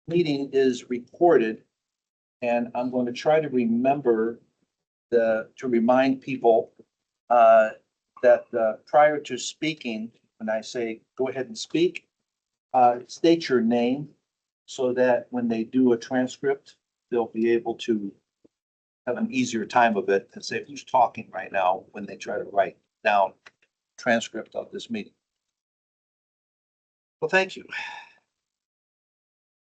meeting is recorded, and I'm going to try to remember to remind people that prior to speaking, when I say go ahead and speak, state your name so that when they do a transcript, they'll be able to have an easier time of it and say who's talking right now when they try to write down transcript of this meeting. Well, thank you.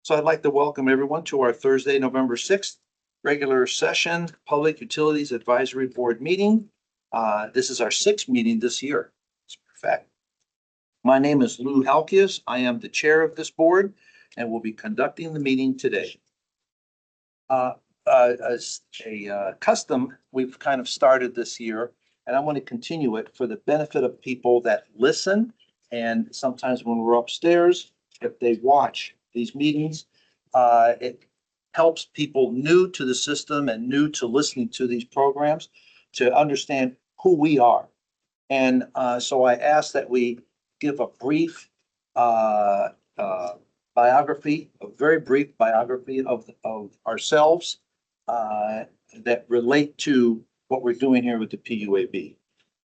So I'd like to welcome everyone to our Thursday, November 6th, regular session, Public Utilities Advisory Board meeting. This is our 6th meeting this year. It's perfect. My name is Lou Halkias. I am the chair of this board and will be conducting the meeting today. As a custom, we've kind of started this year, and I want to continue it for the benefit of people that listen. And sometimes when we're upstairs, if they watch these meetings, it helps people new to the system and new to listening to these programs to understand who we are. And so I ask that we give a brief biography, a very brief biography of ourselves that relate to what we're doing here with the PUAB.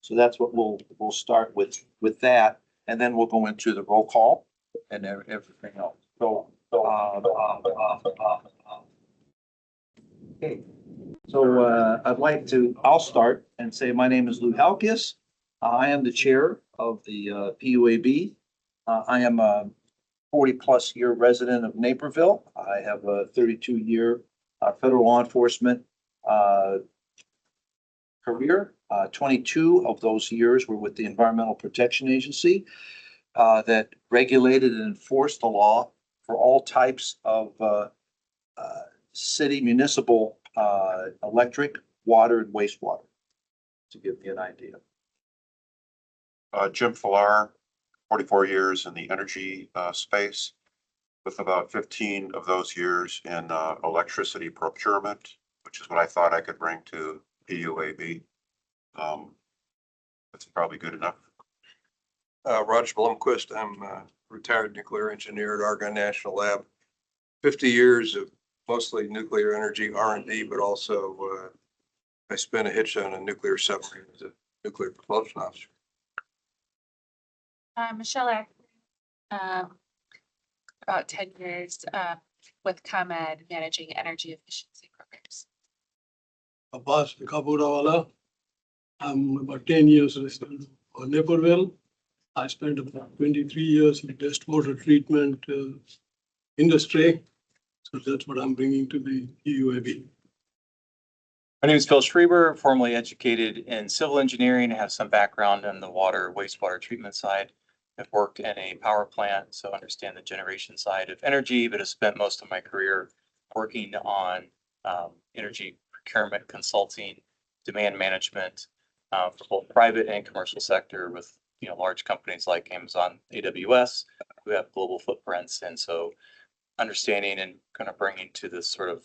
So that's what we'll start with that, and then we'll go into the roll call and everything else. Okay. So I'll start and say my name is Lou Halkias. I am the chair of the PUAB. I am a 40-plus year resident of Naperville. I have a 32-year federal law enforcement career. 22 of those years were with the Environmental Protection Agency that regulated and enforced the law for all types of city municipal electric, water, and wastewater, to give you an idea. Jim Falar, 44 years in the energy space, with about 15 of those years in electricity procurement, which is what I thought I could bring to PUAB. That's probably good enough. Roger Blomquist. I'm a retired nuclear engineer at Argonne National Lab. 50 years of mostly nuclear energy R&D, but also I spent a hitch on a nuclear submarine as a nuclear propulsion officer. Michelle Acker, about 10 years with ComEd managing energy efficiency programs. Abbas Kapoorwala. I'm about 10 years resident of Naperville. I spent about 23 years in the wastewater treatment industry. So that's what I'm bringing to the PUAB. My name is Phil Schreiber, formerly educated in civil engineering. I have some background in the water, wastewater treatment side. I've worked in a power plant, so I understand the generation side of energy, but have spent most of my career working on energy procurement, consulting, demand management for both private and commercial sector with large companies like Amazon, AWS, who have global footprints. And so understanding and kind of bringing to this sort of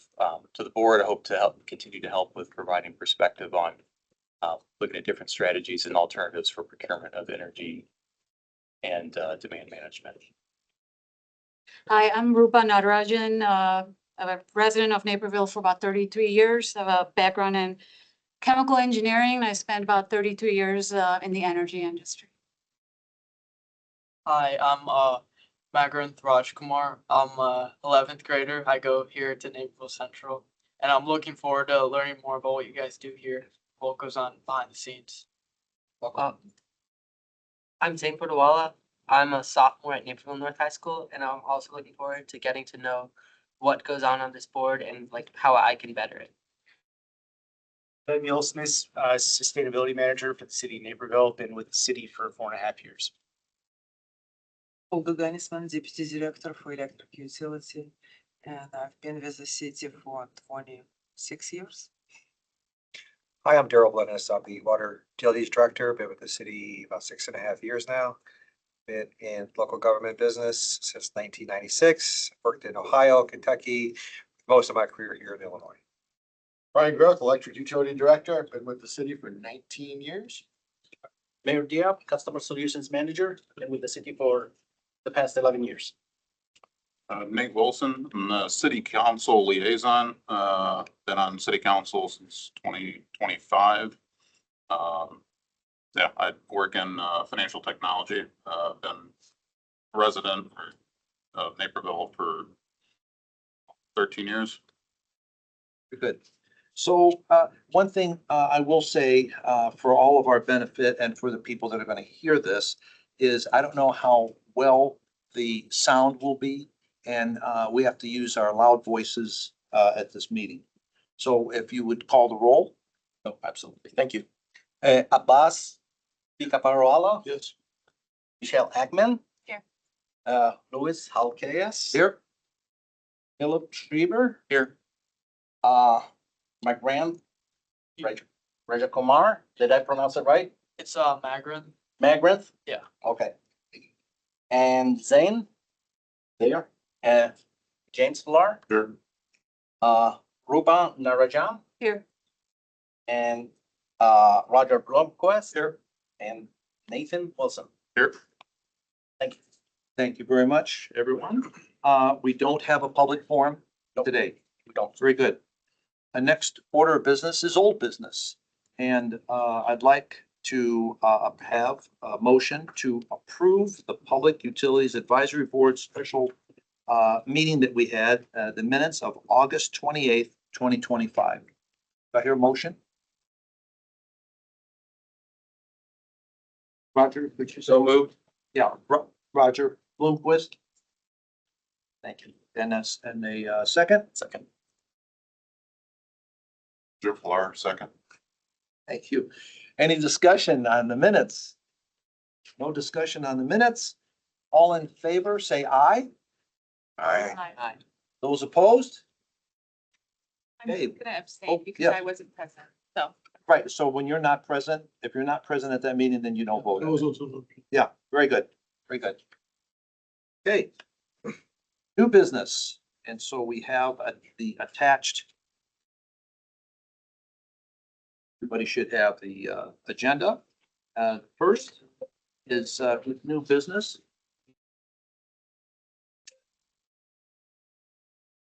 to the board, I hope to continue to help with providing perspective on looking at different strategies and alternatives for procurement of energy and demand management. Hi, I'm Rupa Natarajan. I'm a resident of Naperville for about 33 years. I have a background in chemical engineering. I spent about 33 years in the energy industry. Hi, I'm Magranth Rajkumar. I'm a 11th grader. I go here to Naperville Central, and I'm looking forward to learning more about what you guys do here, what goes on behind the scenes. Welcome. I'm Zane Portawala. I'm a sophomore at Naperville North High School, and I'm also looking forward to getting to know what goes on this board and how I can better it. I'm Neil Smith, Sustainability Manager for the City of Naperville. Been with the city for 4.5 years. Olga Ganisman, Deputy Director for Electric Utility, and I've been with the city for 26 years. Hi, I'm Daryl Blennis. I'm the Water Utilities Director. Been with the city about 6.5 years now. Been in local government business since 1996. Worked in Ohio, Kentucky, most of my career here in Illinois. Brian Groth, Electric Utility Director. Been with the city for 19 years. Mayor Diab, Customer Solutions Manager. Been with the city for the past 11 years. Nate Wilson, I'm the city council liaison, been on city council since 2025. Yeah, I work in, financial technology, been resident of Naperville for 13 years. Good. So one thing I will say for all of our benefit and for the people that are going to hear this is I don't know how well the sound will be, and we have to use our loud voices at this meeting. So if you would call the roll. No, absolutely. Thank you. Abbas Picaparoala, Yes. Michelle Ackman. Here. Louis Halkeas. Here. Philip Schreiber. Here. My grand, Raja Kumar. Did I pronounce it right? It's Magrin. Magranth? Yeah. Okay. And Zane? There. And James Villar? Here. Rupa Narajan? Here. And Roger Blomquist? Here. And Nathan Wilson. Here. Thank you. Thank you very much, everyone. We don't have a public forum today. We don't. Very good. The next order of business is old business. And I'd like to have a motion to approve the Public Utilities Advisory Board special meeting that we had, the minutes of August 28th, 2025. Do I hear a motion? Roger, could you? So moved. Yeah, Roger Bloomquist. Thank you. And that's, and a second? Second. Jim Fleur, second. Thank you. Any discussion on the minutes? No discussion on the minutes. All in favor, say aye. Aye. Aye. Those opposed? I'm Okay. gonna Oh, abstain because yeah. I wasn't present, so. Right, so when you're not present, if you're not present at that meeting, then you don't vote. I was also not. Yeah, very good, very good. Okay. New business, and so we have the attached. Everybody should have the agenda. First is new business.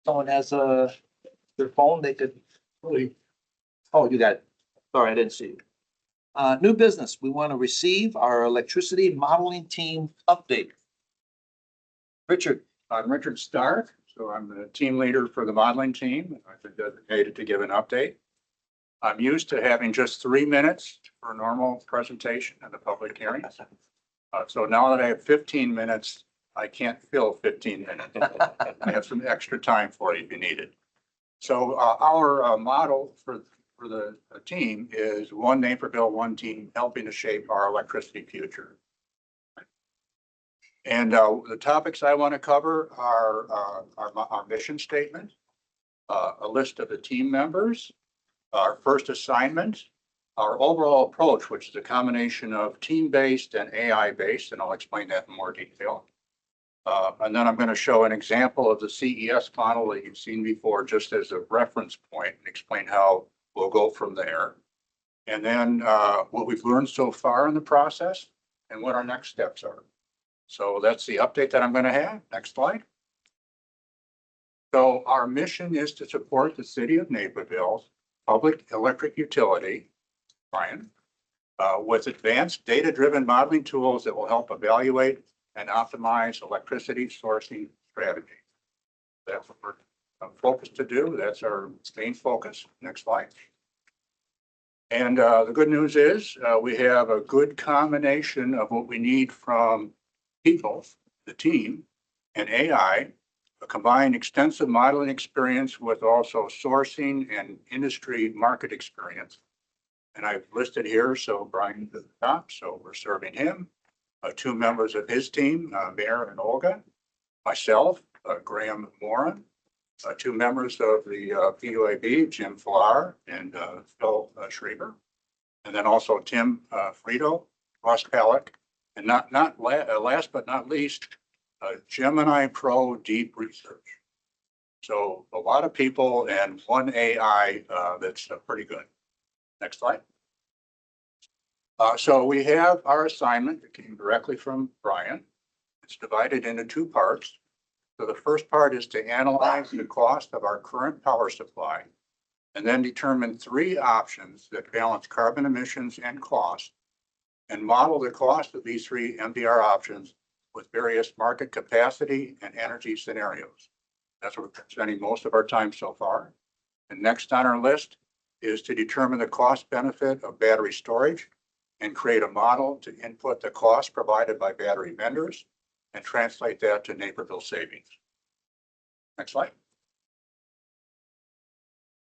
Someone has their phone, they could. Oh, you got it. Sorry, I didn't see you. New business, we want to receive our electricity modeling team update. Richard. I'm Richard Stark, so I'm the team leader for the modeling team. I've been designated to give an update. I'm used to having just 3 minutes for a normal presentation in the public hearings. So now that I have 15 minutes, I can't fill 15 minutes. I have some extra time for you if you need it. So our model for the team is one Naperville, one team, helping to shape our electricity future. And the topics I want to cover are our mission statement, a list of the team members, our first assignment, our overall approach, which is a combination of team-based and AI-based, and I'll explain that in more detail. And then I'm going to show an example of the CES model that you've seen before, just as a reference point, and explain how we'll go from there. And then what we've learned so far in the process and what our next steps are. So that's the update that I'm going to have. Next slide. So our mission is to support the city of Naperville's public electric utility, Brian, with advanced data-driven modeling tools that will help evaluate and optimize electricity sourcing strategy. That's what we're focused to do. That's our main focus. Next slide. And the good news is we have a good combination of what we need from people, the team, and AI, a combined extensive modeling experience with also sourcing and industry market experience. And I've listed here, so Brian's at the top, so we're serving him. 2 members of his team, Mayor and Olga, myself, Graham Moran, 2 members of the PUAB, Jim Villar and Phil Schreiber, and then also Tim Frito, Ross Palick, and last but not least, Gemini Pro Deep Research. So a lot of people and one AI that's pretty good. Next slide. So we have our assignment that came directly from Brian. It's divided into 2 parts. So the first part is to analyze the cost of our current power supply and then determine three options that balance carbon emissions and cost and model the cost of these three MDR options with various market capacity and energy scenarios. That's what we're spending most of our time so far. And next on our list is to determine the cost benefit of battery storage and create a model to input the cost provided by battery vendors and translate that to Naperville savings. Next slide.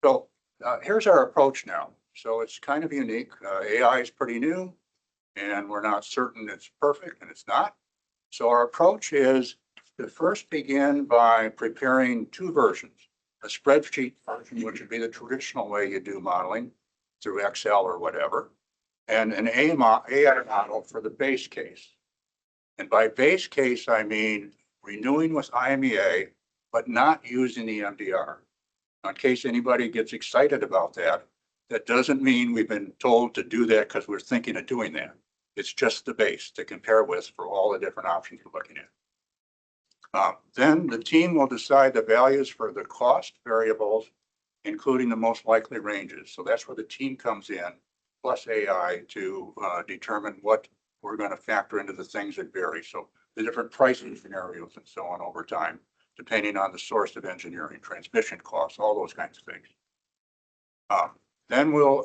So here's our approach now. So it's kind of unique. AI is pretty new and we're not certain it's perfect, and it's not. So our approach is to first begin by preparing two versions, a spreadsheet version, which would be the traditional way you do modeling through Excel or whatever, and an AI model for the base case. And by base case, I mean renewing with IMEA, but not using the MDR. Now, in case anybody gets excited about that, that doesn't mean we've been told to do that because we're thinking of doing that. It's just the base to compare with for all the different options we're looking at. Then the team will decide the values for the cost variables, including the most likely ranges. So that's where the team comes in, plus AI, to determine what we're going to factor into the things that vary. So the different pricing scenarios and so on over time, depending on the source of engineering, transmission costs, all those kinds of things. Then we'll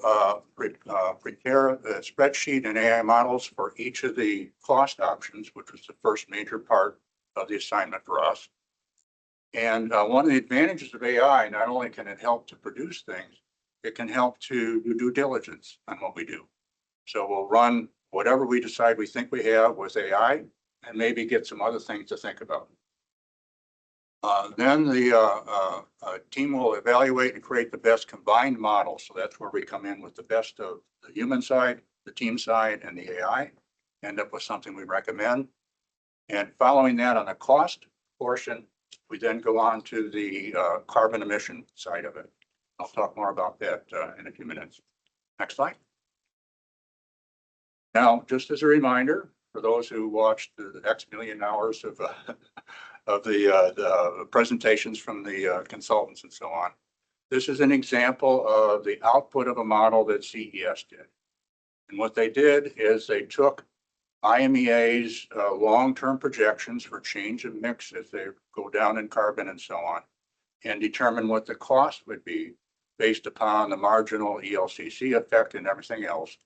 prepare a spreadsheet and AI models for each of the cost options, which was the first major part of the assignment for us. And one of the advantages of AI, not only can it help to produce things, it can help to do due diligence on what we do. So we'll run whatever we decide we think we have with AI and maybe get some other things to think about. Then the team will evaluate and create the best combined model. So that's where we come in with the best of the human side, the team side, and the AI, end up with something we recommend. And following that on the cost portion, we then go on to the carbon emission side of it. I'll talk more about that in a few minutes. Next slide. Now, just as a reminder, for those who watched the X million hours of the presentations from the consultants and so on, this is an example of the output of a model that CES did. And what they did is they took IMEA's long-term projections for change of mix as they go down in carbon and so on, and determine what the cost would be based upon the marginal ELCC effect and everything else,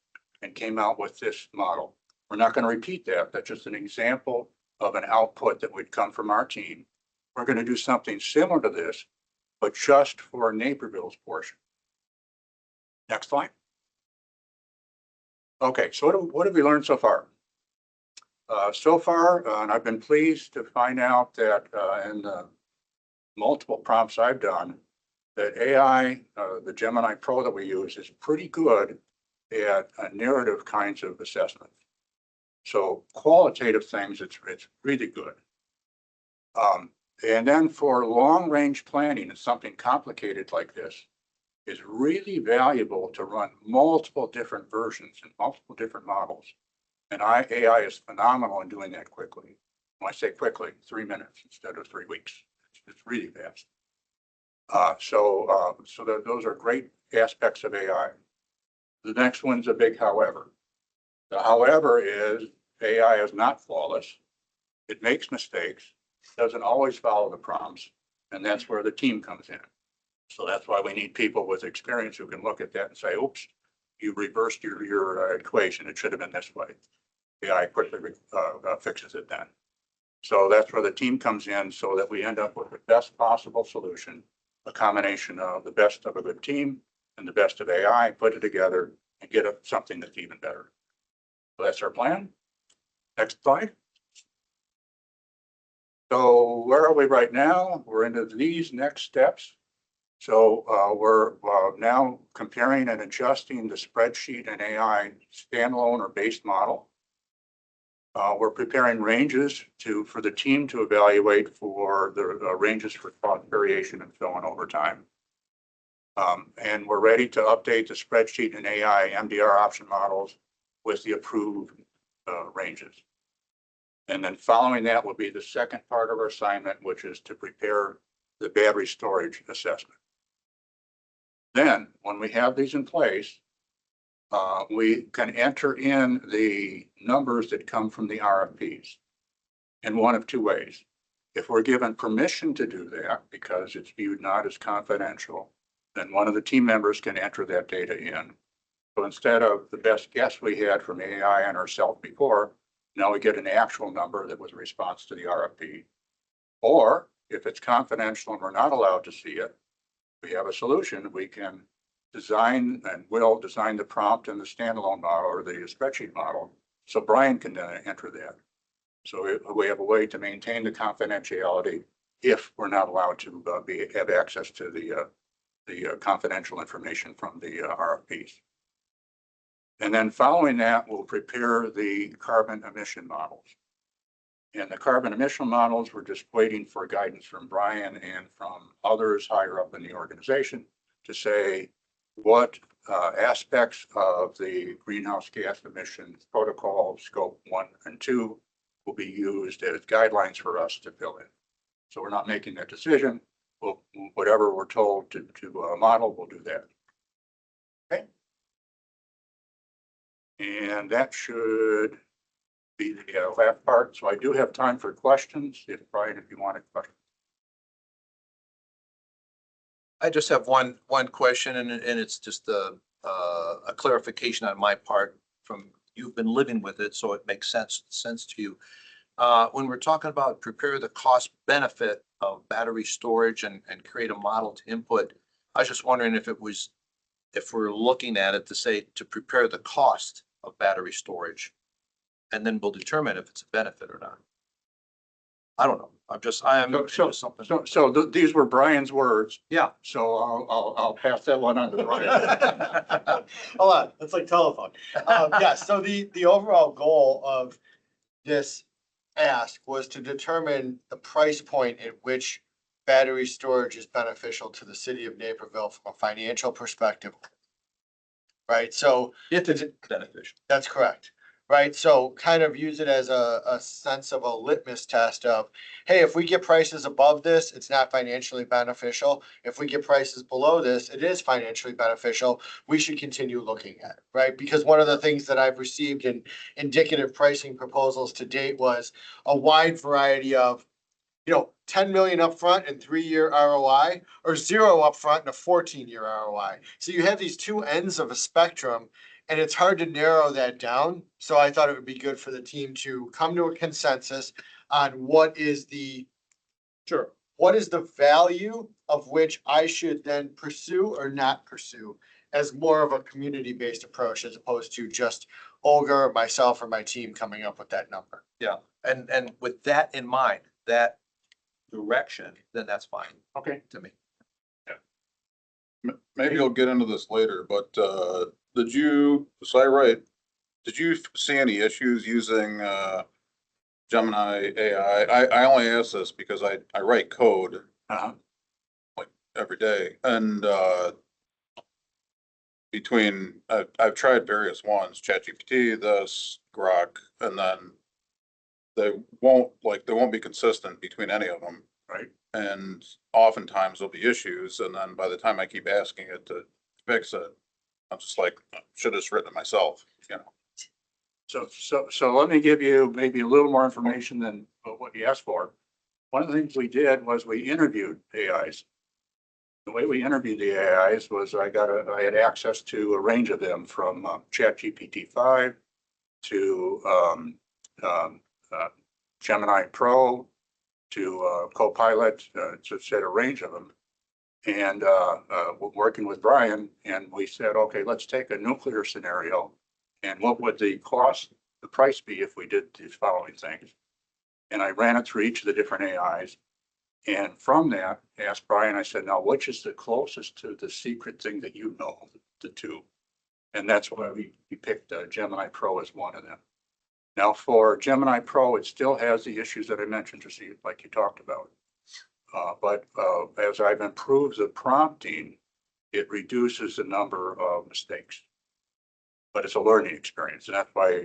and came out with this model. We're not going to repeat that. That's just an example of an output that would come from our team. We're going to do something similar to this, but just for Naperville's portion. Next slide. Okay, so what have we learned so far? So far, and I've been pleased to find out that in the multiple prompts I've done, that AI, the Gemini Pro that we use, is pretty good at narrative kinds of assessments. So qualitative things, it's really good. And then for long range planning and something complicated like this, is really valuable to run multiple different versions and multiple different models. And AI is phenomenal in doing that quickly. When I say quickly, 3 minutes instead of 3 weeks. It's really fast. So those are great aspects of AI. The next one's a big however. The however is AI is not flawless. It makes mistakes, doesn't always follow the prompts, and that's where the team comes in. So that's why we need people with experience who can look at that and say, oops, you reversed your equation. It should have been this way. AI quickly fixes it then. So that's where the team comes in so that we end up with the best possible solution, a combination of the best of a good team and the best of AI, put it together and get something that's even better. So that's our plan. Next slide. So where are we right now? We're into these next steps. So we're now comparing and adjusting the spreadsheet and AI standalone or base model. We're preparing ranges for the team to evaluate for the ranges for cost variation and so on over time. And we're ready to update the spreadsheet and AI MDR option models with the approved ranges. And then following that will be the second part of our assignment, which is to prepare the battery storage assessment. Then, when we have these in place, we can enter in the numbers that come from the RFPs in one of two ways. If we're given permission to do that, because it's viewed not as confidential, then one of the team members can enter that data in. So instead of the best guess we had from AI and ourselves before, now we get an actual number that was a response to the RFP. Or if it's confidential and we're not allowed to see it, we have a solution. We can design and will design the prompt in the standalone model or the spreadsheet model. So Brian can then enter that. So we have a way to maintain the confidentiality if we're not allowed to have access to the confidential information from the RFPs. And then following that, we'll prepare the carbon emission models. And the carbon emission models, we're just waiting for guidance from Brian and from others higher up in the organization to say what aspects of the greenhouse gas emission protocol, scope 1 and 2, will be used as guidelines for us to fill in. So we're not making that decision. We'll, whatever we're told to model, we'll do that. Okay. And that should be the last part. So I do have time for questions. If Brian, if you want a question. I just have one question, and it's just a clarification on my part. From you've been living with it, so it makes sense to you. When we're talking about prepare the cost benefit of battery storage and create a model to input, I was just wondering if we're looking at it to say to prepare the cost of battery storage, and then we'll determine if it's a benefit or not. I don't know. These were Brian's words. Yeah. So I'll pass that one on to Brian. Hold on, that's like telephone. Yeah, so the overall goal of this ask was to determine the price point at which battery storage is beneficial to the city of Naperville from a financial perspective. Right, so. If it's beneficial. That's correct. Right, so kind of use it as a sense of a litmus test of, hey, if we get prices above this, it's not financially beneficial. If we get prices below this, it is financially beneficial. We should continue looking at it, right? Because one of the things that I've received in indicative pricing proposals to date was a wide variety of, 10 million upfront and 3-year ROI, or 0 upfront and a 14-year ROI. So you have these two ends of a spectrum, and it's hard to narrow that down. So I thought it would be good for the team to come to a consensus on what is the value of which I should then pursue or not pursue as more of a community-based approach, as opposed to just Olga, myself, or my team coming up with that number. Yeah, and with that in mind, that direction, then that's fine. Okay. To me. Maybe you'll get into this later, but did you see any issues using Gemini AI? I only ask this because I write code like every day, and I've tried various ones, ChatGPT, this, Grok, and then they won't be consistent between any of them. Right. And oftentimes there'll be issues, and then by the time I keep asking it to fix it, I'm just like, should have just written it myself, So let me give you maybe a little more information than what you asked for. One of the things we did was we interviewed AIs. The way we interviewed the AIs was I had access to a range of them, from ChatGPT 5 to Gemini Pro to Copilot. It's a range of them. And working with Brian, and we said, okay, let's take a nuclear scenario, and what would the price be if we did these following things? And I ran it through each of the different AIs. And from that, I asked Brian, I said, now, which is the closest to the secret thing that you know, the two? And that's why we picked Gemini Pro as one of them. Now, for Gemini Pro, it still has the issues that I mentioned, to see, like you talked about. But as I've improved the prompting, it reduces the number of mistakes. but it's a learning experience. And that's why,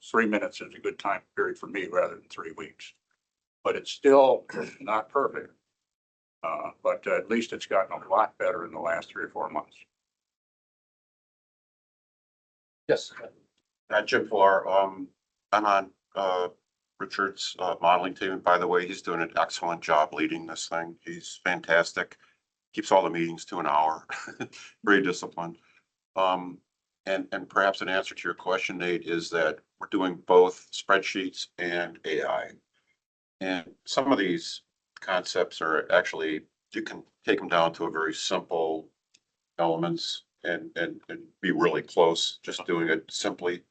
3 minutes is a good time period for me rather than 3 weeks. But it's still not perfect. But at least it's gotten a lot better in the last 3 or 4 months. Yes. Jim Fuller, I'm on, Richard's, modeling team. By the way, he's doing an excellent job leading this thing. He's fantastic. Keeps all the meetings to an hour. Very disciplined. And perhaps an answer to your question, Nate, is that we're doing both spreadsheets and AI. And some of these concepts are actually, you can take them down to a very simple elements and be really close, just doing it simply.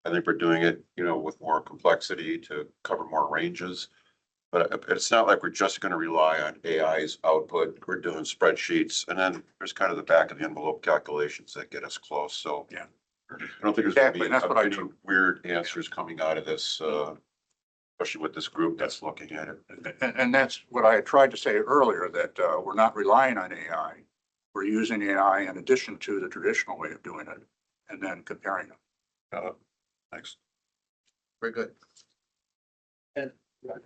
I think we're doing it, with more complexity to cover more ranges. But it's not like we're just going to rely on AI's output. We're doing spreadsheets, and then there's kind of the back of the envelope calculations that get us close. So Yeah. I don't think there's going Exactly, to that's what I be any do. weird answers coming out of this, especially with this group that's looking at it. And that's what I had tried to say earlier, that we're not relying on AI. We're using AI in addition to the traditional way of doing it, and then comparing them. Thanks. Very good. And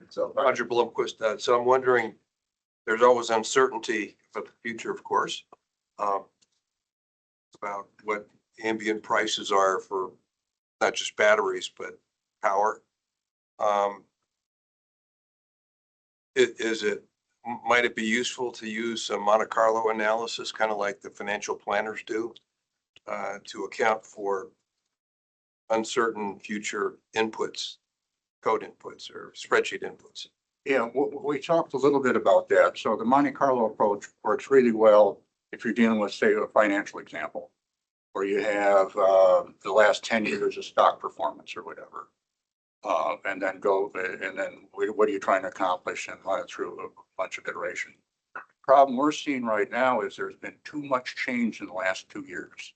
So Roger Blomquist, so I'm wondering, there's always uncertainty about the future, of course, about what ambient prices are for not just batteries, but power. Might it be useful to use some Monte Carlo analysis, kind of like the financial planners do, to account for uncertain future inputs, code inputs or spreadsheet inputs? Yeah, we talked a little bit about that. So the Monte Carlo approach works really well if you're dealing with, say, a financial example, where you have the last 10 years of stock performance or whatever. And then what are you trying to accomplish, and run it through a bunch of iteration. Problem we're seeing right now is there's been too much change in the last 2 years.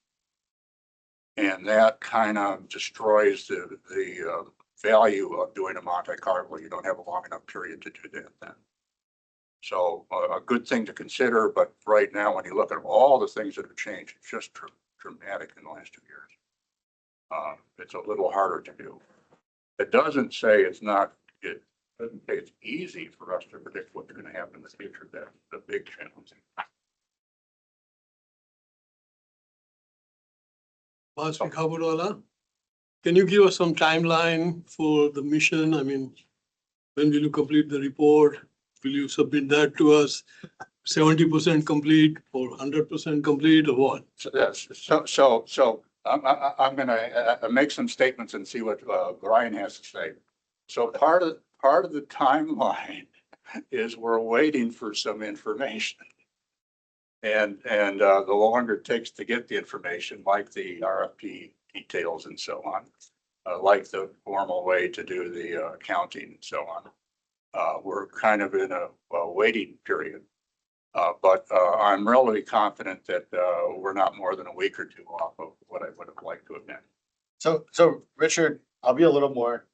And that kind of destroys the value of doing a Monte Carlo. You don't have a long enough period to do that then. So a good thing to consider, but right now, when you look at all the things that have changed, it's just dramatic in the last 2 years. It's a little harder to do. It doesn't say it doesn't say it's easy for us to predict what's going to happen in the future. That's the big challenge. Boss Kabudwala, can you give us some timeline for the mission? I mean, when will you complete the report? Will you submit that to us? 70% complete or 100% complete or what? So I'm going to make some statements and see what Brian has to say. So part of the timeline is we're waiting for some information. And the longer it takes to get the information, like the RFP details and so on, like the formal way to do the accounting and so on, we're kind of in a waiting period. But I'm really confident that we're not more than a week or two off of what I would have liked to have been. So Richard, I'll be a little more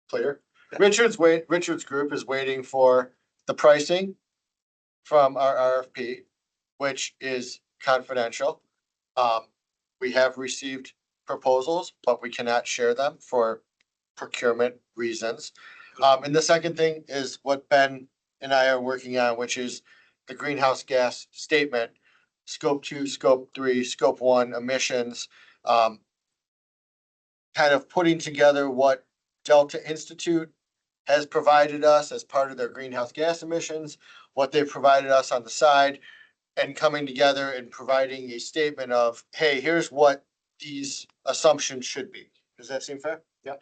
clear. Richard's group is waiting for the pricing from our RFP, which is confidential. We have received proposals, but we cannot share them for procurement reasons. And the second thing is what Ben and I are working on, which is the greenhouse gas statement, scope 2, scope 3, scope 1 emissions, kind of putting together what Delta Institute has provided us as part of their greenhouse gas emissions, what they've provided us on the side, and coming together and providing a statement of, hey, here's what these assumptions should be. Does that seem fair? Yep.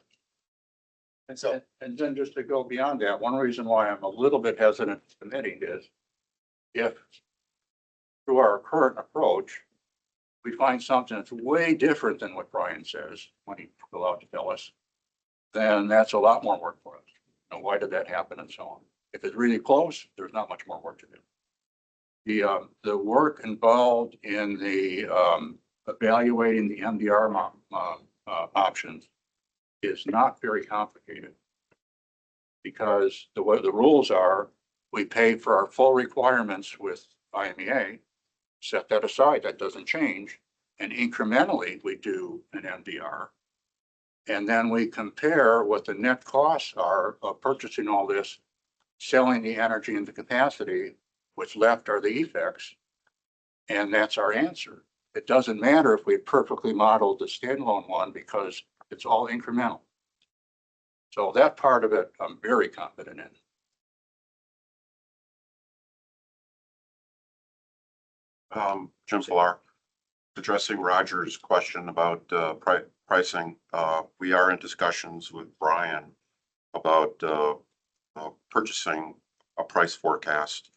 And then just to go beyond that, one reason why I'm a little bit hesitant committing is if through our current approach, we find something that's way different than what Brian says when he go out to tell us, then that's a lot more work for us. And why did that happen and so on? If it's really close, there's not much more work to do. The work involved in the evaluating the MDR options is not very complicated, because the way the rules are, we pay for our full requirements with IMEA, set that aside, that doesn't change, and incrementally we do an MDR. And then we compare what the net costs are of purchasing all this, selling the energy into capacity, what's left are the effects. And that's our answer. It doesn't matter if we perfectly modeled the standalone one because it's all incremental. So that part of it, I'm very confident in. Jim Solar, addressing Roger's question about pricing. We are in discussions with Brian about purchasing a price forecast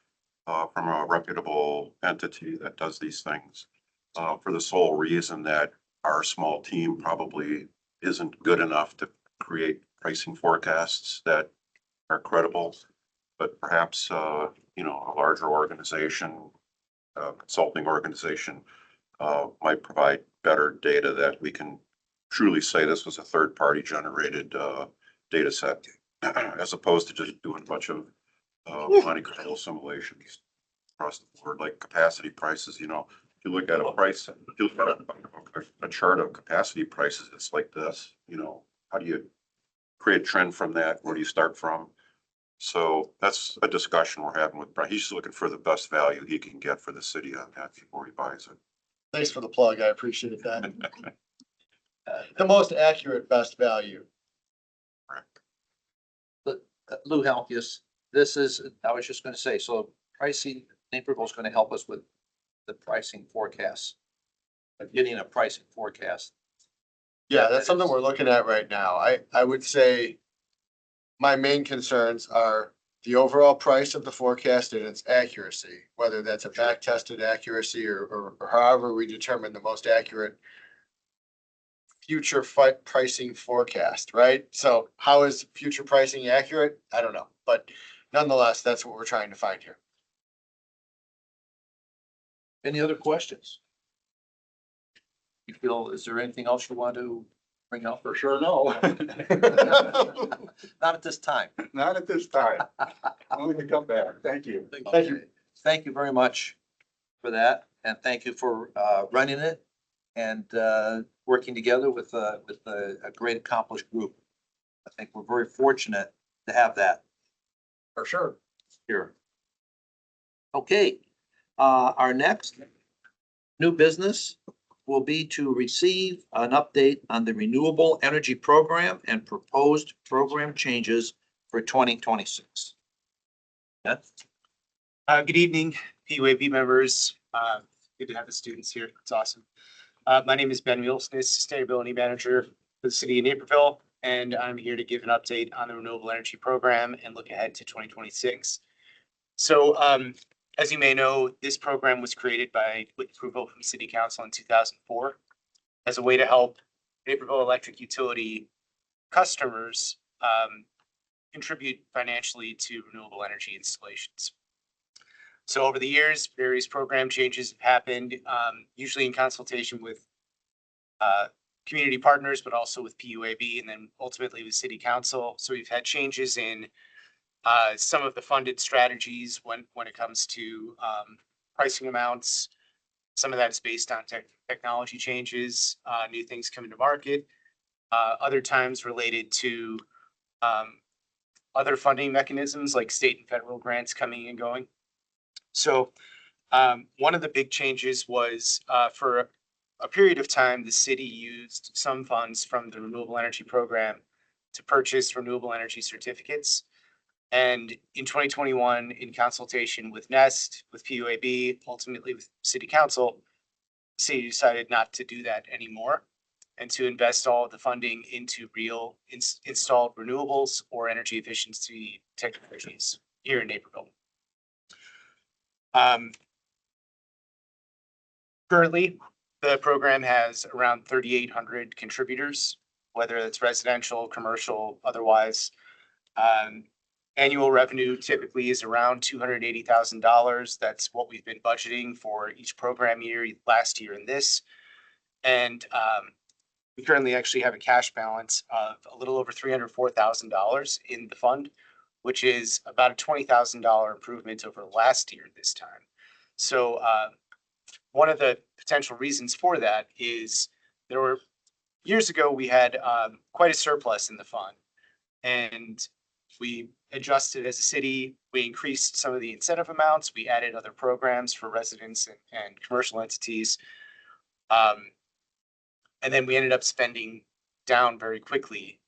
from a reputable entity that does these things for the sole reason that our small team probably isn't good enough to create pricing forecasts that are credible, but perhaps you know, a larger organization, consulting organization might provide better data that we can truly say this was a third-party generated data set as opposed to just doing a bunch of Monte Carlo simulations across the board, like capacity prices. You know, if you look at a price, if you look at a chart of capacity prices, it's like this. You know, how do you create a trend from that? Where do you start from? So that's a discussion we're having with Brian. He's just looking for the best value he can get for the city on that before he buys it. Thanks for the plug. I appreciate that. The most accurate best value. Lou Halkias, this is, I was just gonna say, so pricing, Naperville's gonna help us with the pricing forecast. Getting a pricing forecast. Yeah, that's something we're looking at right now. I would say my main concerns are the overall price of the forecast and its accuracy, whether that's a back tested accuracy or however we determine the most accurate future pricing forecast, right? So how is future pricing accurate? I don't know, but nonetheless, that's what we're trying to find here. Any other questions? You feel, is there anything else you want to bring up? For sure, no. Not at this time. Not at this time. I'm going to come back. Thank you. Thank you. Thank you very much for that, and thank you for running it and working together with a great accomplished group. I think we're very fortunate to have that For sure. here. Okay, our next new business will be to receive an update on the renewable energy program and proposed program changes for 2026. Yeah. Good evening, PUAB members. Good to have the students here. It's awesome. My name is Ben Muelsness, Sustainability Manager for the City of Naperville, and I'm here to give an update on the renewable energy program and look ahead to 2026. So, as you may know, this program was created with approval from City Council in 2004 as a way to help Naperville electric utility customers contribute financially to renewable energy installations. So over the years, various program changes have happened, usually in consultation with community partners, but also with PUAB and then ultimately with City Council. So we've had changes in some of the funded strategies when it comes to pricing amounts. Some of that is based on technology changes, new things coming to market. Other times related to other funding mechanisms like state and federal grants coming and going. So one of the big changes was for a period of time, the city used some funds from the renewable energy program to purchase renewable energy certificates. And in 2021, in consultation with NEST, with PUAB, ultimately with City Council, the city decided not to do that anymore and to invest all of the funding into real installed renewables or energy efficiency technologies here in Naperville. Currently, the program has around 3,800 contributors, whether it's residential, commercial, otherwise. Annual revenue typically is around $280,000. That's what we've been budgeting for each program year, last year and this. And we currently actually have a cash balance of a little over $304,000 in the fund, which is about a $20,000 improvement over last year this time. So one of the potential reasons for that is there were years ago, we had quite a surplus in the fund. And we adjusted as a city, we increased some of the incentive amounts, we added other programs for residents and commercial entities. And then we ended up spending down very quickly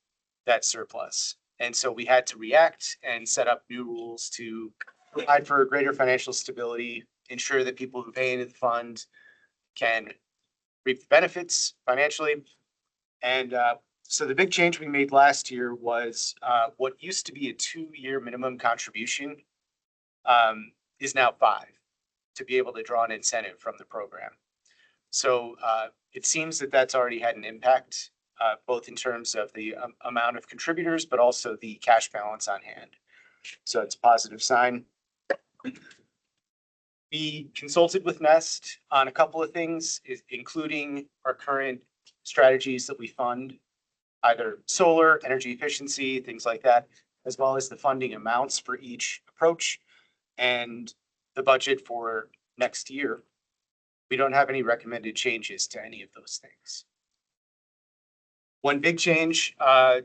that surplus. And so we had to react and set up new rules to provide for greater financial stability, ensure that people who pay into the fund can reap the benefits financially. And so the big change we made last year was what used to be a 2-year minimum contribution is now 5 to be able to draw an incentive from the program. So it seems that that's already had an impact, both in terms of the amount of contributors, but also the cash balance on hand. So it's a positive sign. We consulted with Nest on a couple of things, including our current strategies that we fund, either solar, energy efficiency, things like that, as well as the funding amounts for each approach and the budget for next year. We don't have any recommended changes to any of those things. One big change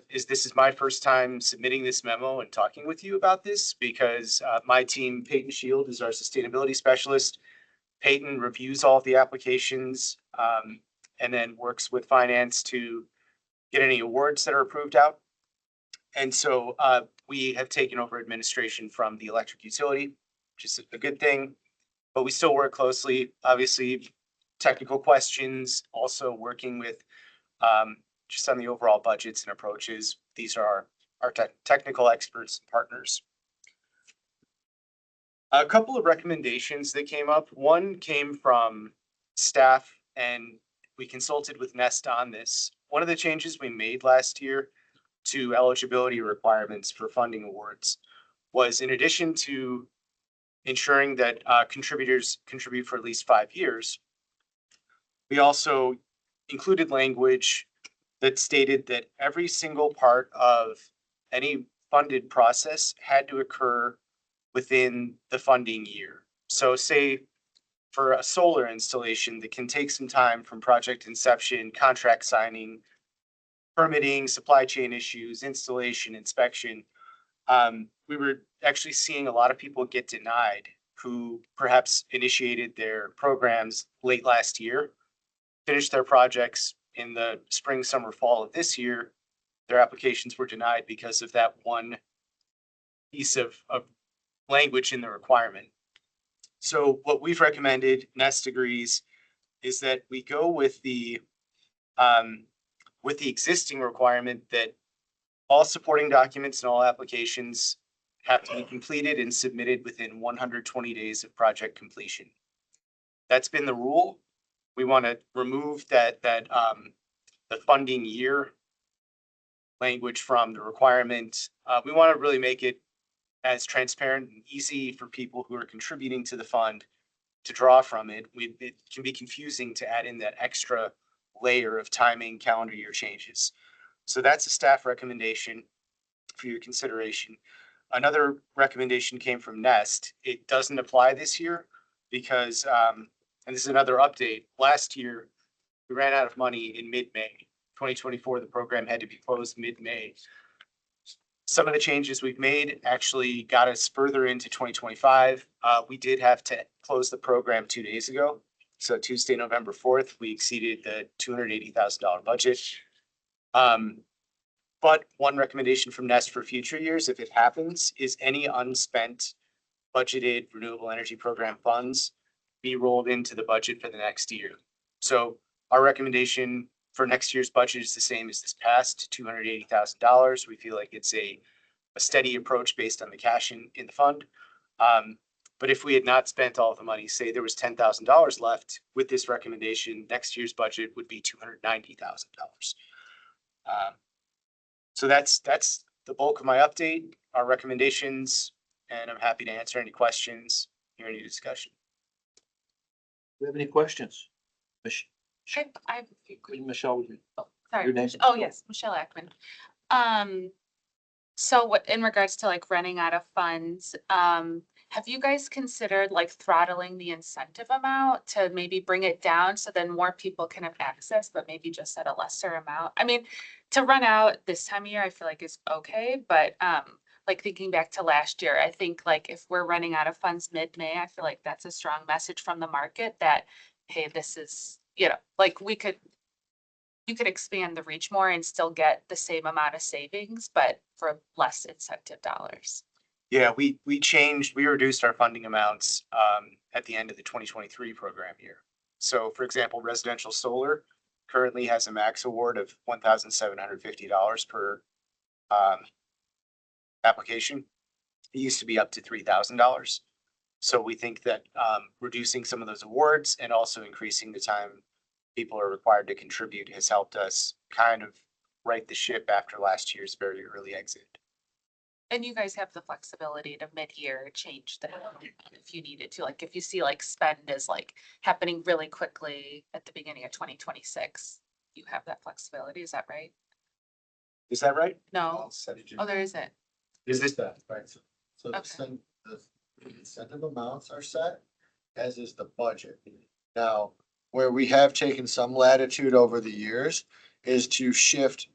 is this is my first time submitting this memo and talking with you about this because my team, Peyton Shield, is our sustainability specialist. Peyton reviews all of the applications and then works with finance to get any awards that are approved out. And so we have taken over administration from the electric utility, which is a good thing, but we still work closely, obviously technical questions, also working with just on the overall budgets and approaches. These are our technical experts and partners. A couple of recommendations that came up. One came from staff and we consulted with Nest on this. One of the changes we made last year to eligibility requirements for funding awards was in addition to ensuring that contributors contribute for at least 5 years, we also included language that stated that every single part of any funded process had to occur within the funding year. So say for a solar installation that can take some time from project inception, contract signing, permitting, supply chain issues, installation, inspection. We were actually seeing a lot of people get denied who perhaps initiated their programs late last year, finished their projects in the spring, summer, fall of this year. Their applications were denied because of that one piece of language in the requirement. So what we've recommended, Nest agrees, is that we go with the existing requirement that all supporting documents and all applications have to be completed and submitted within 120 days of project completion. That's been the rule. We want to remove the funding year language from the requirement. We want to really make it as transparent and easy for people who are contributing to the fund to draw from it. It can be confusing to add in that extra layer of timing, calendar year changes. So that's a staff recommendation for your consideration. Another recommendation came from Nest. It doesn't apply this year because, and this is another update, last year we ran out of money in mid-May. 2024, the program had to be closed mid-May. Some of the changes we've made actually got us further into 2025. We did have to close the program 2 days ago. So Tuesday, November 4th, we exceeded the $280,000 budget. But one recommendation from Nest for future years, if it happens, is any unspent budgeted renewable energy program funds be rolled into the budget for the next year. So our recommendation for next year's budget is the same as this past, $280,000. We feel like it's a steady approach based on the cash in the fund. But if we had not spent all of the money, say there was $10,000 left with this recommendation, next year's budget would be $290,000. So that's the bulk of my update, our recommendations, and I'm happy to answer any questions, hear any discussion. Do you have any questions? I have a few quick. Michelle, would you? Sorry. Your name? Oh, yes, Michelle Ackman. So what, in regards to like running out of funds, have you guys considered like throttling the incentive amount to maybe bring it down so then more people can have access, but maybe just at a lesser amount? I mean, to run out this time of year, I feel like is okay, but like thinking back to last year, I think like if we're running out of funds mid-May, I feel like that's a strong message from the market that, hey, this is, like you could expand the reach more and still get the same amount of savings, but for less incentive dollars. Yeah, we reduced our funding amounts at the end of the 2023 program year. So for example, residential solar currently has a max award of $1,750 per application. It used to be up to $3,000. So we think that reducing some of those awards and also increasing the time people are required to contribute has helped us kind of right the ship after last year's very early exit. And you guys have the flexibility to mid-year change that if you needed to, like if you see like spend is like happening really quickly at the beginning of 2026, you have that flexibility. Is that right? Is that right? No. Oh, there isn't. Is this that, right? So Okay. the incentive amounts are set, as is the budget. Now, where we have taken some latitude over the years is to shift,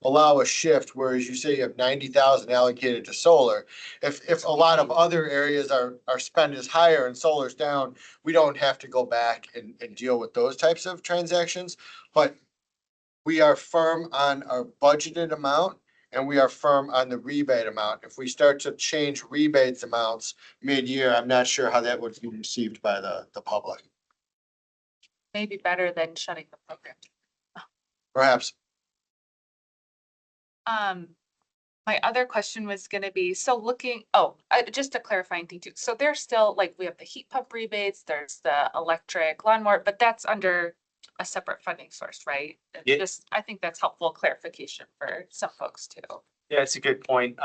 allow a shift, whereas you say you have 90,000 allocated to solar. If a lot of other areas our spend is higher and solar's down, we don't have to go back and deal with those types of transactions. But we are firm on our budgeted amount and we are firm on the rebate amount. If we start to change rebates amounts mid-year, I'm not sure how that would be received by the public. Maybe better than shutting the program. Perhaps. My other question was gonna be, so just a clarifying thing too. So there's still like, we have the heat pump rebates, there's the electric lawnmower, but that's under a separate funding source, right? Yeah. I think that's helpful clarification for some folks too. Yeah, it's a good point.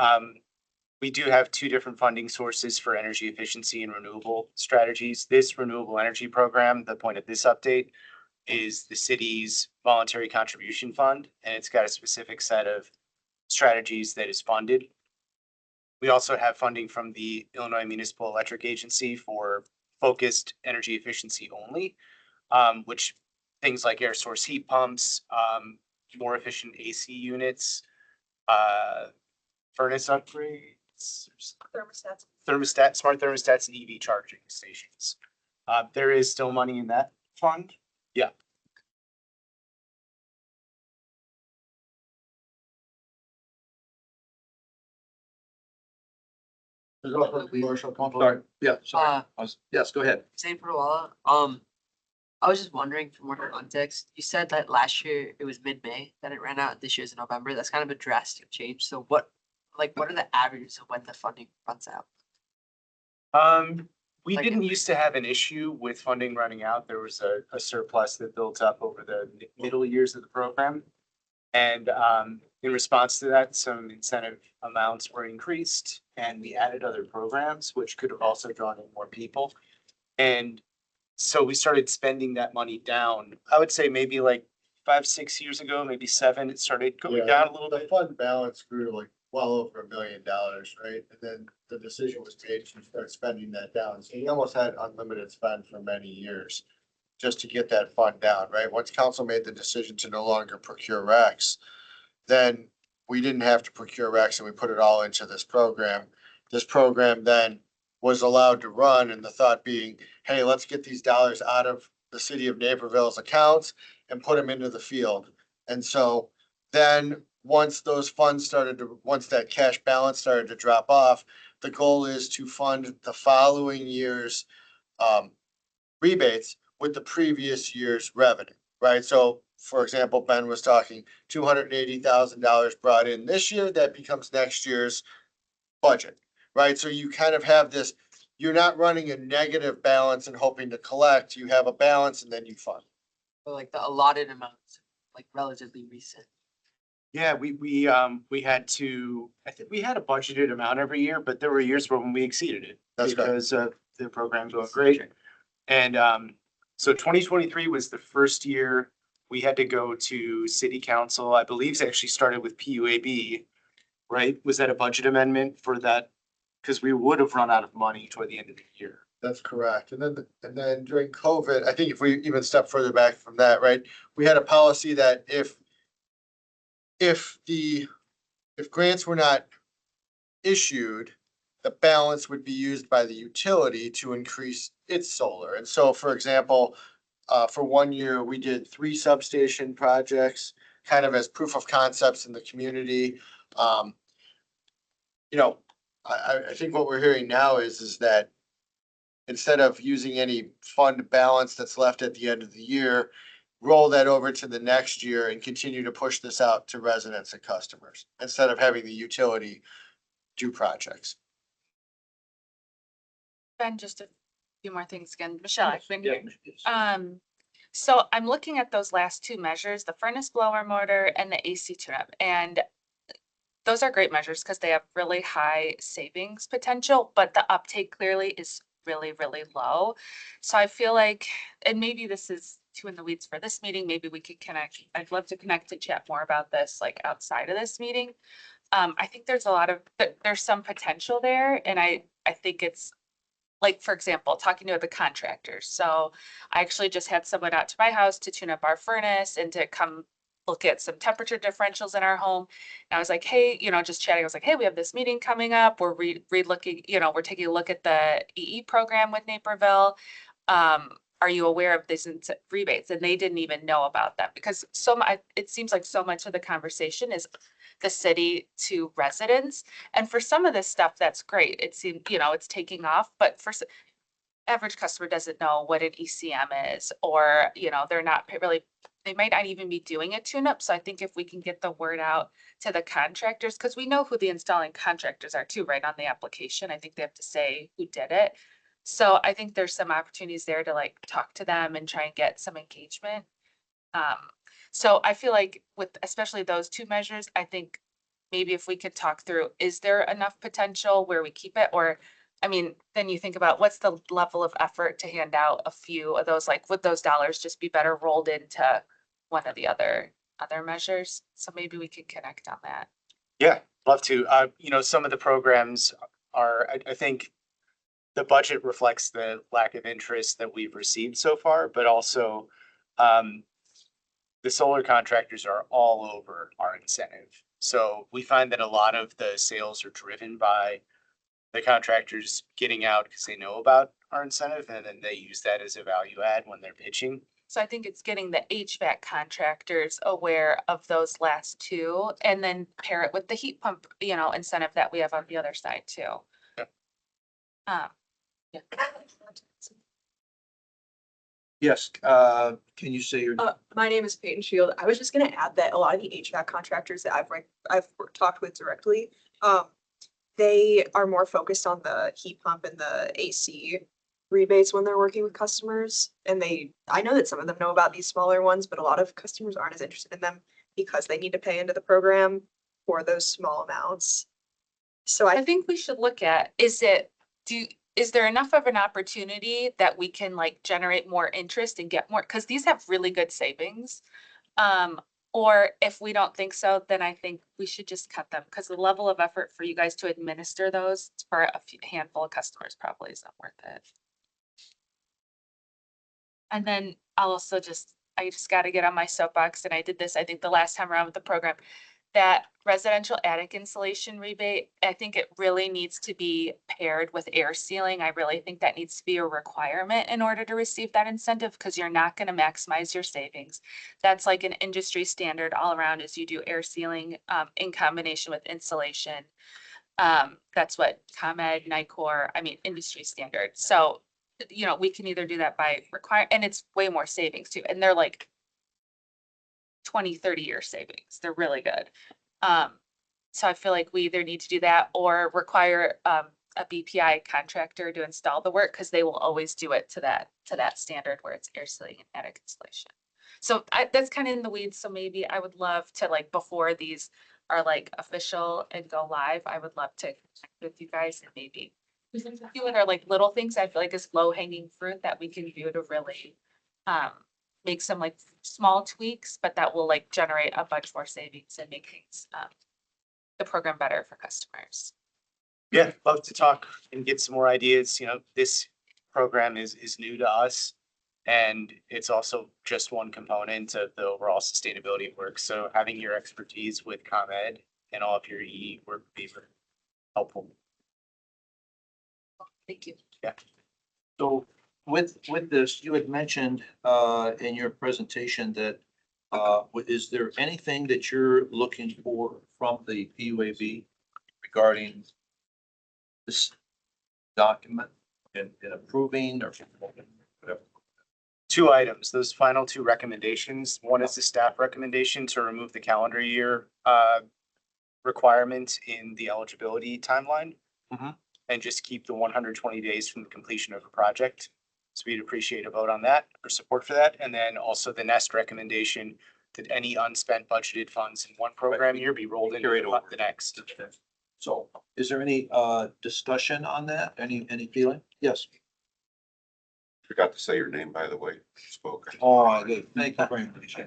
We do have two different funding sources for energy efficiency and renewable strategies. This renewable energy program, the point of this update, is the city's voluntary contribution fund, and it's got a specific set of strategies that is funded. We also have funding from the Illinois Municipal Electric Agency for focused energy efficiency only, which things like air source heat pumps, more efficient AC units, furnace upgrades, smart thermostats, and EV charging stations. There is still money in that fund. Yeah. Sorry, yeah, sorry. Yes, go ahead. Same for a while. I was just wondering for more context, you said that last year it was mid-May that it ran out, this year's in November. That's kind of a drastic change. So what are the averages of when the funding runs out? We didn't used to have an issue with funding running out. There was a surplus that built up over the middle years of the program. And in response to that, some incentive amounts were increased and we added other programs, which could have also drawn in more people. And so we started spending that money down. I would say maybe like 5-6 years ago, maybe 7, it started going down a little bit. The fund balance grew to like well over $1 million, right? And then the decision was made to start spending that down. So you almost had unlimited spend for many years just to get that fund down, right? Once council made the decision to no longer procure RECs, then we didn't have to procure RECs and we put it all into this program. This program then was allowed to run, and the thought being, hey, let's get these dollars out of the city of Naperville's accounts and put them into the field. And so then once that cash balance started to drop off, the goal is to fund the following year's rebates with the previous year's revenue, right? So for example, Ben was talking $280,000 brought in this year, that becomes next year's budget, right? So you kind of have this, you're not running a negative balance and hoping to collect, you have a balance and then you fund. Or like the allotted amounts, like relatively recent. Yeah, we had to, I think we had a budgeted amount every year, but there were years when we exceeded it. That's correct. Because the program going great. And so 2023 was the first year we had to go to city council. I believe it actually started with PUAB, right? Was that a budget amendment for that because we would have run out of money toward the end of the year. That's correct. And then during COVID, I think if we even step further back from that, right, we had a policy that if grants were not issued, the balance would be used by the utility to increase its solar. And so, for example, for 1 year, we did 3 substation projects, kind of as proof of concepts in the community. You know, I think what we're hearing now is that instead of using any fund balance that's left at the end of the year, roll that over to the next year and continue to push this out to residents and customers, instead of having the utility do projects. Ben, just a few more things again. Michelle, I've been here. So I'm looking at those last 2 measures, the furnace blower motor and the AC tune-up. And those are great measures because they have really high savings potential, but the uptake clearly is really, really low. So I feel like, and maybe this is too in the weeds for this meeting, maybe we could connect. I'd love to connect to chat more about this, like outside of this meeting. I think there's there's some potential there. And I think it's, like, for example, talking to the contractors. So I actually just had someone out to my house to tune up our furnace and to come look at some temperature differentials in our home. And I was like, hey, just chatting. I was like, hey, we have this meeting coming up. We're re-looking, we're taking a look at the EE program with Naperville. Are you aware of these rebates? And they didn't even know about them because it seems like so much of the conversation is the city to residents. And for some of this stuff, that's great. It seems, it's taking off, but for average customer doesn't know what an ECM is, or, they're not really, they might not even be doing a tune-up. So I think if we can get the word out to the contractors, because we know who the installing contractors are too, right on the application. I think they have to say who did it. So I think there's some opportunities there to like talk to them and try and get some engagement. So I feel like with especially those 2 measures, I think maybe if we could talk through, is there enough potential where we keep it? Or, I mean, then you think about what's the level of effort to hand out a few of those, like would those dollars just be better rolled into one of the other measures? So maybe we could connect on that. Yeah, love to. Some of the programs are, I think the budget reflects the lack of interest that we've received so far, but also the solar contractors are all over our incentive. So we find that a lot of the sales are driven by the contractors getting out because they know about our incentive, and then they use that as a value add when they're pitching. So I think it's getting the HVAC contractors aware of those last 2 and then pair it with the heat pump, incentive that we have on the other side too. Yep. Yeah. Yes, can you say your? My name is Peyton Shield. I was just gonna add that a lot of the HVAC contractors that I've talked with directly, they are more focused on the heat pump and the AC rebates when they're working with customers. And I know that some of them know about these smaller ones, but a lot of customers aren't as interested in them because they need to pay into the program for those small amounts. So I think we should look at, is there enough of an opportunity that we can like generate more interest and get more, because these have really good savings. Or if we don't think so, then I think we should just cut them because the level of effort for you guys to administer those for a handful of customers probably is not worth it. And then I just got to get on my soapbox, and I did this, I think the last time around with the program, that residential attic insulation rebate, I think it really needs to be paired with air sealing. I really think that needs to be a requirement in order to receive that incentive because you're not going to maximize your savings. That's like an industry standard all around is you do air sealing in combination with insulation. That's what ComEd, NICOR, industry standard. So, we can either do that by and it's way more savings too. And they're like 20, 30-year savings. They're really good. So I feel like we either need to do that or require a BPI contractor to install the work because they will always do it to that standard where it's air sealing and attic insulation. So that's kind of in the weeds. So maybe I would love to, like, before these are like official and go live, I would love to connect with you guys and maybe there's a few other like little things I feel like is low hanging fruit that we can do to really make some like small tweaks, but that will like generate a bunch more savings and make things the program better for customers. Yeah, love to talk and get some more ideas. You know, this program is new to us. And it's also just one component of the overall sustainability work. So having your expertise with ComEd and all of your EE work would be very helpful. Thank you. Yeah. So with this, you had mentioned in your presentation that is there anything that you're looking for from the PUAB regarding this document in approving or whatever? Two items, those final two recommendations. One is the staff recommendation to remove the calendar year requirement in the eligibility timeline. And just keep the 120 days from the completion of a project. So we'd appreciate a vote on that or support for that. And then also the NEST recommendation that any unspent budgeted funds in one program year be rolled into the next. So is there any discussion on that? Any feeling? Yes. Forgot to say your name, by the way. Spoke. Oh, I did. Thank you very much.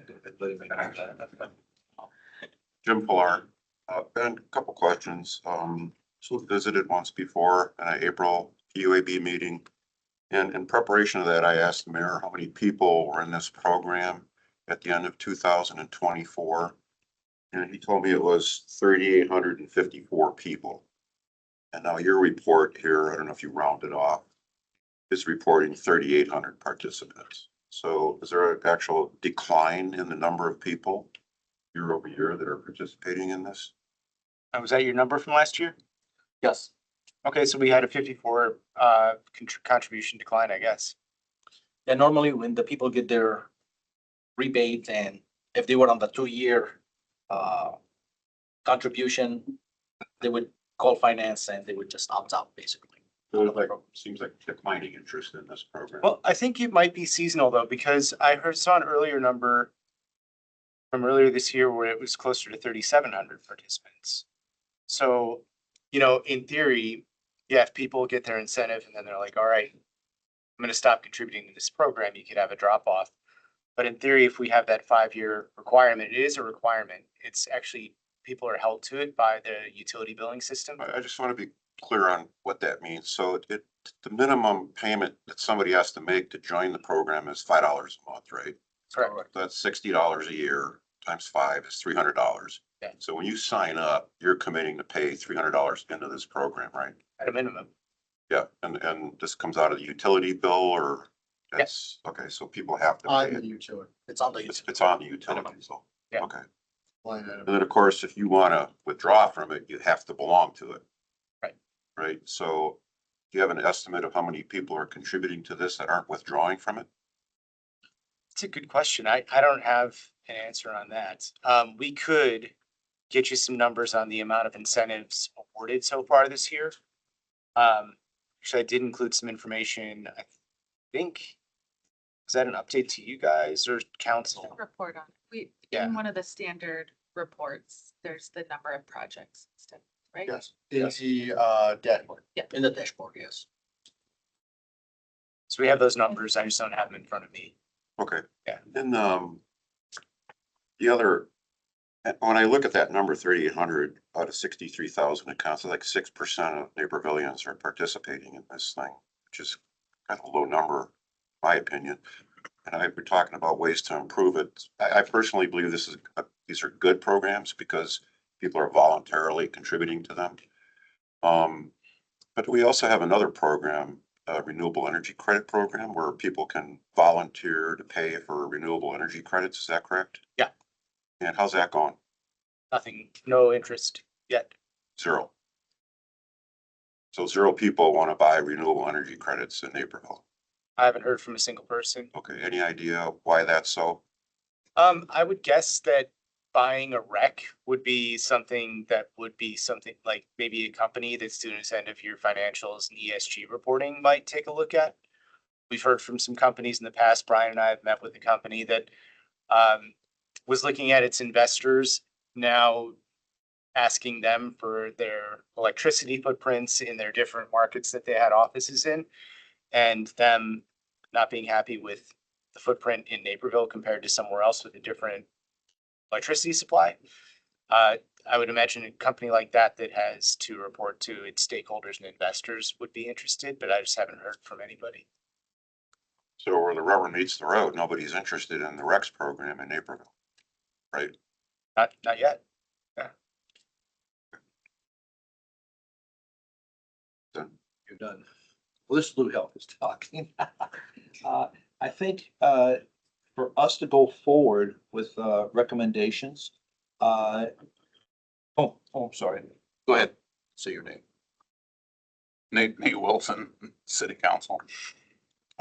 Jim Pillar. Ben, a couple questions. So visited once before in an April PUAB meeting. And in preparation of that, I asked the mayor how many people were in this program at the end of 2024. And he told me it was 3,854 people. And now your report here, I don't know if you rounded off, is reporting 3,800 participants. So is there an actual decline in the number of people year over year that are participating in this? Was that your number from last year? Yes. Okay, so we had a 54 contribution decline, I guess. Yeah, normally when the people get their rebate and if they were on the 2-year contribution, they would call finance and they would just opt out basically. Seems like declining interest in this program. Well, I think it might be seasonal though, because I saw an earlier number from earlier this year where it was closer to 3,700 participants. So, you know, in theory, yeah, if people get their incentive and then they're like, all right, I'm going to stop contributing to this program, you could have a drop off. But in theory, if we have that 5-year requirement, it is a requirement. It's actually, people are held to it by the utility billing system. I just want to be clear on what that means. So the minimum payment that somebody has to make to join the program is $5 a month, right? Correct. That's $60 a year times 5 is $300. Yeah. So when you sign up, you're committing to pay $300 into this program, right? At a minimum. Yeah, and this comes out of the utility bill or that's, okay, so people have to pay it. utility. It's on the It's utility. on the utility bill. Yeah. Okay. And then, of course, if you want to withdraw from it, you have to belong to it. Right. Right, so do you have an estimate of how many people are contributing to this that aren't withdrawing from it? It's a good question. I don't have an answer on that. We could get you some numbers on the amount of incentives awarded so far this year. Actually, I did include some information, I think. Is that an update to you guys or council? Report on, Yeah. in one of the standard reports, there's the number of projects, and stuff, right? Yes, in the dashboard. Yeah. In the dashboard, yes. So we have those numbers. I just don't have them in front of me. Okay. Yeah. Then, the other, when I look at that number, 3,800 out of 63,000 accounts, like 6% of Napervillians are participating in this thing, which is kind of a low number, in my opinion. And I've been talking about ways to improve it. I personally believe these are good programs because people are voluntarily contributing to them. But we also have another program, a renewable energy credit program, where people can volunteer to pay for renewable energy credits. Is that correct? Yeah. And how's that going? Nothing, no interest yet. Zero. So 0 people want to buy renewable energy credits in Naperville. I haven't heard from a single person. Okay, any idea why that's so? I would guess that buying a rec would be something like maybe a company that's doing this end of year financials and ESG reporting might take a look at. We've heard from some companies in the past. Brian and I have met with a company that was looking at its investors now asking them for their electricity footprints in their different markets that they had offices in, and them not being happy with the footprint in Naperville compared to somewhere else with a different electricity supply. I I would imagine a company like that that has to report to its stakeholders and investors would be interested, but I just haven't heard from anybody. So where the rubber meets the road, nobody's interested in the Rex program in Naperville, right? Not yet. You're done. Bliss Blue Health is talking. I think, for us to go forward with, recommendations, oh, I'm sorry. Go ahead, say your name. Nate Wilson, City Council.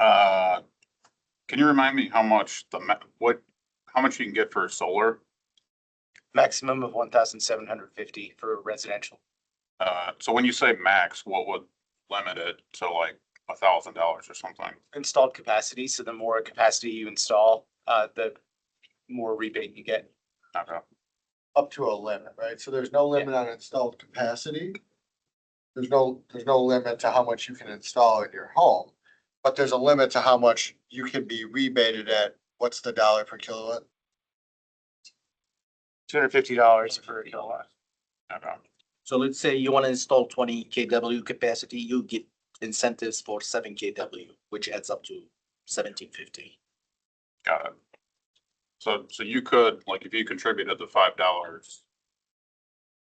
Can you remind me how much how much you can get for solar? Maximum of 1,750 for residential. So when you say max, what would limit it to like $1,000 or something? Installed capacity, so the more capacity you install, the more rebate you get. Okay. Up to a limit, right? So there's no limit on installed capacity. There's no limit to how much you can install in your home, but there's a limit to how much you can be rebated at. What's the dollar per kilowatt? $250 per kilowatt. Okay. So let's say you want to install 20 kW capacity, you get incentives for 7 kW, which adds up to 1750. Got it. So you could, like, if you contributed the $5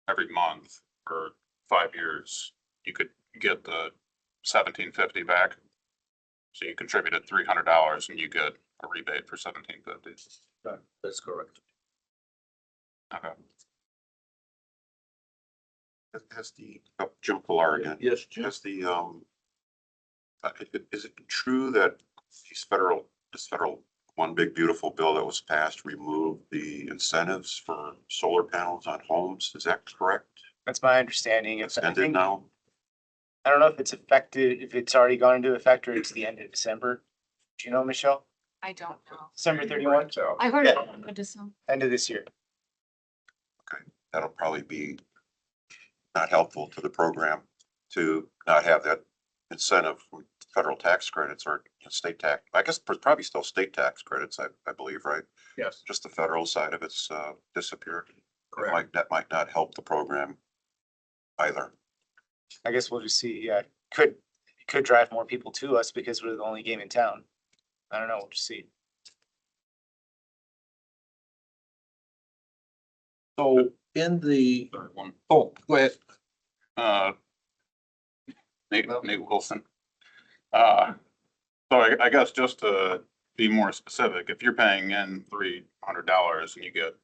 every month for 5 years, you could get the 1750 back. So you contributed $300 and you get a rebate for 1750. That's correct. Okay. Has the, Jim Pilar again. Yes, Jim. Has the, is it true that this federal one big beautiful bill that was passed removed the incentives for solar panels on homes? Is that correct? That's my understanding. It's ended now? I don't know if it's effective, if it's already gone into effect or it's the end of December. Do you know, Michelle? I don't know. December 31, I heard Yeah. it, just some. end of this year. Okay, that'll probably be not helpful to the program to not have that incentive from federal tax credits or state tax. I guess probably still state tax credits, I believe, right? Yes. Just the federal side of it's disappeared. Correct. That might not help the program either. I guess we'll just see. Yeah, could drive more people to us because we're the only game in town. I don't know. We'll just see. So in the, Third one. oh, go ahead. Nate Wilson. So I guess just to be more specific, if you're paying in $300 and you get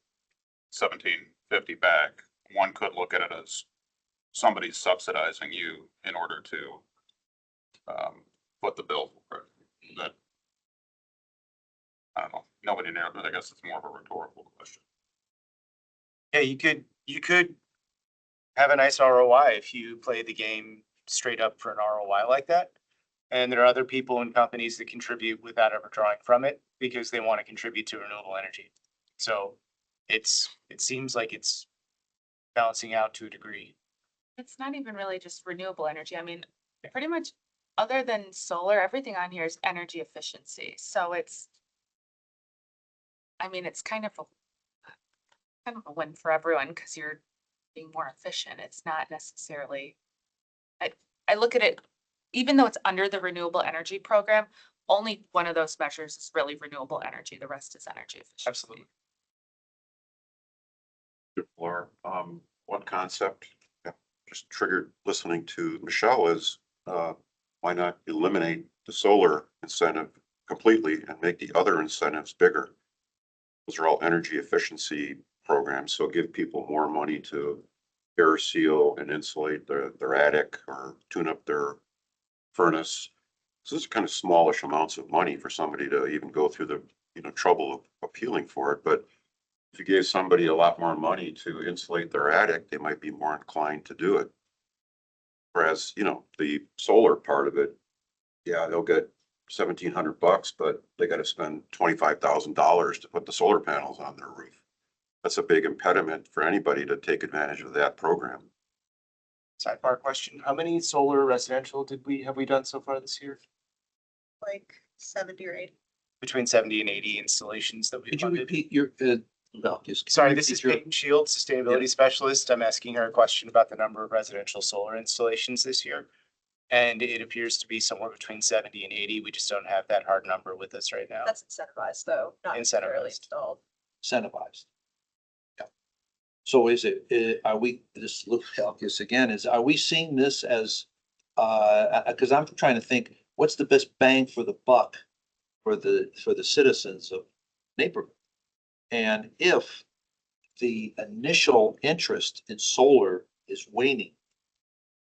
1750 back, one could look at it as somebody's subsidizing you in order to foot the bill for it. That, I don't know, nobody knows, but I guess it's more of a rhetorical question. Yeah, you could have a nice ROI if you play the game straight up for an ROI like that. And there are other people and companies that contribute without ever drawing from it because they want to contribute to renewable energy. So it seems like it's balancing out to a degree. It's not even really just renewable energy. I mean, pretty much other than solar, everything on here is energy efficiency. So it's kind of a win for everyone because you're being more efficient. It's not necessarily, I look at it, even though it's under the renewable energy program, only one of those measures is really renewable energy. The rest is energy efficiency. Absolutely. Laura, one concept just triggered listening to Michelle is why not eliminate the solar incentive completely and make the other incentives bigger? Those are all energy efficiency programs, so give people more money to air seal and insulate their attic or tune up their furnace. So this is kind of smallish amounts of money for somebody to even go through the trouble of appealing for it. But if you gave somebody a lot more money to insulate their attic, they might be more inclined to do it. Whereas, the solar part of it, yeah, they'll get $1,700, but they got to spend $25,000 to put the solar panels on their roof. That's a big impediment for anybody to take advantage of that program. Sidebar question. How many solar residential have we done so far this year? Like 70 or 80. Between 70 and 80 installations that we Could you funded. repeat your, Valkis. Sorry, this is Peyton Shields, Sustainability Specialist. I'm asking her a question about the number of residential solar installations this year. And it appears to be somewhere between 70 and 80. We just don't have that hard number with us right now. That's incentivized though, not necessarily Incentivized. installed. Incentivized. Yeah. So is it, are we, this look, Valkis again, are we seeing this as, because I'm trying to think, what's the best bang for the buck for the citizens of Naperville? And if the initial interest in solar is waning,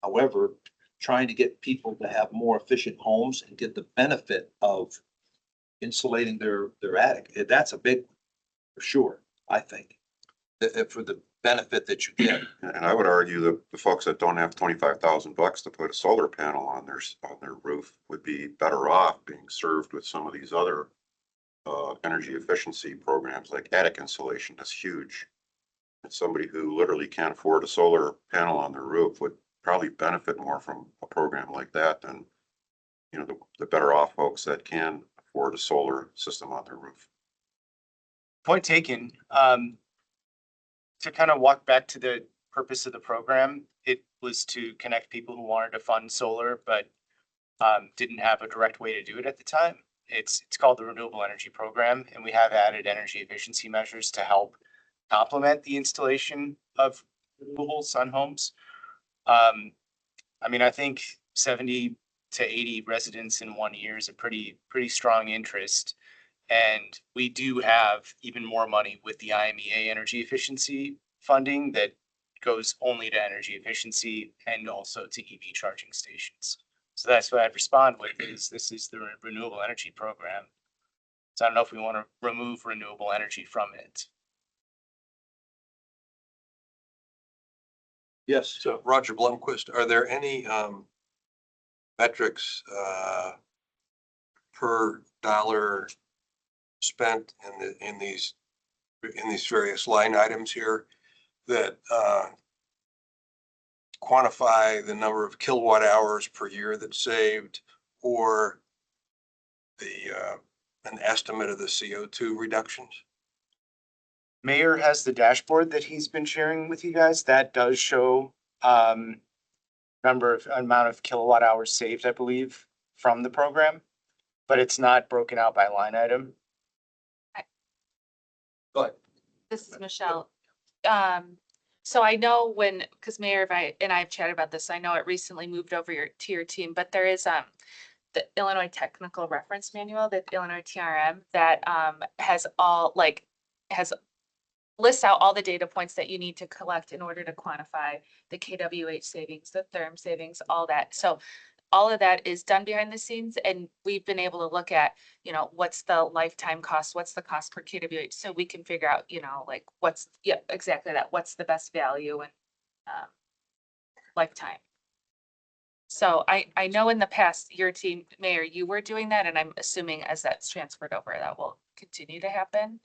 however, trying to get people to have more efficient homes and get the benefit of insulating their attic, that's a big one, for sure, I think. For the benefit that you get. And I would argue that the folks that don't have $25,000 to put a solar panel on their roof would be better off being served with some of these other energy efficiency programs like attic insulation. That's huge. And somebody who literally can't afford a solar panel on their roof would probably benefit more from a program like that than, you know, the better off folks that can afford a solar system on their roof. Point taken. To kind of walk back to the purpose of the program, it was to connect people who wanted to fund solar, but didn't have a direct way to do it at the time. It's called the Renewable Energy Program, and we have added energy efficiency measures to help complement the installation of renewables on homes. I mean, I think 70 to 80 residents in 1 year is a pretty strong interest. And we do have even more money with the IMEA energy efficiency funding that goes only to energy efficiency and also to EV charging stations. So that's what I'd respond with is this is the renewable energy program. So I don't know if we want to remove renewable energy from it. Yes. So Roger Blumquist, are there any metrics per dollar spent in these various line items here that quantify the number of kilowatt hours per year that's saved, or an estimate of the CO2 reductions? Mayor has the dashboard that he's been sharing with you guys. That does show amount of kilowatt hours saved, I believe, from the program, but it's not broken out by line item. Go ahead. This is Michelle. So I know because Mayor and I have chatted about this, I know it recently moved over to your team, but there is the Illinois Technical Reference Manual, the Illinois TRM, that lists out all the data points that you need to collect in order to quantify the kWh savings, the therm savings, all that. So all of that is done behind the scenes, and we've been able to look at, what's the lifetime cost, what's the cost per kWh, so we can figure out, exactly that, what's the best value and lifetime. So I know in the past, your team, Mayor, you were doing that, and I'm assuming as that's transferred over, that will continue to happen.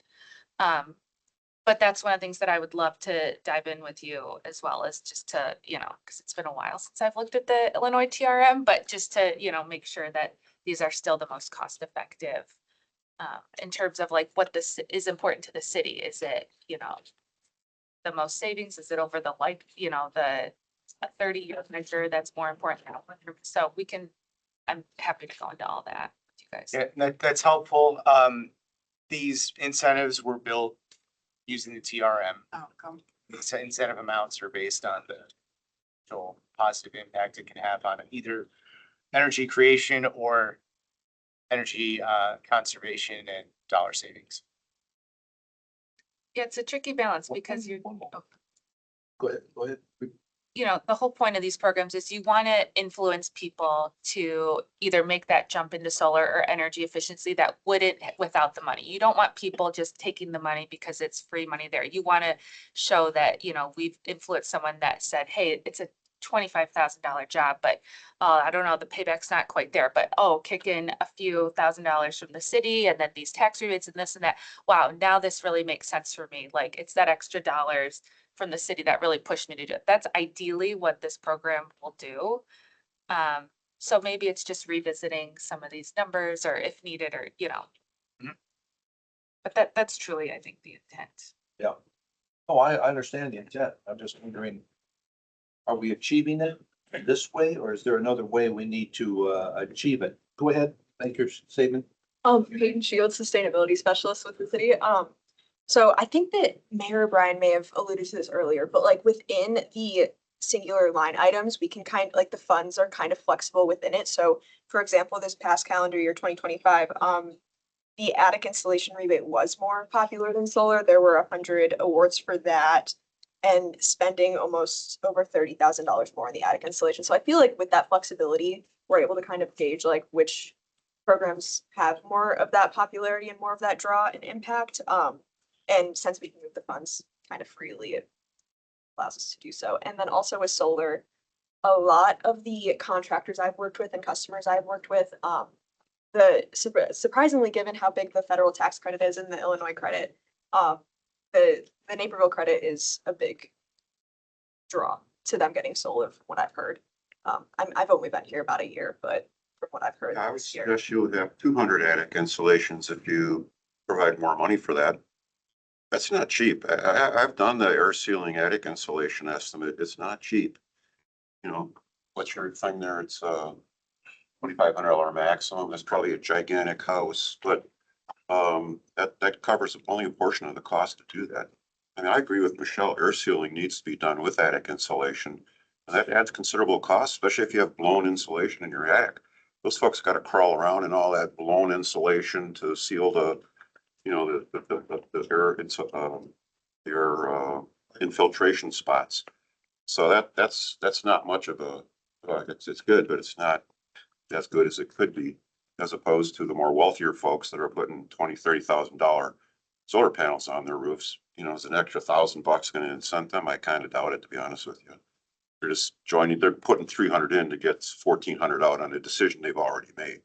But that's one of the things that I would love to dive in with you as well, as just to, because it's been a while since I've looked at the Illinois TRM, but just to, make sure that these are still the most cost effective in terms of like what this is important to the city. Is it, the most savings? Is it over the the 30-year measure that's more important now? So I'm happy to go into all that with you guys. Yeah, that's helpful. These incentives were built using the TRM. The incentive amounts are based on the actual positive impact it can have on either energy creation or energy conservation and dollar savings. Yeah, it's a tricky balance because Go ahead. The whole point of these programs is you want to influence people to either make that jump into solar or energy efficiency that wouldn't without the money. You don't want people just taking the money because it's free money there. You want to show that, we've influenced someone that said, hey, it's a $25,000 job, but I don't know, the payback's not quite there, but kick in a few $1,000s from the city and then these tax rebates and this and that. Wow, now this really makes sense for me. Like it's that extra dollars from the city that really pushed me to do it. That's ideally what this program will do. So maybe it's just revisiting some of these numbers or if needed or, but that's truly, I think, the intent. Yeah. Oh, I understand the intent. I'm just wondering, are we achieving it this way, or is there another way we need to achieve it? Go ahead, make your statement. Peyton Shields, sustainability specialist with the city. So I think that Mayor Brian may have alluded to this earlier, but like within the singular line items, we can kind of like the funds are kind of flexible within it. So for example, this past calendar year, 2025, the attic installation rebate was more popular than solar. There were 100 awards for that and spending almost over $30,000 more on the attic installation. So I feel like with that flexibility, we're able to kind of gauge like which programs have more of that popularity and more of that draw and impact. And since we can move the funds kind of freely, it allows us to do so. And then also with solar, a lot of the contractors I've worked with and customers I've worked with, surprisingly given how big the federal tax credit is and the Illinois credit, the Naperville credit is a big draw to them getting solar from what I've heard. I've only been here about a year, but from what I've heard. I would this year. suggest you would have 200 attic installations if you provide more money for that. That's not cheap. I've done the air sealing attic insulation estimate. It's not cheap. You know, what's your thing there? It's $2,500 maximum. That's probably a gigantic house, but that covers only a portion of the cost to do that. I mean, I agree with Michelle. Air sealing needs to be done with attic insulation. And that adds considerable cost, especially if you have blown insulation in your attic. Those folks got to crawl around in all that blown insulation to seal the, you know, the air infiltration spots. So that's not much of a, it's good, but it's not as good as it could be, as opposed to the more wealthier folks that are putting $20,000-$30,000 solar panels on their roofs. You know, is an extra $1,000 going to incent them? I kind of doubt it, to be honest with you. They're just they're putting 300 in to get 1,400 out on a decision they've already made.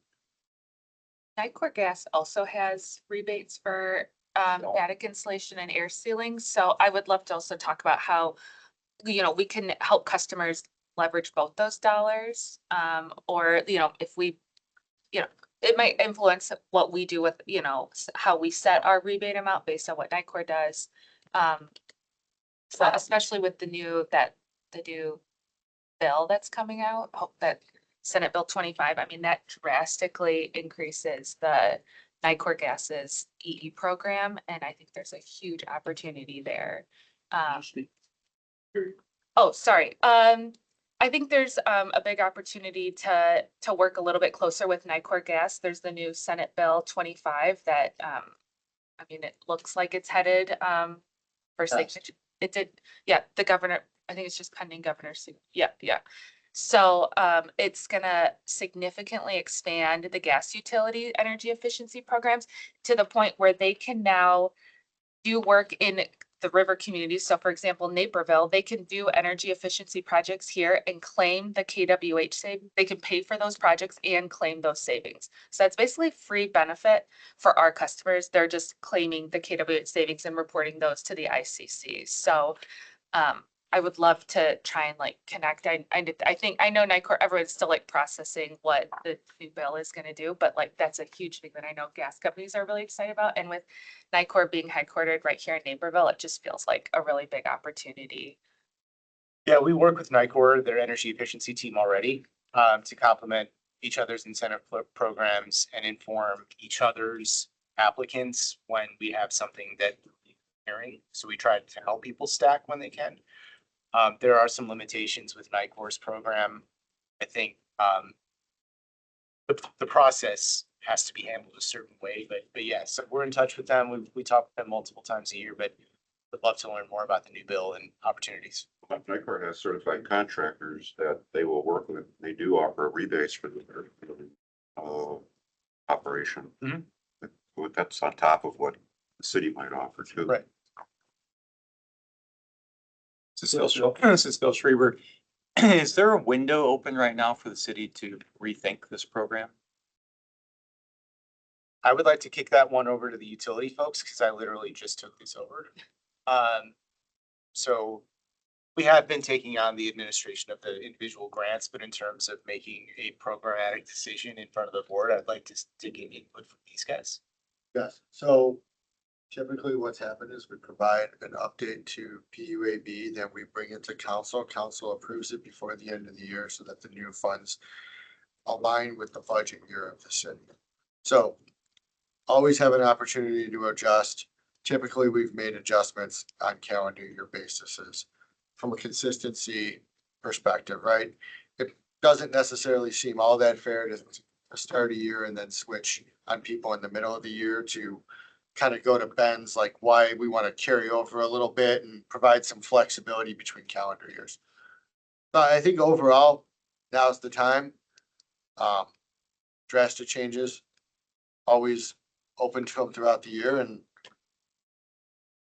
Nicor Gas also has rebates for attic insulation and air sealing. So I would love to also talk about how, we can help customers leverage both those dollars. Or, if we, it might influence what we do with, how we set our rebate amount based on what Nicor does. So especially with the new bill that's coming out, hope that Senate Bill 25, I mean, that drastically increases the Nicor Gas's EE program, and I think there's a huge opportunity there. Oh, sorry. I think there's a big opportunity to work a little bit closer with Nicor Gas. There's the new Senate Bill 25 that I mean, it looks like it's headed for signature. It did, yeah, the governor, I think it's just pending governor's, yeah. So it's gonna significantly expand the gas utility energy efficiency programs to the point where they can now do work in the river communities. So for example, Naperville, they can do energy efficiency projects here and claim the KWH savings. They can pay for those projects and claim those savings. So that's basically free benefit for our customers. They're just claiming the KWH savings and reporting those to the ICC. So I would love to try and like connect. I think I know Nicor, everyone's still like processing what the new bill is going to do, but like that's a huge thing that I know gas companies are really excited about. And with Nicor being headquartered right here in Naperville, it just feels like a really big opportunity. Yeah, we work with Nicor, their energy efficiency team already, to complement each other's incentive programs and inform each other's applicants when we have something that we're hearing. So we try to help people stack when they can. There are some limitations with Nicor's program. I think the process has to be handled a certain way, but yeah, so we're in touch with them. We talk with them multiple times a year, but would love to learn more about the new bill and opportunities. Nicor has certified contractors that they will work with. They do offer rebates for their operation. Mm-hmm. That's on top of what the city might offer too. Right. This is Bill Schreiber. Is there a window open right now for the city to rethink this program? I would like to kick that one over to the utility folks because I literally just took this over. So we have been taking on the administration of the individual grants, but in terms of making a programmatic decision in front of the board, I'd like to get input from these guys. Yes, so Typically, what's happened is we provide an update to PUAB, then we bring it to council. Council approves it before the end of the year so that the new funds align with the budget year of the city. So always have an opportunity to adjust. Typically, we've made adjustments on calendar year basis from a consistency perspective, right? It doesn't necessarily seem all that fair to start a year and then switch on people in the middle of the year to kind of go to bends, like why we want to carry over a little bit and provide some flexibility between calendar years. But I think overall, now's the time. Drastic changes, always open to them throughout the year and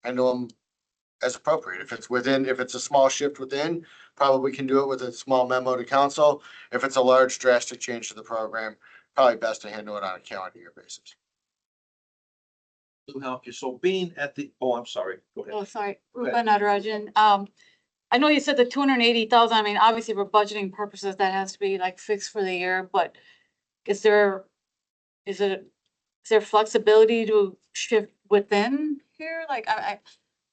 handle them as appropriate. If it's a small shift within, probably can do it with a small memo to council. If it's a large drastic change to the program, probably best to handle it on a calendar year basis. To help you. So being at the, oh, I'm sorry. Go ahead. Oh, sorry, Go Rupa ahead. Natarajan. I know you said the 280,000. I mean, obviously for budgeting purposes, that has to be like fixed for the year, but is there flexibility to shift within here? Like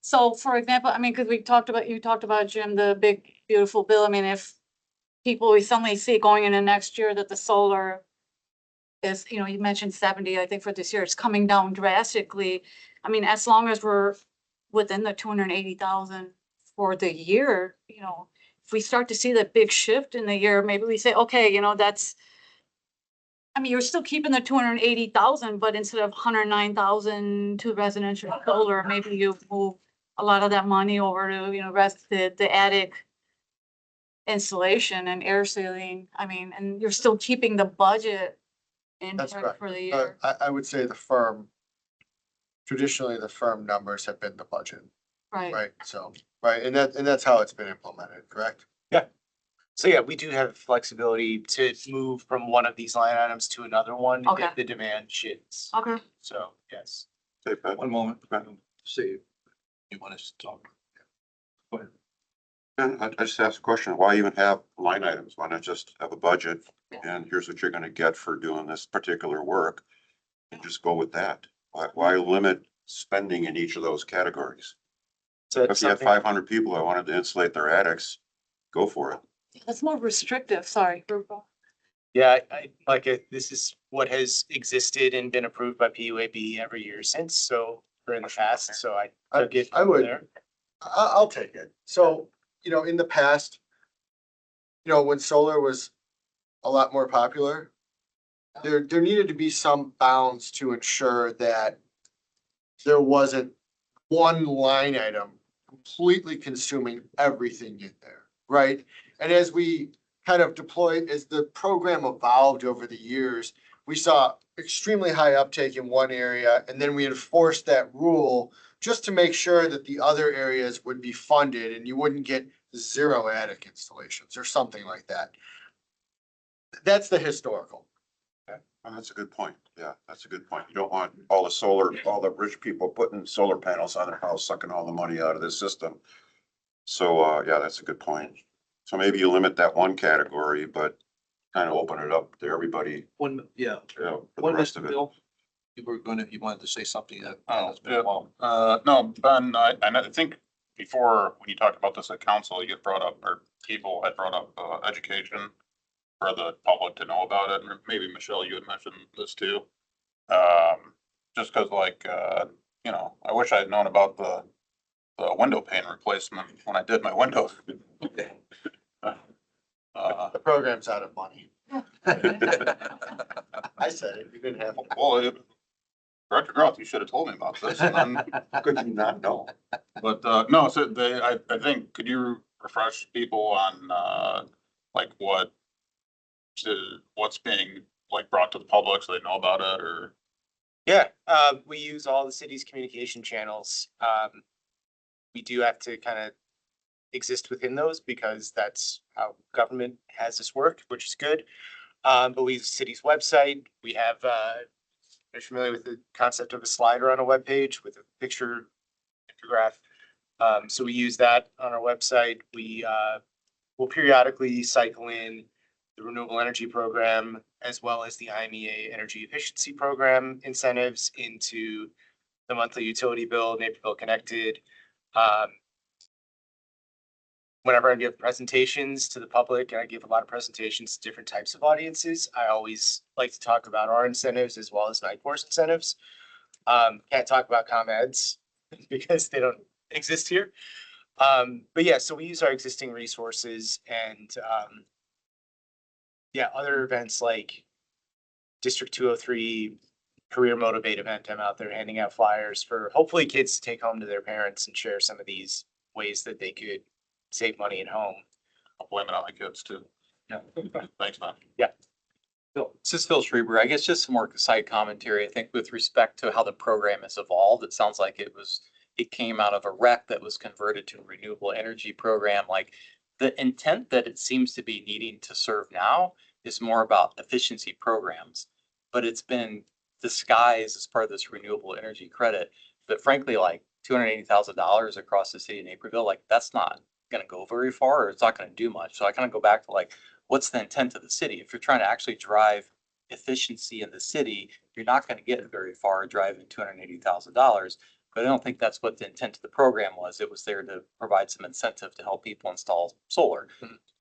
so for example, I mean, because you talked about, Jim, the big, beautiful bill. I mean, if we suddenly see going into next year that the solar is, you mentioned 70, I think for this year, it's coming down drastically. I mean, as long as we're within the 280,000 for the year, if we start to see that big shift in the year, maybe we say, okay, that's, I mean, you're still keeping the 280,000, but instead of 109,000 to residential solar, maybe you move a lot of that money over to, the attic installation and air sealing. I mean, and you're still keeping the budget That's intact correct. for the year. I would say traditionally the firm numbers have been the budget, Right. right? So, right, and that's how it's been implemented, correct? So yeah, we do have flexibility to move from one of these line items to another one Okay. if the demand shifts. Okay. So, yes. Hey, Pat. One moment. See, you want us to talk? Go ahead. And I just asked a question, why even have line items? Why not just have a budget? And here's what you're gonna get for doing this particular work. And just go with that. Why limit spending in each of those categories? So If you have 500 people that wanted to insulate their attics, go for it. That's more restrictive. Sorry. Rupa. Yeah, I like it. This is what has existed and been approved by PUAB every year since, so, or in the past, so I took it I from would. there. I'll take it. So, in the past, when solar was a lot more popular, there needed to be some bounds to ensure that there wasn't one line item completely consuming everything in there, right? And as we kind of deployed, as the program evolved over the years, we saw extremely high uptake in one area, and then we enforced that rule just to make sure that the other areas would be funded and you wouldn't get zero attic installations or something like that. That's the historical. Oh, that's a good point. Yeah, that's a good point. You don't want all the rich people putting solar panels on their house, sucking all the money out of this system. So, yeah, that's a good point. So maybe you limit that one category, but kind of open it up to everybody, Yeah. for the One rest Mr. of it. Bill, you wanted to say something that. Oh, that's been a while. no, Ben, I think before, when you talked about this at council, you had brought up, or people had brought up, education for the public to know about it, or maybe Michelle, you had mentioned this too. Just cause I wish I had known about the window pane replacement when I did my windows. The program's out of money. I said it, you didn't have. Well, Director Groth, you should have told me about this, and then How could you not know? But, no, so I think, could you refresh people on, like what's being like brought to the public so they know about it, or? Yeah, we use all the city's communication channels. We do have to kind of exist within those because that's how government has us work, which is good. But we use the city's website. We have, you're familiar with the concept of a slider on a webpage with a picture, infograph. So we use that on our website. We will periodically cycle in the renewable energy program as well as the IMEA energy efficiency program incentives into the monthly utility bill, Naperville Connected. Whenever I give presentations to the public, and I give a lot of presentations to different types of audiences, I always like to talk about our incentives as well as night course incentives. Can't talk about ComEd's because they don't exist here. But yeah, so we use our existing resources and yeah, other events like District 203 Career Motivate event. I'm out there handing out flyers for hopefully kids to take home to their parents and share some of these ways that they could save money at home. I'll blame it on my kids too. Yeah. Thanks, man. This is Phil Schreiber. I guess just some more side commentary. I think with respect to how the program has evolved, it sounds like it came out of a rec that was converted to a renewable energy program. Like the intent that it seems to be needing to serve now is more about efficiency programs, but it's been disguised as part of this renewable energy credit. But frankly, like $280,000 across the city of Naperville, like that's not going to go very far, or it's not going to do much. So I kind of go back to like, what's the intent of the city? If you're trying to actually drive efficiency in the city, you're not going to get very far driving $280,000. But I don't think that's what the intent of the program was. It was there to provide some incentive to help people install solar.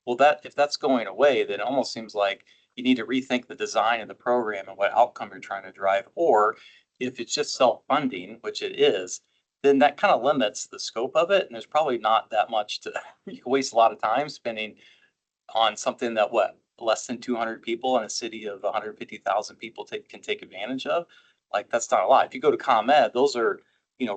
Well, if that's going away, then it almost seems like you need to rethink the design of the program and what outcome you're trying to drive. Or if it's just self-funding, which it is, then that kind of limits the scope of it. And there's probably not that much to, you can waste a lot of time spending on something that less than 200 people in a city of 150,000 people can take advantage of. Like that's not a lot. If you go to ComEd, those are,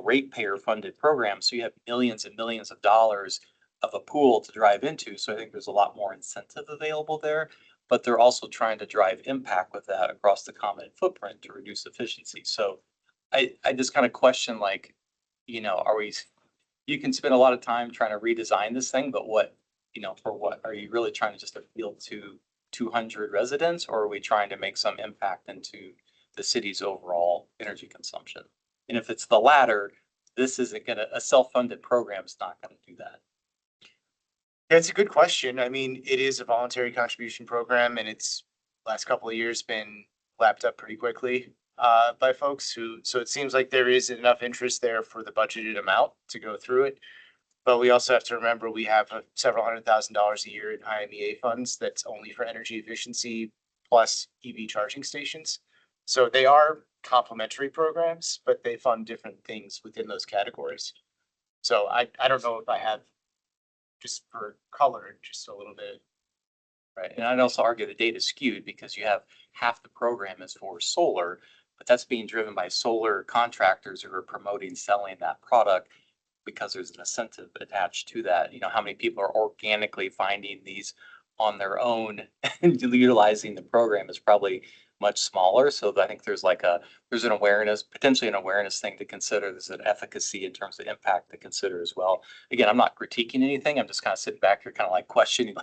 ratepayer funded programs. So you have millions and millions of dollars of a pool to drive into. So I think there's a lot more incentive available there, but they're also trying to drive impact with that across the ComEd footprint to reduce efficiency. So I just kind of question like, you can spend a lot of time trying to redesign this thing, but for what? Are you really trying to just appeal to 200 residents, or are we trying to make some impact into the city's overall energy consumption? And if it's the latter, a self-funded program is not gonna do that. That's a good question. I mean, it is a voluntary contribution program and it's last couple of years been lapped up pretty quickly by folks so it seems like there is enough interest there for the budgeted amount to go through it. But we also have to remember we have several $100,000 a year in IMEA funds that's only for energy efficiency plus EV charging stations. So they are complementary programs, but they fund different things within those categories. So I don't know if I have, just for color, just a little bit. Right, and I'd also argue the data is skewed because you have half the program is for solar, but that's being driven by solar contractors who are promoting selling that product because there's an incentive attached to that. How many people are organically finding these on their own and utilizing the program is probably much smaller. So I think there's an awareness, potentially an awareness thing to consider. There's an efficacy in terms of impact to consider as well. Again, I'm not critiquing anything. I'm just kind of sitting back here kind of like questioning,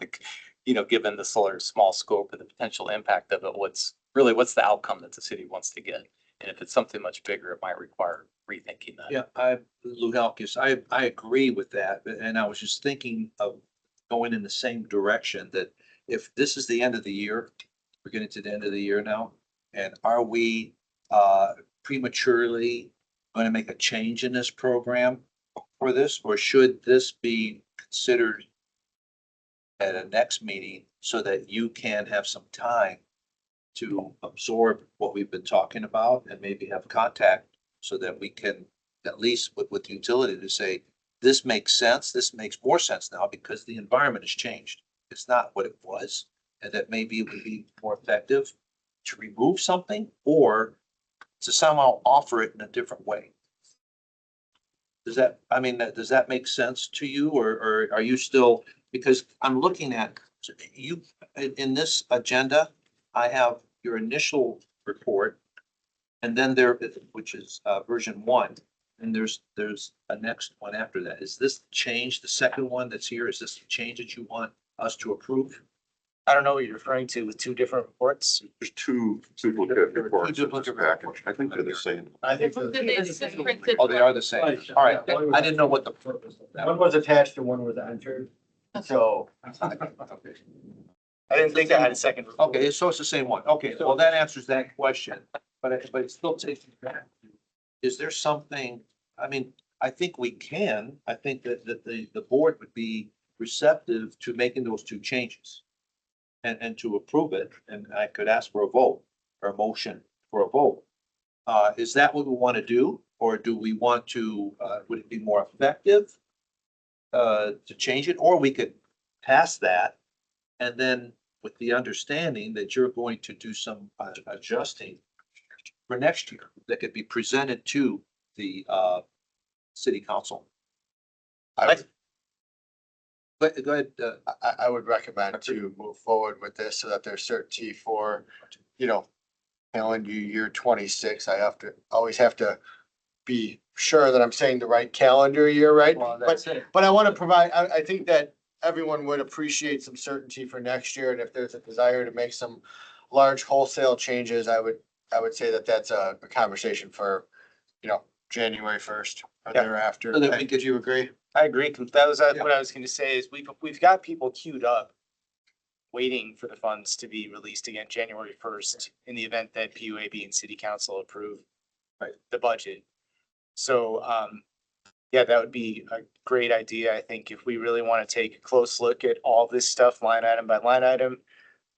given the solar small scope and the potential impact of it, what's the outcome that the city wants to get? And if it's something much bigger, it might require rethinking that. Yeah, Lou Halkis, I agree with that, and I was just thinking of going in the same direction, that if this is the end of the year, we're getting to the end of the year now, and are we prematurely going to make a change in this program for this, or should this be considered at a next meeting so that you can have some time to absorb what we've been talking about and maybe have contact so that we can, at least with the utility, to say, this makes sense, this makes more sense now because the environment has changed. It's not what it was, and that maybe it would be more effective to remove something or to somehow offer it in a different way. Does that make sense to you, or are you still, because I'm looking at you in this agenda, I have your initial report, and then which is version 1, and there's a next one after that. Is this change, the second one that's here, is this the change that you want us to approve? I don't know what you're referring to with two different reports. There's two duplicate reports. Two duplicate in this package. I think they're the same. I think Oh, they are the same. All right. I didn't know what the purpose of that. one was attached and one was entered, so. I didn't think I had a second report. Okay, so it's the same one. Okay, well, that answers that question, but it still takes me back to is there something, I mean, I think we can, I think that the board would be receptive to making those two changes. And to approve it, and I could ask for a vote, or a motion for a vote. Is that what we want to do, or do we want to, would it be more effective? To change it, or we could pass that, and then with the understanding that you're going to do some adjusting for next year, that could be presented to the city council. But go ahead, I would recommend to move forward with this so that there's certainty for, calendar year 26. Always have to be sure that I'm saying the right calendar year, right? Well, that's it. But I want to provide, I think that everyone would appreciate some certainty for next year. And if there's a desire to make some large wholesale changes, I would say that that's a conversation for, January 1st or Yeah. thereafter. So that we could, you agree? I agree. That was what I was gonna say is we've got people queued up waiting for the funds to be released again January 1st in the event that PUAB and city council approve the budget. So, yeah, that would be a great idea. I think if we really want to take a close look at all this stuff, line item by line item,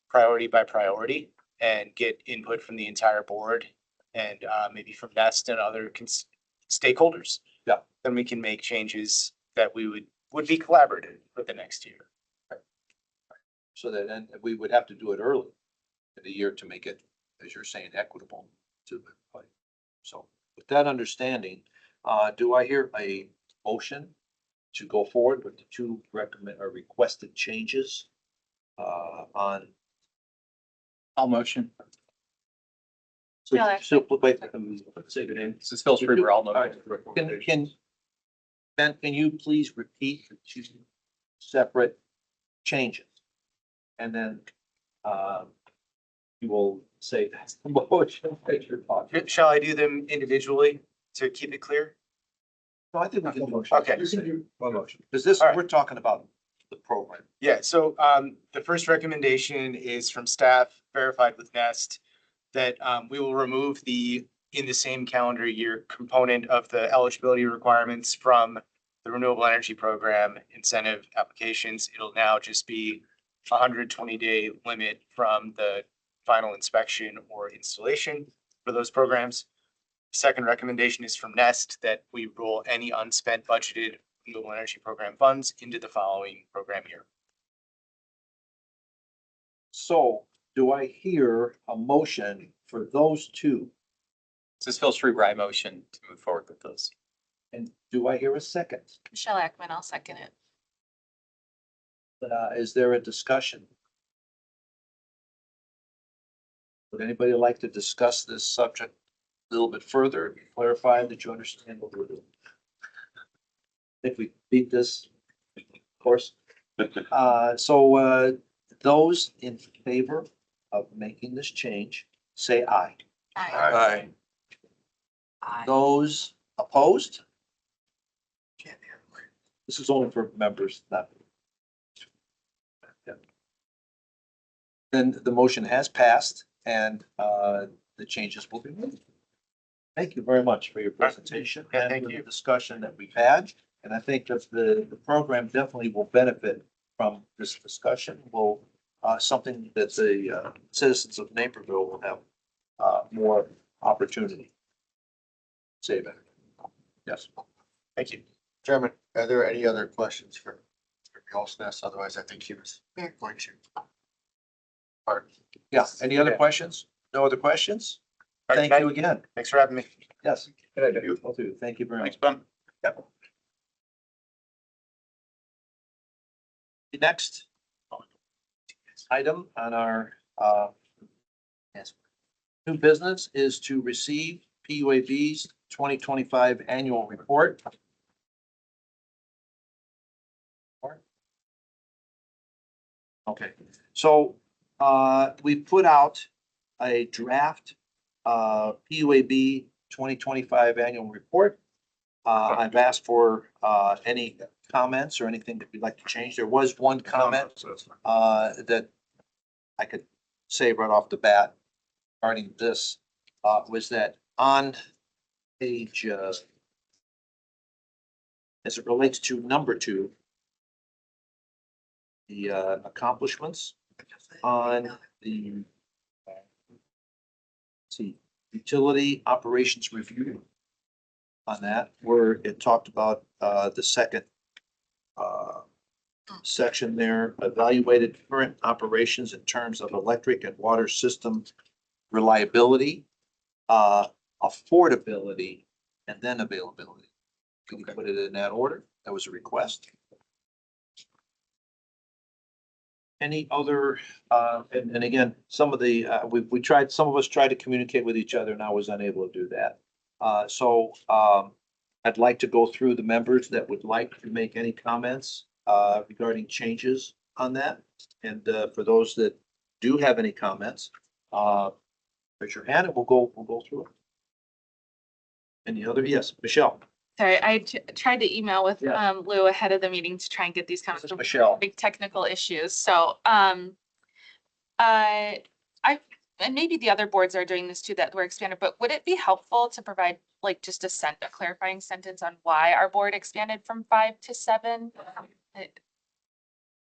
priority by priority, and get input from the entire board and maybe from Nest and other stakeholders. Yeah. Then we can make changes that we would be collaborative for the next year. So that, and we would have to do it early in the year to make it, as you're saying, equitable to everybody. So with that understanding, do I hear a motion to go forward with the two requested changes on? I'll motion. So, wait, say your name. This is Phil Schreiber. I'll motion. Ben, can you please repeat the two separate changes? And then, you will say that's the motion that you're talking. Shall I do them individually to keep it clear? No, I think we can. Okay. One motion. Because this, we're talking about the program. Yeah, so the first recommendation is from staff, verified with Nest, that we will remove the in the same calendar year component of the eligibility requirements from the renewable energy program incentive applications. It'll now just be 120-day limit from the final inspection or installation for those programs. Second recommendation is from Nest that we roll any unspent budgeted renewable energy program funds into the following program year. So do I hear a motion for those two? This is Phil Schreiber. I motion to move forward with those. And do I hear a second? Michelle Ackman, I'll second it. Is there a discussion? Would anybody like to discuss this subject a little bit further, clarify that you understand what we're doing? If we beat this, of course. So those in favor of making this change, say aye. Aye. Those opposed? This is only for members, not. Yeah. Then the motion has passed and the changes will be made. Thank you very much for your presentation and for the discussion that we've had. And I think that the program definitely will benefit from this discussion. Will something that the citizens of Naperville will have more opportunity. Say that. Yes. Thank you. Chairman, are there any other questions for Ness? Otherwise, I think he was going to. Yeah, any other questions? No other questions? Thank you again. Thanks for having me. Yes. Beautiful too. Thank you very much. Thanks, Ben. Yep. The next item on our new business is to receive PUAB's 2025 annual report. Okay, so we put out a draft PUAB 2025 annual report. I've asked for any comments or anything that we'd like to change. There was one comment that I could say right off the bat regarding this, was that on page, as it relates to number 2, the accomplishments on the see, utility operations review on that, where it talked about the second section there, evaluated current operations in terms of electric and water system reliability, affordability, and then availability. Can you put it in that order? That was a request. Any other, and again, some of the, we tried, some of us tried to communicate with each other and I was unable to do that. So I'd like to go through the members that would like to make any comments regarding changes on that. And for those that do have any comments, raise your hand and we'll go through it. Any other? Yes, Michelle. Sorry, I tried to email with Yeah. Lou ahead of the meeting to try and get these comments. This is Michelle. Big technical issues. So and maybe the other boards are doing this too that were expanded, but would it be helpful to provide like just a clarifying sentence on why our board expanded from 5 to 7? I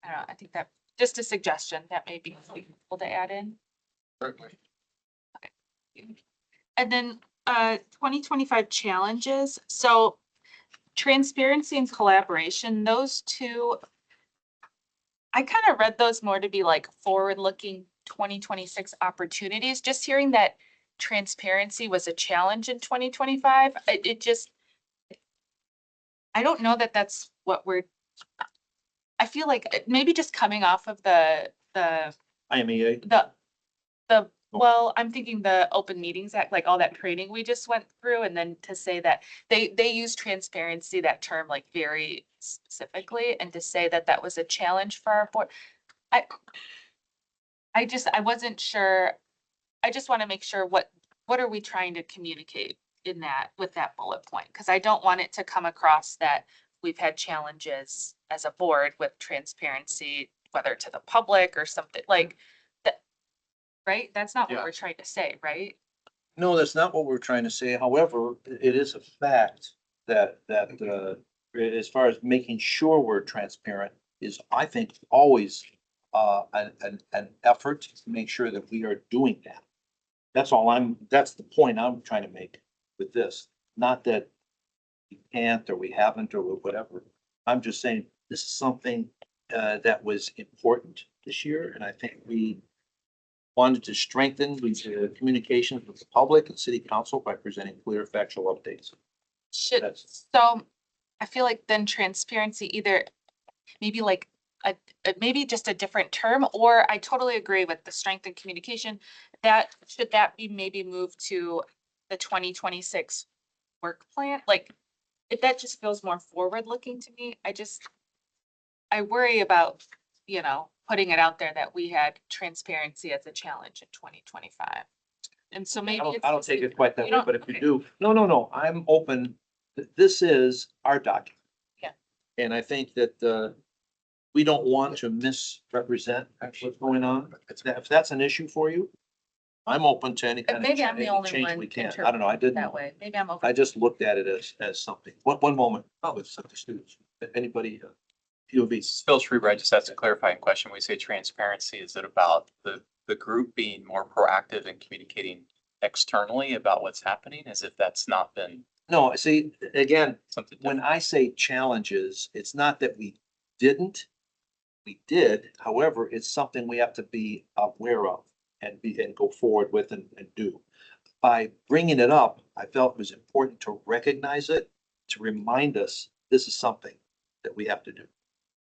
don't know, I think that just a suggestion that may be helpful to add in. Certainly. Okay. And then 2025 challenges. So transparency and collaboration, those two, I kind of read those more to be like forward-looking 2026 opportunities. Just hearing that transparency was a challenge in 2025, it just, I don't know that that's what I feel like maybe just coming off of the IMEA. well, I'm thinking the Open Meetings Act, like all that training we just went through, and then to say that they use transparency, that term, like very specifically, and to say that that was a challenge for our board. I wasn't sure. I just want to make sure what are we trying to communicate in that with that bullet point? Because I don't want it to come across that we've had challenges as a board with transparency, whether to the public or something like that. Right? That's not what we're trying to say, right? No, that's not what we're trying to say. However, it is a fact that as far as making sure we're transparent is, I think, always an effort to make sure that we are doing that. That's the point I'm trying to make with this. Not that we can't or we haven't or whatever. I'm just saying this is something that was important this year, and I think we wanted to strengthen the communications with the public and city council by presenting clear factual updates. So I feel like then transparency, either maybe like maybe just a different term, or I totally agree with the strength in communication. That should that be maybe moved to the 2026 work plan? Like if that just feels more forward looking to me, I worry about, putting it out there that we had transparency as a challenge in 2025. And so maybe I don't take it quite that you way, but if you do, no, I'm open. This is our document. Yeah. And I think that we don't want to misrepresent what's going on. If that's an issue for you, I'm open to any kind of maybe I'm the only change one we can. I don't know. I interpreting it didn't. that way. Maybe I'm over. I just looked at it as something. One moment with some of the students. Anybody, POV? Phil Schreiber, I just asked a clarifying question. We say transparency. Is it about the group being more proactive in communicating externally about what's happening, as if that's not been No, see, again, something when different? I say challenges, it's not that we didn't. We did. However, it's something we have to be aware of and go forward with and do. By bringing it up, I felt it was important to recognize it, to remind us this is something that we have to do.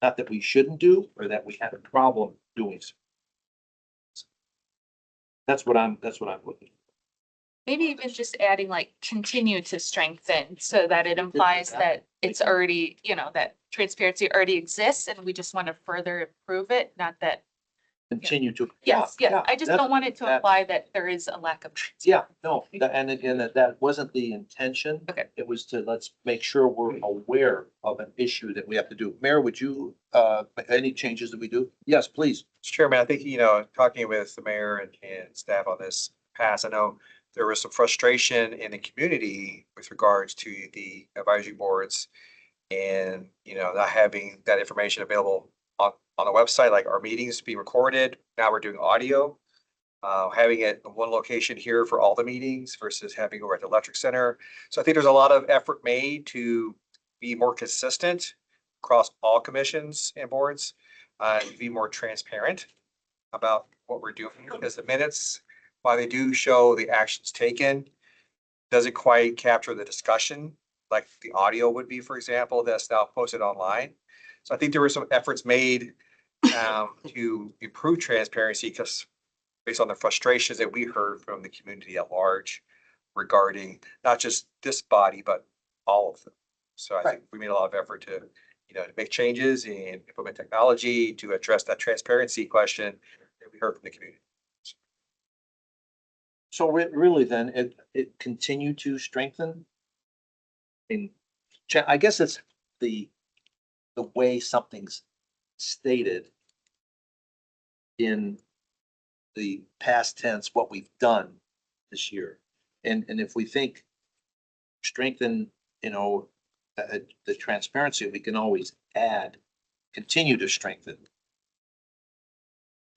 Not that we shouldn't do or that we had a problem doing. That's what I'm looking for. Maybe even just adding like continue to strengthen so that it implies that it's already, that transparency already exists and we just want to further improve it, not that. Continue to. Yes, I just don't want it to imply that there is a lack of. Yeah, no, and again, that wasn't the intention. Okay. It was to, let's make sure we're aware of an issue that we have to do. Mayor, would you, any changes that we do? Yes, please. Mr. Chairman, I think, talking with the mayor and staff on this past, I know there was some frustration in the community with with regards to the advisory boards and, not having that information available on the website, like our meetings being recorded. Now we're doing audio. Having it in one location here for all the meetings versus having over at the electric center. So I think there's a lot of effort made to be more consistent across all commissions and boards, and be more transparent about what we're doing, because the minutes, while they do show the actions taken, doesn't quite capture the discussion like the audio would be, for example, that's now posted online. So I think there were some efforts made to improve transparency, because based on the frustrations that we heard from the community at large regarding not just this body, but all of them. So I think we made a lot of effort to, to make changes and implement technology to address that transparency question that we heard from the community. So really then, it continued to strengthen? I guess it's the way something's stated in the past tense, what we've done this year. And if we think strengthen, the transparency, we can always add, continue to strengthen.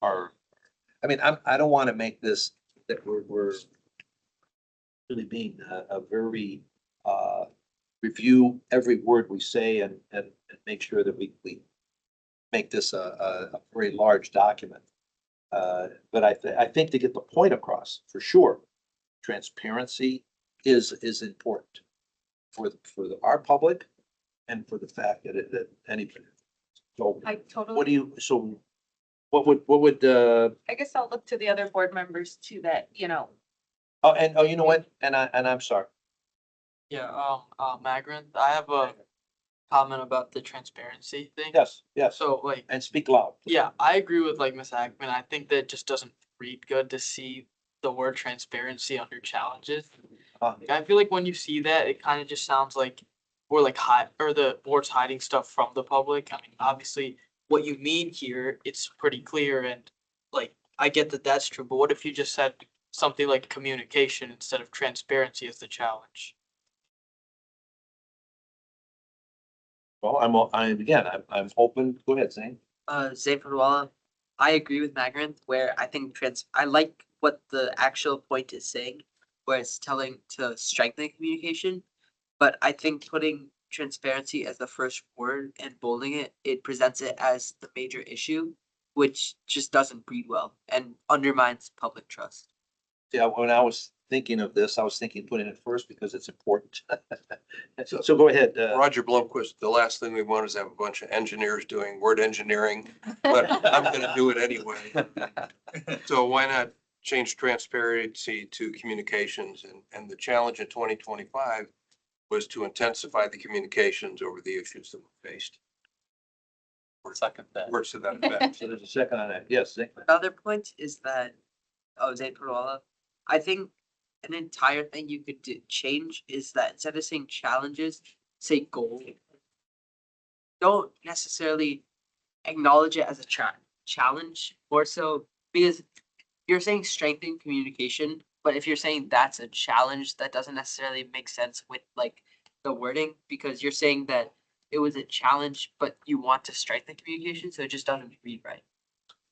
I don't want to make this that we're really being a very review every word we say and make sure that we make this a very large document. But I think to get the point across, for sure, transparency is important for our public and for the fact that anybody. So I totally. what would I guess I'll look to the other board members too, that, you know what? And I'm sorry. Yeah, Magrin, I have a comment about the transparency thing. Yes. So like, And speak loud. yeah, I agree with like Ms. Ackman. I think that it just doesn't read good to see the word transparency under challenges. I feel like when you see that, it kind of just sounds like we're like the board's hiding stuff from the public. I mean, obviously what you mean here, it's pretty clear, and like, I get that that's true, but what if you just said something like communication instead of transparency as the challenge? Well, I'm open. Go ahead, Zane. Zane Pudwala, I agree with Magarin, where I think I like what the actual point is saying, where it's telling to strengthen communication. But I think putting transparency as the first word and bolding it presents it as the major issue, which just doesn't breed well and undermines public trust. Yeah, when I was thinking of this, I was thinking putting it first because it's important. So go ahead. Roger Blomquist, the last thing we want is to have a bunch of engineers doing word engineering, but I'm gonna do it anyway. So why not change transparency to communications? And the challenge in 2025 was to intensify the communications over the issues that we faced. Second that. Works to that effect. So there's a second on that. Yes, Zane. Another point is that, Zane Pudwala, I think an entire thing you could change is that instead of saying challenges, say goal. Don't necessarily acknowledge it as a challenge, more so because you're saying strengthen communication, but if you're saying that's a challenge, that doesn't necessarily make sense with like the wording, because you're saying that it was a challenge, but you want to strengthen communication, so it just doesn't read right.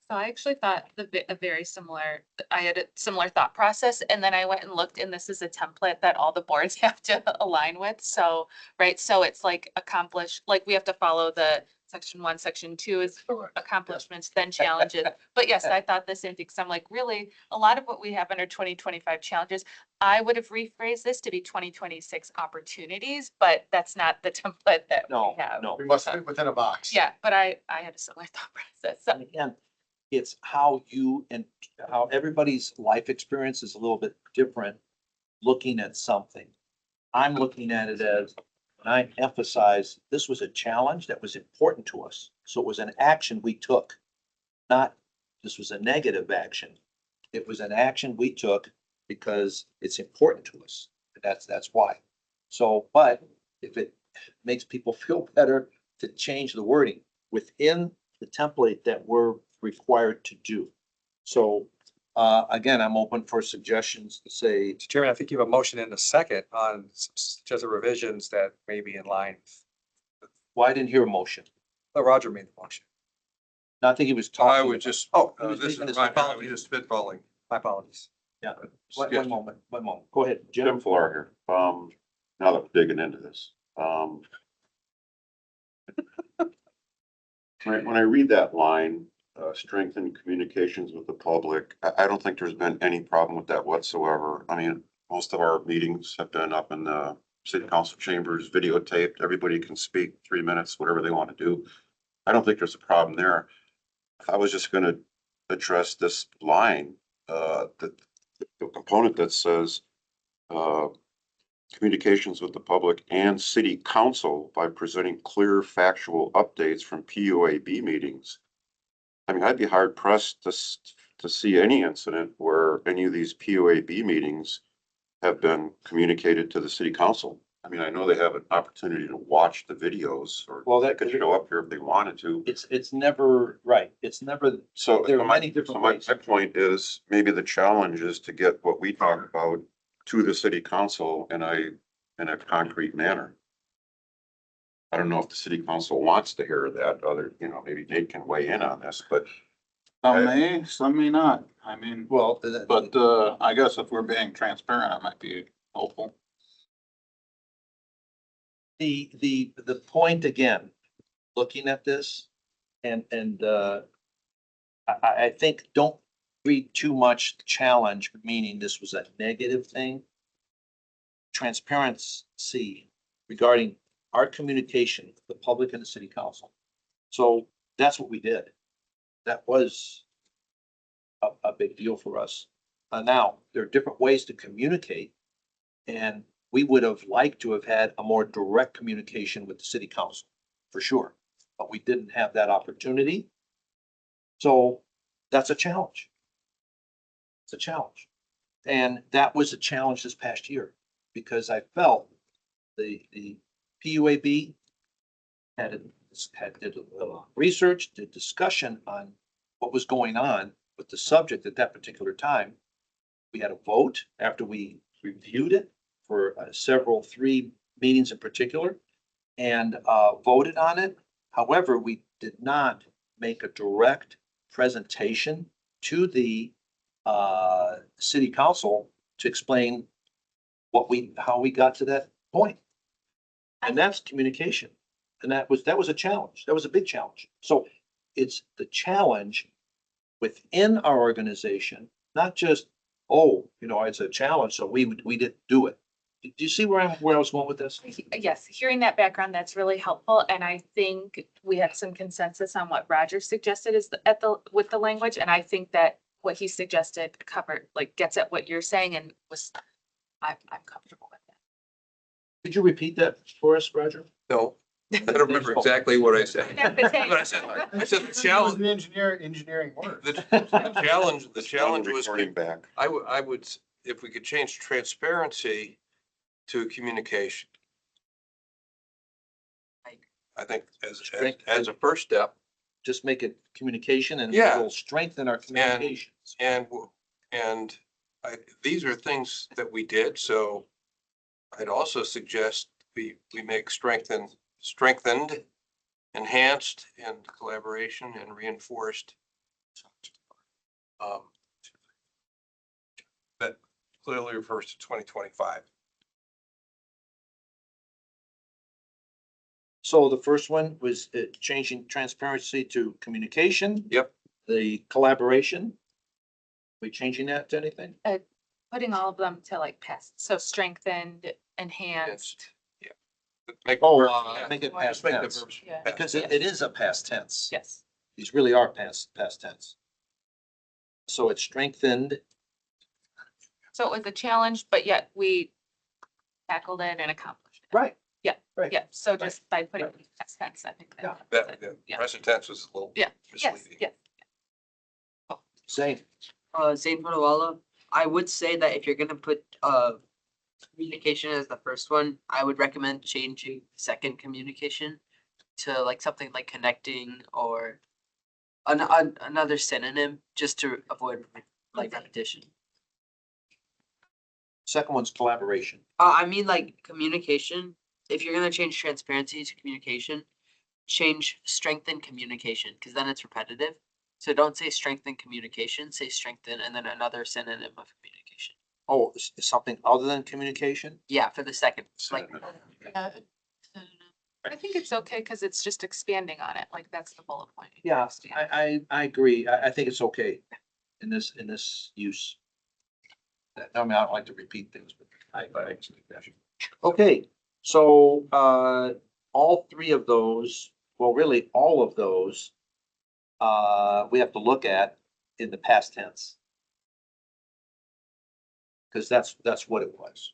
So I actually thought I had a similar thought process, and then I went and looked, and this is a template that all the boards have to align with. So, right, so it's like we have to follow the section 1, section 2 is accomplishments, then challenges. But yes, I thought the same thing. So I'm like, really, a lot of what we have under 2025 challenges, I would have rephrased this to be 2026 opportunities, but that's not the template that we have. No. We must fit within a box. Yeah, but I had a similar thought process. So And again, it's how how everybody's life experience is a little bit different looking at something. I'm looking at it as, when I emphasize, this was a challenge that was important to us. So it was an action we took, not this was a negative action. It was an action we took because it's important to us. That's why. So, but if it makes people feel better to change the wording within the template that we're required to do. So Again, I'm open for suggestions to say, Mr. Chairman, I think you have a motion in a second on just the revisions that may be in line. well, I didn't hear a motion. Oh, Roger made the motion. No, I think he was I talking. would just, Oh, this is making his right now, apology. we just spitballing. my apologies. Yeah, one moment. Go ahead, Jim Jim. Fuller here. Now that we're digging into this, when I read that line, strengthen communications with the public, I don't think there's been any problem with that whatsoever. I mean, most of our meetings have been up in the city council chambers, videotaped. Everybody can speak 3 minutes, whatever they want to do. I don't think there's a problem there. I was just gonna address this line, the component that says, communications with the public and city council by presenting clear factual updates from PUAB meetings. I mean, I'd be hard pressed to see any incident where any of these PUAB meetings have been communicated to the city council. I mean, I know they have an opportunity to watch the videos, or Well, they that could show up here if they wanted to. it's never right. It's never, So there are many different ways. my point is, maybe the challenge is to get what we talk about to the city council in a concrete manner. I don't know if the city council wants to hear that, maybe Nate can weigh in on this, but Some may, some may not. I mean, Well, but, I guess if we're being transparent, it might be helpful. the point again, looking at this and, I think don't read too much challenge, meaning this was a negative thing. Transparency regarding our communication with the public and the city council. So that's what we did. That was a big deal for us. Now, there are different ways to communicate, and we would have liked to have had a more direct communication with the city council, for sure. But we didn't have that opportunity. So that's a challenge. It's a challenge. And that was a challenge this past year, because I felt the PUAB did a little research, did discussion on what was going on with the subject at that particular time. We had a vote after we reviewed it for three meetings in particular, and voted on it. However, we did not make a direct presentation to the city council to explain how we got to that point. And that's communication. And that was a challenge. That was a big challenge. So it's the challenge within our organization, not just, it's a challenge, so we didn't do it. Do you see where I was going with this? Yes, hearing that background, that's really helpful. And I think we have some consensus on what Roger suggested with the language. And I think that what he suggested gets at what you're saying and I'm comfortable with that. Could you repeat that for us, Roger? No, I don't remember exactly what I said. But I said the challenge, Engineering work. the challenge was, Reporting back. I would, if we could change transparency to communication. I think as a first step. Just make it communication and Yeah. it'll strengthen our communications. And these are things that we did, so I'd also suggest we make strengthened, enhanced, and collaboration and reinforced. That clearly refers to 2025. So the first one was changing transparency to communication. Yep. The collaboration. We changing that to anything? Putting all of them to past, so strengthened, enhanced. Yeah. Make it past Make the tense. verbs Yeah. past Because tense. it is a past tense. Yes. These really are past tense. So it's strengthened. So it was a challenge, but yet we tackled it and accomplished it. Right. Yeah. Right. Yeah. So just by putting past tense, I think Yeah. The present tense was a little Yeah. Yes. misleading. Yes. Same. Zane Potawala, I would say that if you're gonna put communication as the first one, I would recommend changing second communication to something like connecting or another synonym, just to avoid like repetition. Second one's collaboration. I mean like communication. If you're gonna change transparency to communication, change strengthen communication, because then it's repetitive. So don't say strengthen communication, say strengthen and then another synonym of communication. Oh, something other than communication? Yeah, for the second, like, Uh, I think it's okay because it's just expanding on it. Like that's the bullet point. Yeah, I agree. I think it's okay in this use. I mean, I don't like to repeat things, but I actually. Okay, so, all three of those, well, really, all of those, we have to look at in the past tense. Because that's what it was.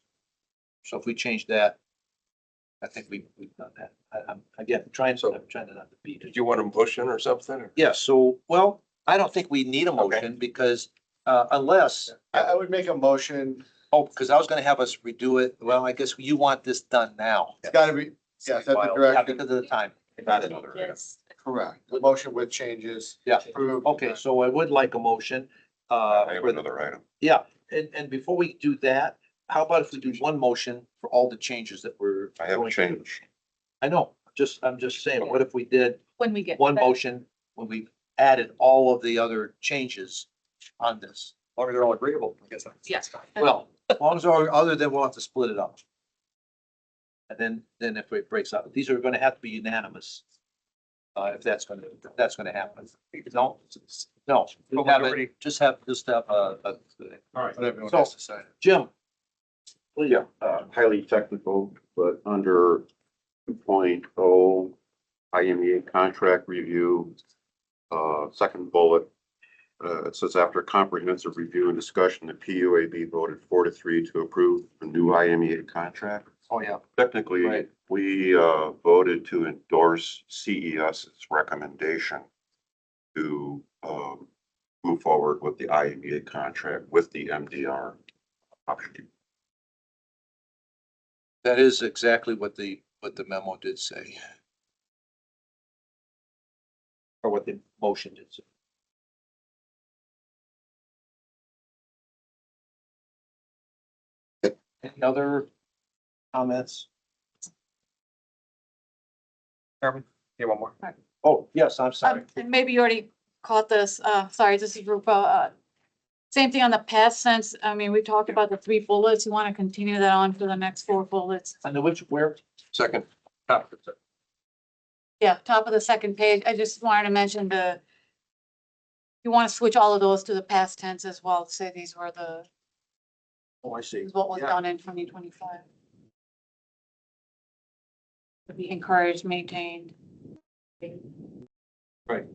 So if we change that, I think we've done that. I'm trying to not to beat it. Did you want a motion or something? Or- Yeah, so, well, I don't think we need a motion because, unless, I would make a motion. oh, because I was gonna have us redo it. Well, I guess you want this done now. It's gotta be, yeah, that's the Yeah, direction. because of the time. Got it. Yes. Correct. The motion with changes. Yeah. Approved. Okay, so I would like a motion, I have for another item. yeah, and before we do that, how about if we do one motion for all the changes that we're. I have a going to do? change. I know, I'm just saying, what if we did When we get. to one that. motion when we added all of the other changes on this? Long as they're all agreeable, I guess. Yes. Well, as long as, other than we'll have to split it up. And then if it breaks up, these are gonna have to be unanimous. If that's gonna happen. No, no, just have, All right. What everyone So- has to say. Jim. Please. Yeah, highly technical, but under 2.0 IMEA contract review, second bullet, it says after comprehensive review and discussion, the PUAB voted 4-3 to approve a new IMEA contract. Oh, yeah. Technically, Right. we voted to endorse CES's recommendation to move forward with the IMEA contract with the MDR option. That is exactly what the memo did say. Or what the motion did say. Any other comments? Chairman, yeah, one more. Oh, yes, I'm sorry. And maybe you already caught this, sorry, this is Rupa, same thing on the past tense. I mean, we talked about the 3 bullets. You want to continue that on for the next 4 bullets. And which, where? Second. Yeah, top of the second page. I just wanted to mention you want to switch all of those to the past tense as well. Say these were Oh, I see. what was Yeah. done in 2025. To be encouraged, maintained. Right.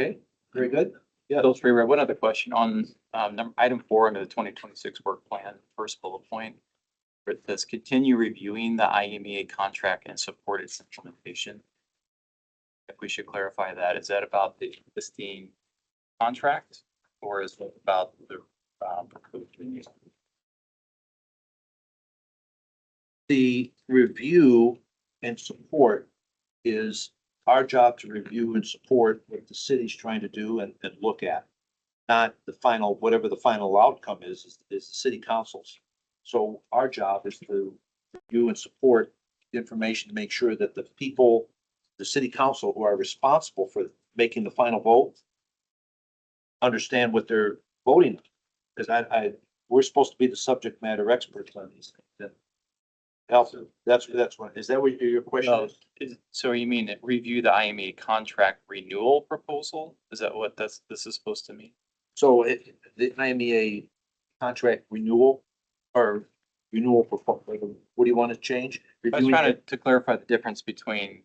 Okay, very good. Yeah. Bill Schreiber, one other question on item 4 under the 2026 work plan, first bullet point. Where it says continue reviewing the IMEA contract and support its implementation. If we should clarify that, is that about the existing contract or is it about the proposed renewal? The review and support is our job to review and support what the city's trying to do and look at. Not the final, whatever the final outcome is the city council's. So our job is to review and support the information to make sure that the people, the city council who are responsible for making the final vote understand what they're voting. Because we're supposed to be the subject matter experts on these things. Elton, that's what, is that what your question is? So you mean review the IMEA contract renewal proposal? Is that what this is supposed to mean? So the IMEA contract renewal or renewal proposal, what do you want to change? I was trying to clarify the difference between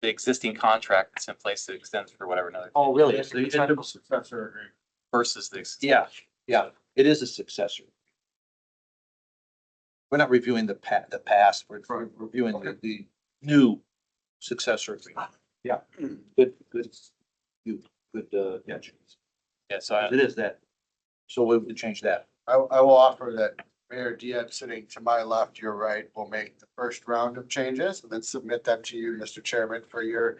the existing contract that's in place that extends for whatever another. Oh, really? Successor agreement. Versus the. Yeah, it is a successor. We're not reviewing the past, we're reviewing the new successor agreement. Yeah, good, catch. Yeah, so It is that. So we would change that. I will offer that Mayor Diab sitting to my left, your right, will make the first round of changes and then submit them to you, Mr. Chairman, for your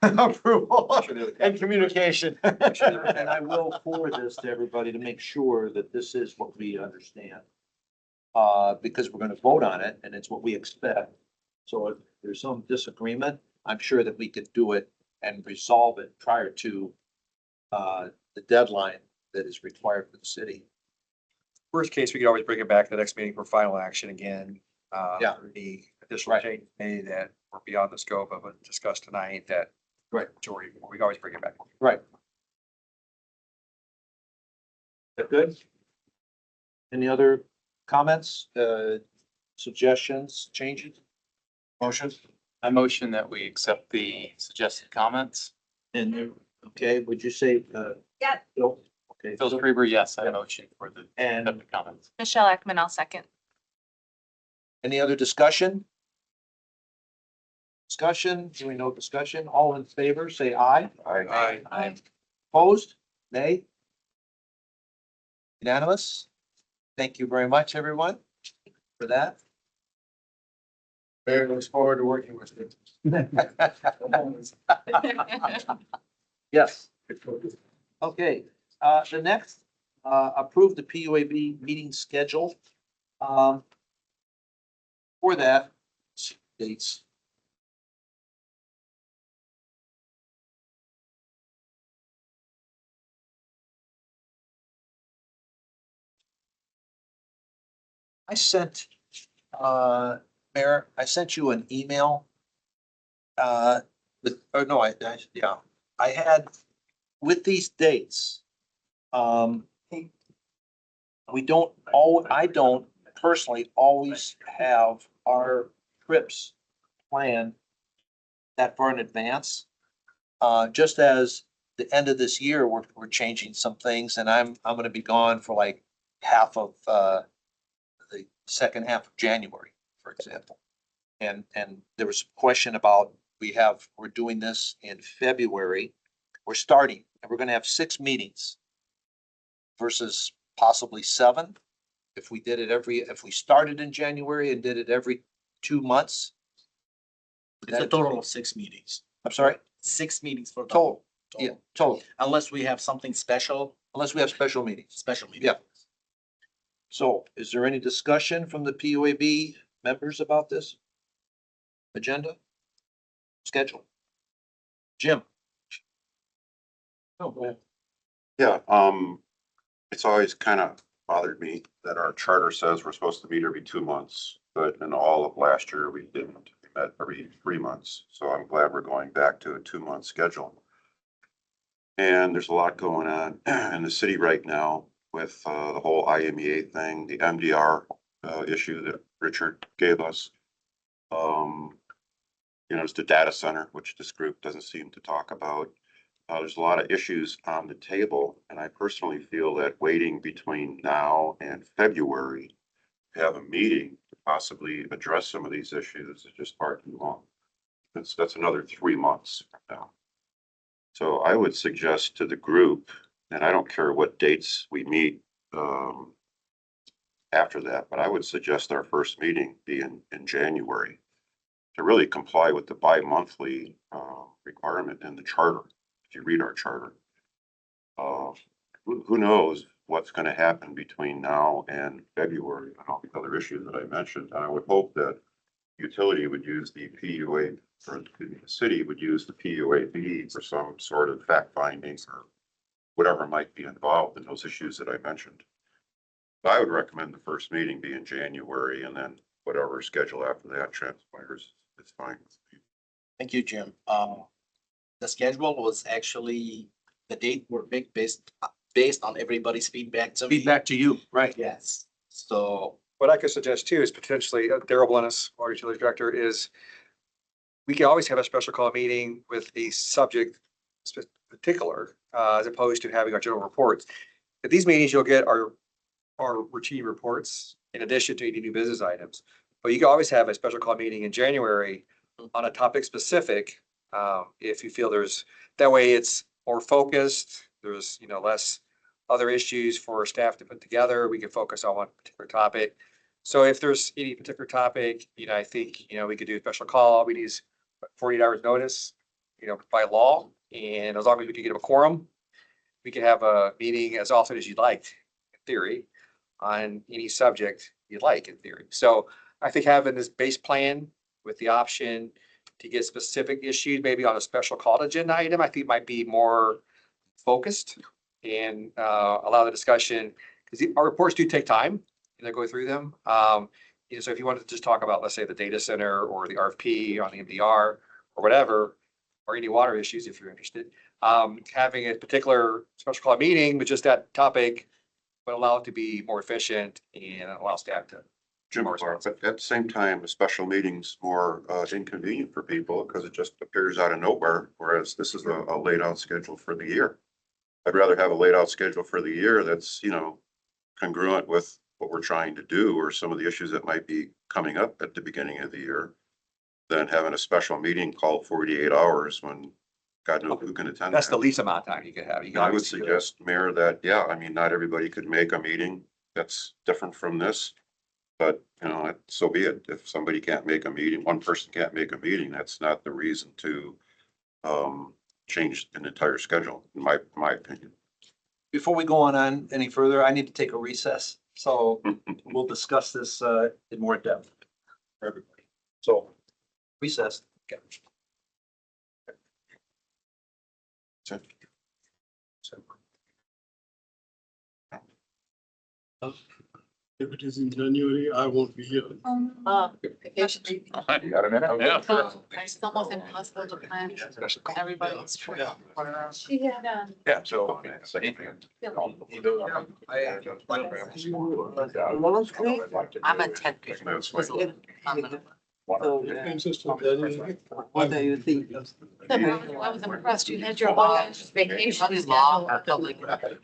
approval and communication. And I will forward this to everybody to make sure that this is what we understand. Because we're gonna vote on it and it's what we expect. So if there's some disagreement, I'm sure that we could do it and resolve it prior to the deadline that is required for the city. Worst case, we could always bring it back to the next meeting for final action again. Yeah. The additional change made that were beyond the scope of it discussed tonight that. Right. Majority, we can always bring it back. Right. That good? Any other comments, suggestions, changes? Motions? I motion that we accept the suggested comments. And, okay, would you say, Yeah. Bill? Okay. Phil Schreiber, yes, I motion for the And accepted comments. Michelle Ekman, I'll second. any other discussion? Discussion, doing no discussion, all in favor, say aye. Aye. Aye. Opposed? Nay? Unanimous? Thank you very much, everyone, for that. Mayor looks forward to working with you. Yes. Okay, the next, approve the PUAB meeting schedule. For that, dates. I sent, Mayor, I sent you an email. Yeah, I had, with these dates, we don't, I don't personally always have our trips planned that far in advance. Just as the end of this year, we're changing some things and I'm gonna be gone for like half of, the second half of January, for example. And there was a question about, we're doing this in February. We're starting, and we're gonna have 6 meetings versus possibly 7. If we started in January and did it every 2 months. It's a total of 6 meetings. I'm sorry? 6 meetings for Total. Yeah, total, Unless we have something special, unless we have special meetings. special meeting. Yeah. So is there any discussion from the PUAB members about this? Agenda? Schedule? Jim? Oh, go ahead. Yeah, it's always kind of bothered me that our charter says we're supposed to meet every 2 months, but in all of last year, we didn't. We met every 3 months. So I'm glad we're going back to a 2-month schedule. And there's a lot going on in the city right now with the whole IMEA thing, the MDR issue that Richard gave us. It's the data center, which this group doesn't seem to talk about. There's a lot of issues on the table, and I personally feel that waiting between now and February to have a meeting to possibly address some of these issues is just far too long. That's another 3 months from now. So I would suggest to the group, and I don't care what dates we meet after that, but I would suggest our first meeting be in January to really comply with the bi-monthly requirement in the charter. If you read our charter, who knows what's going to happen between now and February and all the other issues that I mentioned. And I would hope that utility would use the PUA, or the city would use the PUAB for some sort of fact findings or whatever might be involved in those issues that I mentioned. I would recommend the first meeting be in January, and then whatever schedule after that transpires, it's fine. Thank you, Jim. The schedule was actually, the date were big based on everybody's feedback to me. Feedback to you, right? Yes, so. What I could suggest too is potentially, Daryl Blennis, Water Utilities Director, is we can always have a special call meeting with a subject particular, as opposed to having our general reports. At these meetings, you'll get our routine reports in addition to any new business items. But you can always have a special call meeting in January on a topic specific, if you feel that way it's more focused, there's, less other issues for staff to put together. We can focus on one particular topic. So if there's any particular topic, I think, we could do a special call. We need 48 hours notice, by law. And as long as we can get a quorum, we can have a meeting as often as you'd like, in theory, on any subject you'd like, in theory. So I think having this base plan with the option to get specific issues, maybe on a special call agenda item, I think might be more focused and allow the discussion, because our reports do take time, go through them. So if you wanted to just talk about, let's say, the data center or the RFP on the MDR or whatever, or any water issues, if you're interested, having a particular special call meeting with just that topic would allow it to be more efficient and allow staff to. Jim, but at the same time, a special meeting's more inconvenient for people because it just appears out of nowhere, whereas this is a laid out schedule for the year. I'd rather have a laid out schedule for the year that's, congruent with what we're trying to do or some of the issues that might be coming up at the beginning of the year than having a special meeting called 48 hours when God knows who can attend. That's that. the least amount of time you could have. You can I would obviously do it. suggest, Mayor, that, not everybody could make a meeting that's different from this. But, so be it. If somebody can't make a meeting, one person can't make a meeting, that's not the reason to change an entire schedule, in my opinion. Before we go on any further, I need to take a recess. So we'll discuss this in more depth for everybody. So recess. Okay. If it is in January, I won't be here. Vacation. You got a minute? Yeah. It's almost impossible to plan. Everybody's true. She had, Yeah, so. I'm a 10th grader. What do you think? I was impressed. You had your own vacation Probably law schedule. or public.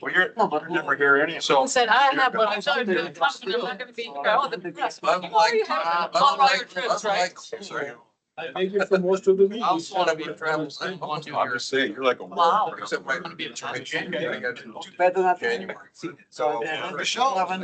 Well, you're never here any. Who said I have what I'm trying to do? I'm not gonna be here. I was impressed. Why you have all your trips, right? Sorry. I make it for most of the meetings. I also want to be traveling. I want to I'm just saying, you're like a. Wow. Except my. want to be a child. Better not. January. So. Michelle.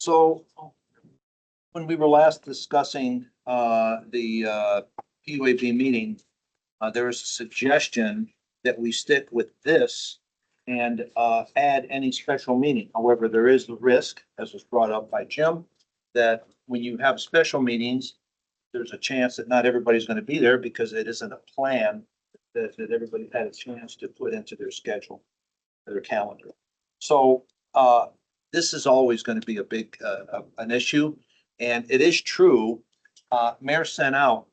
So when we were last discussing the PUAB meeting, there was a suggestion that we stick with this and add any special meeting. However, there is the risk, as was brought up by Jim, that when you have special meetings, there's a chance that not everybody's going to be there because it isn't a plan that everybody had a chance to put into their schedule, their calendar. So this is always going to be a big, an issue. And it is true, Mayor sent out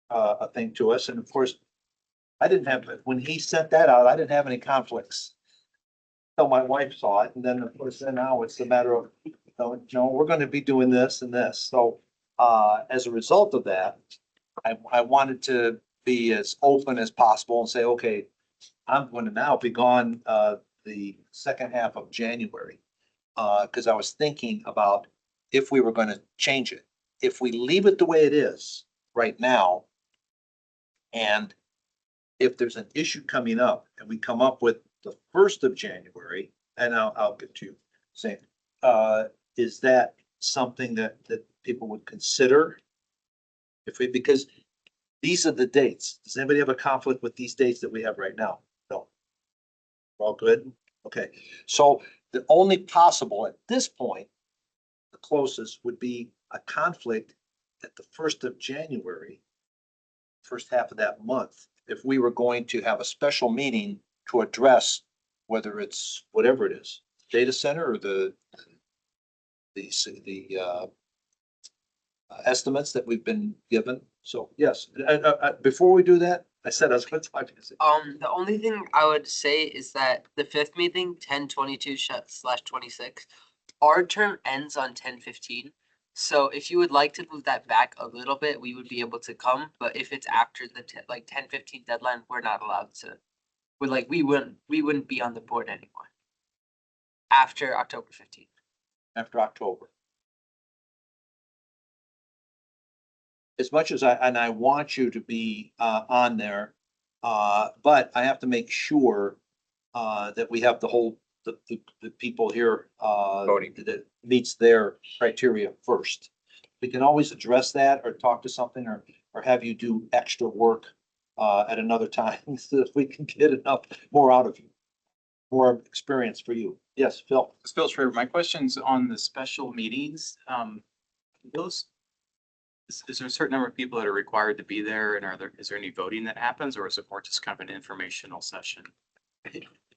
a thing to us, and of course, I didn't have, when he sent that out, I didn't have any conflicts. So my wife saw it, and then of course, then now it's a matter of, no, we're going to be doing this and this. So as a result of that, I wanted to be as open as possible and say, okay, I'm going to now be gone the second half of January. Because I was thinking about if we were going to change it. If we leave it the way it is right now, and if there's an issue coming up and we come up with the 1st of January, and I'll get to you saying, is that something that people would consider? If we, because these are the dates. Does anybody have a conflict with these dates that we have right now? No. We're all good? Okay. So the only possible at this point, the closest would be a conflict at the 1st of January, first half of that month, if we were going to have a special meeting to address whether it's whatever it is, data center or the estimates that we've been given. So yes, before we do that, I said I was going to talk to you. The only thing I would say is that the 5th meeting, 10/22/26, our term ends on 10/15. So if you would like to move that back a little bit, we would be able to come. But if it's after the 10/15 deadline, we're not allowed to. We wouldn't be on the board anymore after October 15th. After October. As much as I want you to be on there, but I have to make sure that we have the whole, the people here that meets their criteria first. We can always address that or talk to something or have you do extra work at another time so that we can get enough more out of you, more experience for you. Yes, Phil. Phil Schreiber, my question's on the special meetings. Those, is there a certain number of people that are required to be there, and is there any voting that happens, or is it more just kind of an informational session?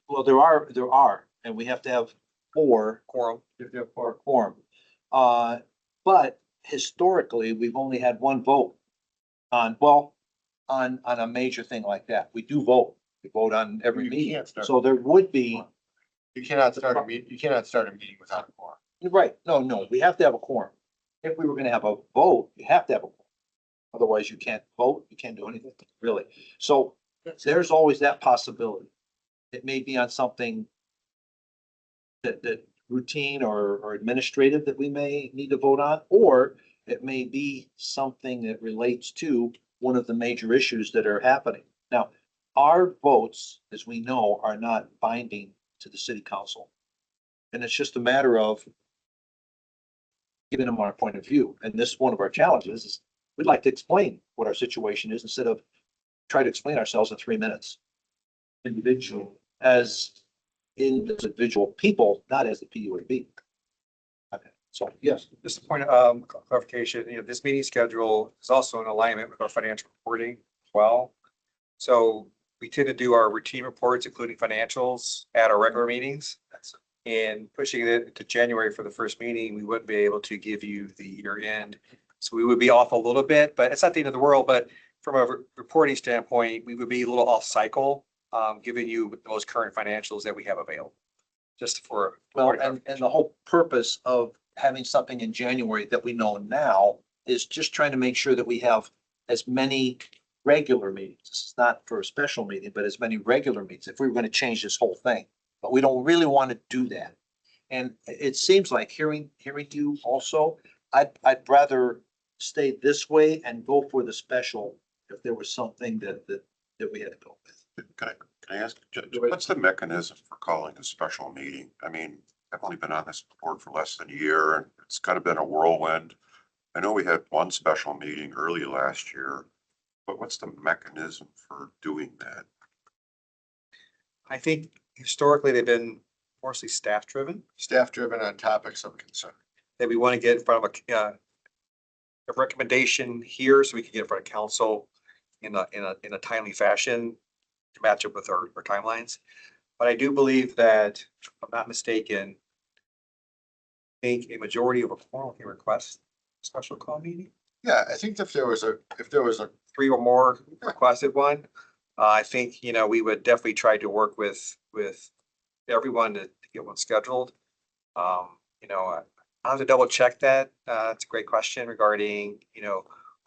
Well, there are, and we have to have 4 quorum. For quorum. But historically, we've only had 1 vote on a major thing like that. We do vote. We vote on every meeting. So there would be. You cannot start a meeting without a quorum. Right. No, we have to have a quorum. If we were gonna have a vote, you have to have a quorum. Otherwise, you can't vote, you can't do anything, really. So there's always that possibility. It may be on something that routine or administrative that we may need to vote on, or it may be something that relates to one of the major issues that are happening. Now, our votes, as we know, are not binding to the city council. And it's just a matter of giving them our point of view. And this, one of our challenges is we'd like to explain what our situation is instead of try to explain ourselves in 3 minutes. Individual, as individual people, not as the PUAB. Okay, so yes. Just a point of clarification, this meeting schedule is also in alignment with our financial reporting as well. So we tend to do our routine reports, including financials, at our regular meetings. And pushing it to January for the first meeting, we wouldn't be able to give you the year end. So we would be off a little bit, but it's not the end of the world. But from a reporting standpoint, we would be a little off cycle, giving you the most current financials that we have available. Just for. Well, and the whole purpose of having something in January that we know now is just trying to make sure that we have as many regular meetings. It's not for a special meeting, but as many regular meetings if we were going to change this whole thing. But we don't really want to do that. And it seems like hearing you also, I'd rather stay this way and go for the special if there was something that we had to go with. Can I ask, what's the mechanism for calling a special meeting? I mean, I've only been on this board for less than a year and it's kind of been a whirlwind. I know we had one special meeting early last year, but what's the mechanism for doing that? I think historically they've been mostly staff driven, Staff driven on topics of concern. that we want to get in front of a recommendation here so we can get in front of council in a timely fashion to match up with our timelines. But I do believe that, if I'm not mistaken, I think a majority of a quorum can request a special call meeting. Yeah, I think if there was a 3 or more requested one, I think, we would definitely try to work with everyone to get one scheduled. I'll have to double check that. It's a great question regarding,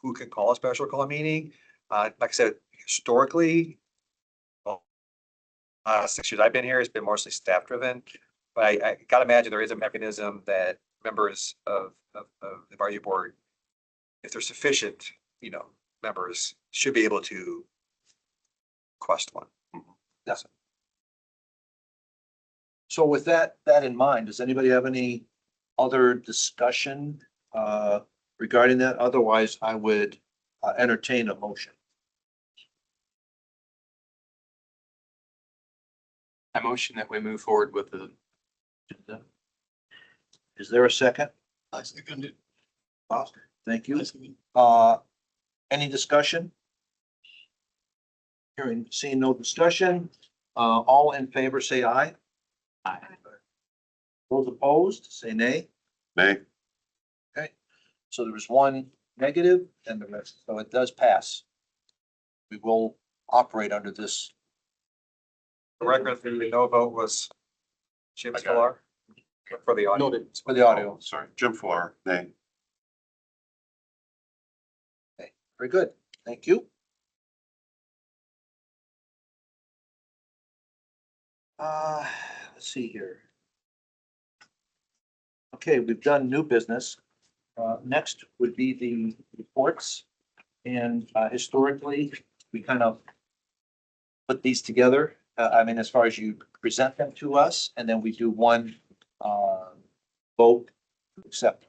who can call a special call meeting. Like I said, historically, 6 years I've been here, it's been mostly staff driven. But I gotta imagine there is a mechanism that members of the advisory board, if they're sufficient, members should be able to request one. Yes. So with that in mind, does anybody have any other discussion regarding that? Otherwise, I would entertain a motion. I motion that we move forward with the. Is there a second? I second it. Thank you. I second. Any discussion? Seeing no discussion, all in favor, say aye. Aye. Those opposed, say nay. Nay? Okay, so there was one negative and the rest, so it does pass. We will operate under this. The record, the no vote was Jim I got it. Sklar for the audio. Noted for the audio. Sorry, Jim Fuller, nay. Okay, very good. Thank you. Let's see here. Okay, we've done new business. Next would be the reports. And historically, we kind of put these together. As far as you present them to us, and then we do one vote to accept.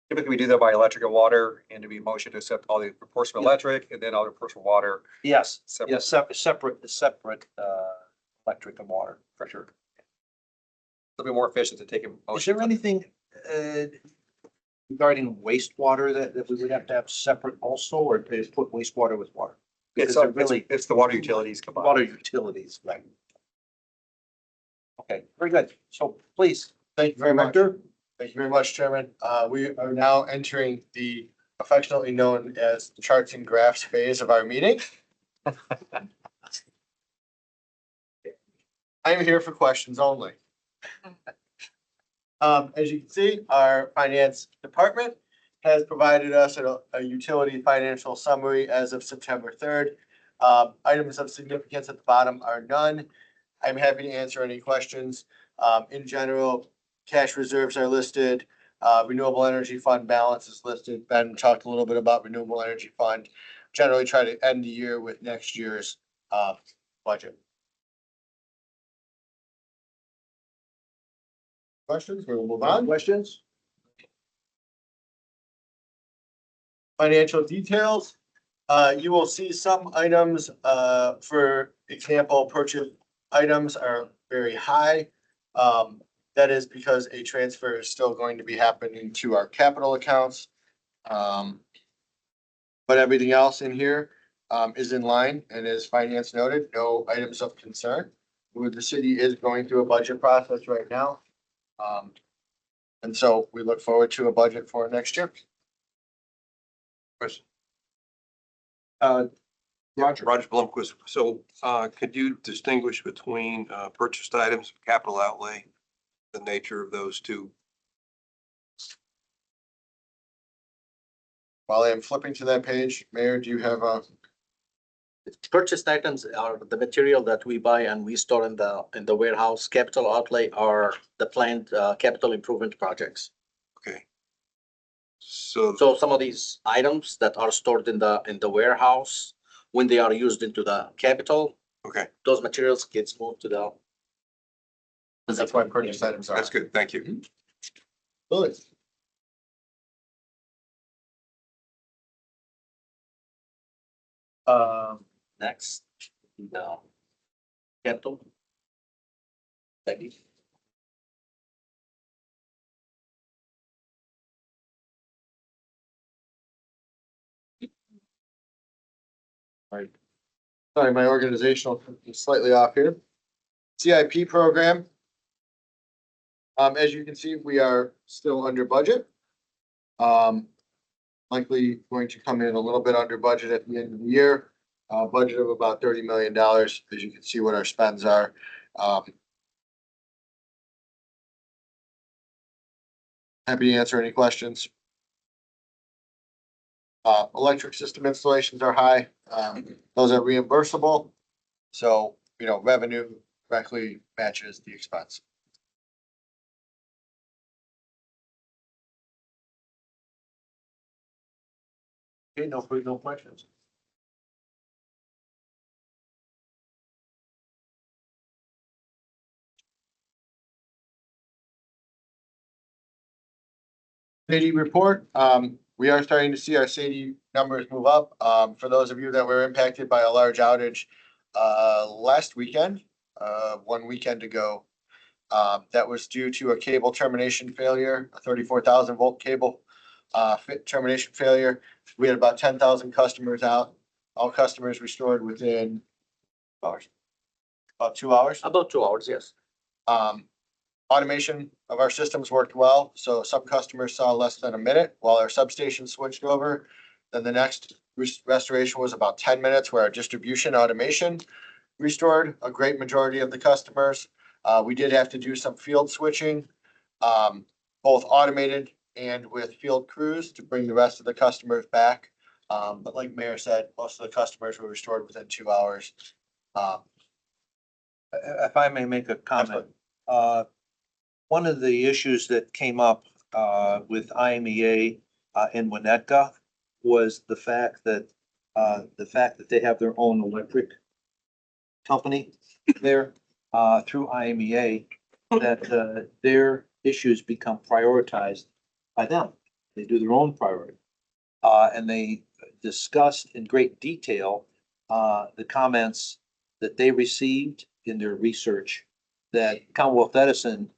Typically, we do that by electric and water, and to be motion to accept all the reports from electric and then all the reports from water. Yes, Separate. yes, separate electric and water, for sure. A little bit more efficient to take a Is motion. there anything regarding wastewater that we would have to have separate also, or just put wastewater with water? Because they're really It's the water utilities combined. water utilities, right? Okay, very good. So please, Thank you very much. Director. Thank you very much, Chairman. We are now entering the affectionately known as charts and graphs phase of our meeting. I am here for questions only. As you can see, our finance department has provided us a utility financial summary as of September 3rd. Items of significance at the bottom are none. I'm happy to answer any questions. In general, cash reserves are listed. Renewable energy fund balance is listed. Ben talked a little bit about renewable energy fund. Generally try to end the year with next year's budget. Questions? We will move on. Questions? Financial details. You will see some items, for example, purchase items are very high. That is because a transfer is still going to be happening to our capital accounts. But everything else in here, is in line, and as finance noted, no items of concern. The city is going through a budget process right now. And so we look forward to a budget for next year. Question. Roger. Roger Blumquist. So, could you distinguish between, purchased items, capital outlay, the nature of those two? While I am flipping to that page, Mayor, do you have a? Purchased items are the material that we buy and we store in the warehouse. Capital outlay are the planned capital improvement projects. Okay. So, So some of these items that are stored in the warehouse, when they are used into the capital, okay, those materials gets moved to the That's why purchase items are. That's good. Thank you. Bullets. Next, the capital. Becky. Sorry, my organizational is slightly off here. CIP program. As you can see, we are still under budget. Likely going to come in a little bit under budget at the end of the year. Budget of about $30 million, as you can see what our spends are. Happy to answer any questions. Electric system installations are high. Those are reimbursable. So, revenue directly matches the expense. Okay, no questions. SAIDI report, we are starting to see our SAIDI numbers move up. For those of you that were impacted by a large outage last weekend, 1 weekend ago, that was due to a cable termination failure, a 34,000 volt cable termination failure. We had about 10,000 customers out. All customers restored within hours. About 2 hours. About 2 hours, yes. Automation of our systems worked well, so some customers saw less than a minute while our substation switched over. Then the next restoration was about 10 minutes, where our distribution automation restored a great majority of the customers. We did have to do some field switching, both automated and with field crews to bring the rest of the customers back. But like Mayor said, most of the customers were restored within 2 hours. If I may make a comment, one of the issues that came up with IMEA in Winnetka was the fact that they have their own electric company there through IMEA, that their issues become prioritized by them. They do their own priority. And they discussed in great detail the comments that they received in their research, that Commonwealth Edison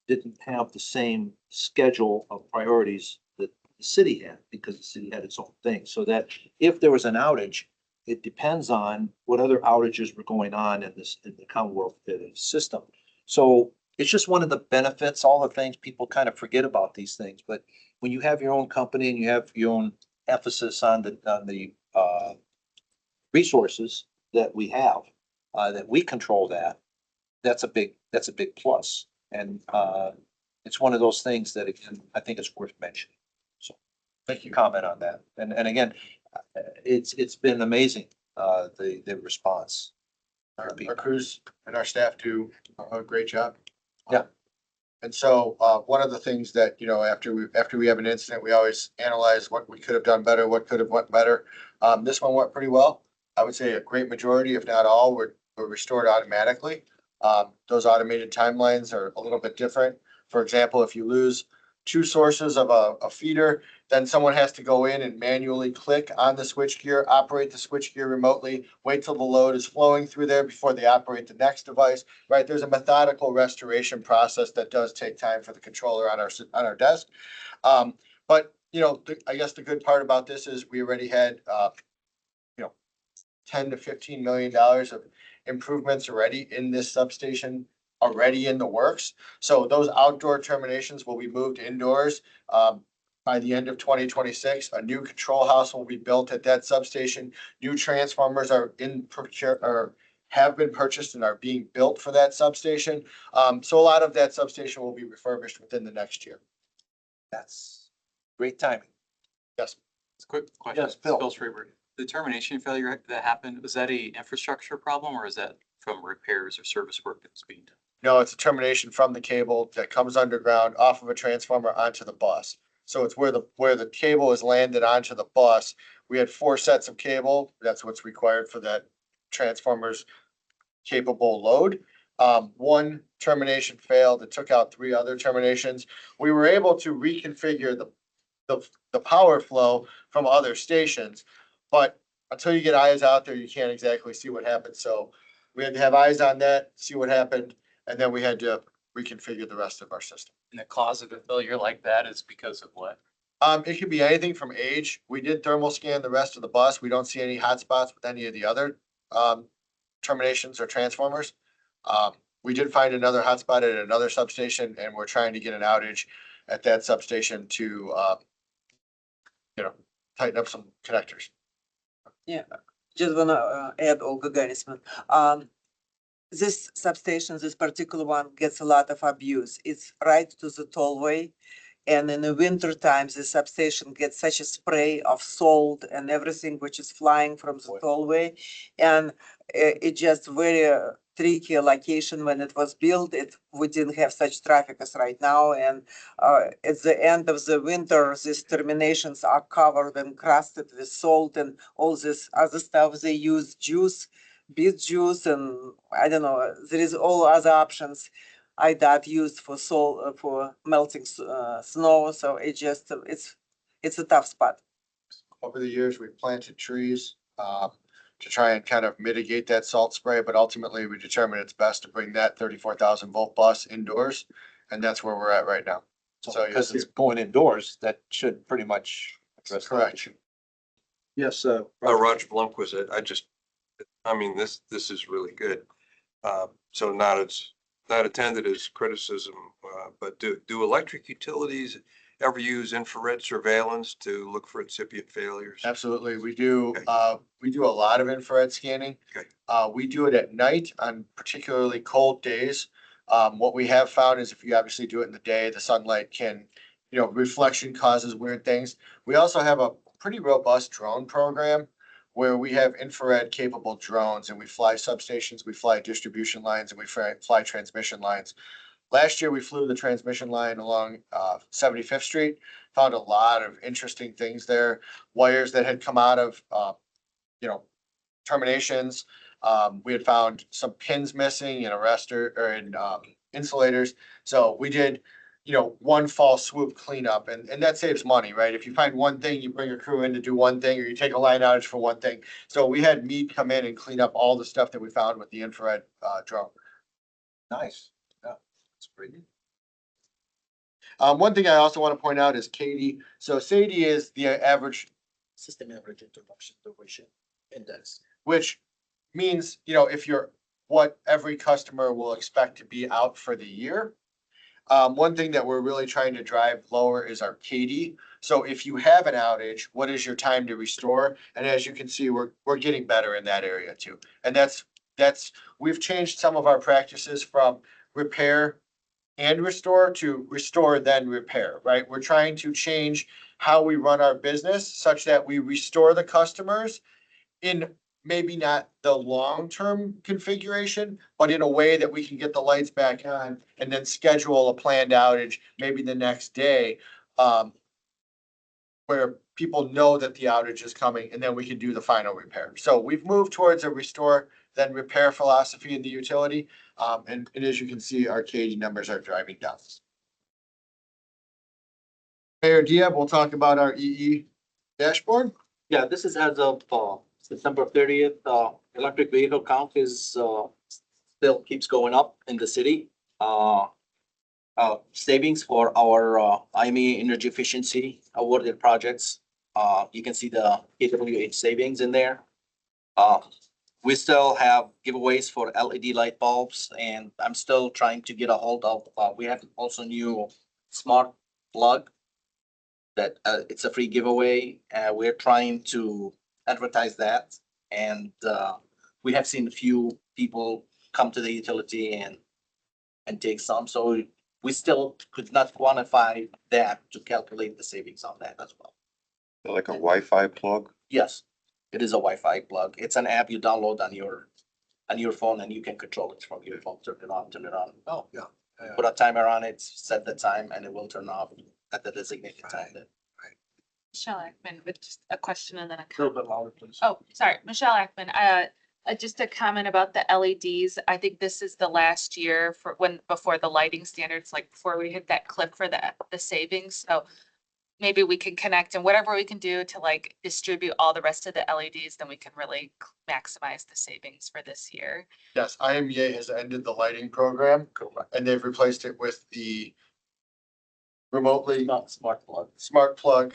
didn't have the same schedule of priorities that the city had, because the city had its own thing. So that if there was an outage, it depends on what other outages were going on in the Commonwealth system. So it's just one of the benefits, all the things people kind of forget about these things. But when you have your own company and you have your own emphasis on the resources that we have, that we control, that's a big plus. And it's one of those things that, again, I think it's worth mentioning. So thank you. Comment on that. And again, it's been amazing, the response. Our crews and our staff do a great job. Yeah. And so one of the things that, after we have an incident, we always analyze what we could have done better, what could have went better. This one went pretty well. I would say a great majority, if not all, were restored automatically. Those automated timelines are a little bit different. For example, if you lose 2 sources of a feeder, then someone has to go in and manually click on the switchgear, operate the switchgear remotely, wait till the load is flowing through there before they operate the next device, right? There's a methodical restoration process that does take time for the controller on our desk. But, I guess the good part about this is we already had, $10 to $15 million of improvements already in this substation, already in the works. So those outdoor terminations will be moved indoors by the end of 2026. A new control house will be built at that substation. New transformers are have been purchased and are being built for that substation. So a lot of that substation will be refurbished within the next year. That's great timing. Yes. It's a quick question. Yes, Bill. Bill Schreiber. The termination failure that happened, was that a infrastructure problem, or is that from repairs or service work that's being done? No, it's a termination from the cable that comes underground off of a transformer onto the bus. So it's where the cable is landed onto the bus. We had 4 sets of cable. That's what's required for that transformer's capable load. One termination failed. It took out 3 other terminations. We were able to reconfigure the power flow from other stations. But until you get eyes out there, you can't exactly see what happened. So we had to have eyes on that, see what happened, and then we had to reconfigure the rest of our system. And the cause of a failure like that is because of what? It could be anything from age. We did thermal scan the rest of the bus. We don't see any hot spots with any of the other terminations or transformers. We did find another hotspot at another substation, and we're trying to get an outage at that substation to tighten up some connectors. Yeah, just wanna add Olga Ganisman. This substation, this particular one gets a lot of abuse. It's right to the tollway. And in the winter times, the substation gets such a spray of salt and everything which is flying from the tollway. And it just very tricky location when it was built. We didn't have such traffic as right now. And at the end of the winter, these terminations are covered and crusted with salt and all this other stuff. They use juice, beet juice, and I don't know, there is all other options IDOT used for salt, for melting snow. So it just, it's a tough spot. Over the years, we've planted trees to try and kind of mitigate that salt spray, but ultimately we determined it's best to bring that 34,000 volt bus indoors, and that's where we're at right now. So Because it's going indoors, that should pretty much address that correct. issue. Yes, Roger Blumquist, I mean, this is really good. So not intended as criticism, but do electric utilities ever use infrared surveillance to look for incipient failures? Absolutely, we do. We do a lot of infrared scanning. Okay. We do it at night on particularly cold days. What we have found is if you obviously do it in the day, the sunlight can, reflection causes weird things. We also have a pretty robust drone program where we have infrared capable drones, and we fly substations, we fly distribution lines, and we fly transmission lines. Last year, we flew the transmission line along 75th Street, found a lot of interesting things there. Wires that had come out of, terminations. We had found some pins missing in arrestor or in insulators. So we did, one fall swoop cleanup, and that saves money, right? If you find one thing, you bring a crew in to do one thing, or you take a line outage for one thing. So we had Mead come in and clean up all the stuff that we found with the infrared drone. nice. Yeah, that's pretty good. One thing I also want to point out is Katie. So SAIDI is the average System average interruption duration index. which means, if you're what every customer will expect to be out for the year. One thing that we're really trying to drive lower is our KD. So if you have an outage, what is your time to restore? And as you can see, we're getting better in that area too. And we've changed some of our practices from repair and restore to restore then repair, right? We're trying to change how we run our business such that we restore the customers in maybe not the long-term configuration, but in a way that we can get the lights back on and then schedule a planned outage maybe the next day, where people know that the outage is coming, and then we can do the final repair. So we've moved towards a restore then repair philosophy in the utility. And as you can see, our KD numbers are driving down. Mayor Diab, we'll talk about our EE dashboard. Yeah, this is as of September 30th. Electric vehicle count is still keeps going up in the city. Savings for our IME energy efficiency awarded projects. You can see the KWH savings in there. We still have giveaways for LED light bulbs, and I'm still trying to get a hold of, we have also new smart plug that it's a free giveaway. We're trying to advertise that, and we have seen a few people come to the utility and take some. So we still could not quantify that to calculate the savings on that as well. Like a Wi-Fi plug? Yes, it is a Wi-Fi plug. It's an app you download on your phone, and you can control it from your phone. Turn it on, turn it on. Oh, yeah. Put a timer on it, set the time, and it will turn off at the designated time. Michelle Ackman with just a question and then a A little comment. bit louder, please. Oh, sorry, Michelle Ackman. Just a comment about the LEDs. I think this is the last year for before the lighting standards, like before we hit that cliff for the savings. So maybe we can connect and whatever we can do to like distribute all the rest of the LEDs, then we can really maximize the savings for this year. Yes, IMEA has ended the lighting program and they've replaced it with the remotely Smart plug. smart plug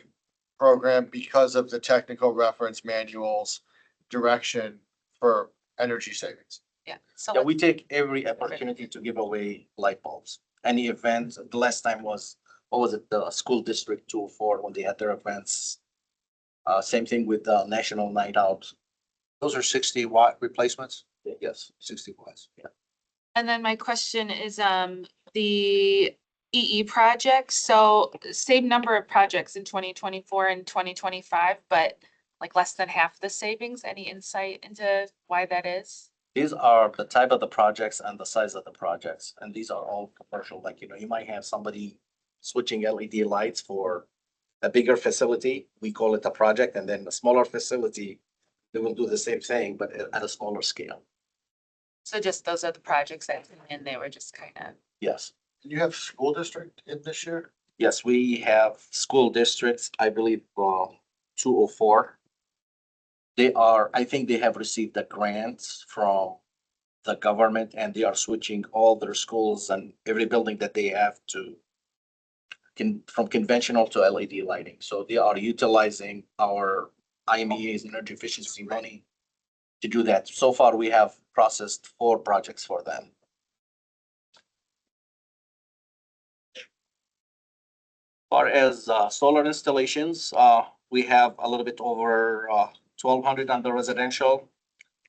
program because of the technical reference manuals direction for energy savings. Yeah. So Yeah, we take every opportunity to give away light bulbs. Any event, the last time was, what was it, the school district 204 when they had their events. Same thing with the National Night Out. Those are 60-watt replacements? Yes, 60 watts. Yeah. And then my question is, the EE projects, so same number of projects in 2024 and 2025, but like less than half the savings. Any insight into why that is? These are the type of the projects and the size of the projects, and these are all commercial. Like, you might have somebody switching LED lights for a bigger facility. We call it a project, and then a smaller facility, they will do the same thing, but at a smaller scale. So just those are the projects that, and they were just kind of. Yes. Do you have school district in this year? Yes, we have school districts, I believe, 204. I think they have received the grants from the government and they are switching all their schools and every building that they have from conventional to LED lighting. So they are utilizing our IMEA's energy efficiency money to do that. So far, we have processed 4 projects for them. Far as solar installations, we have a little bit over 1,200 on the residential.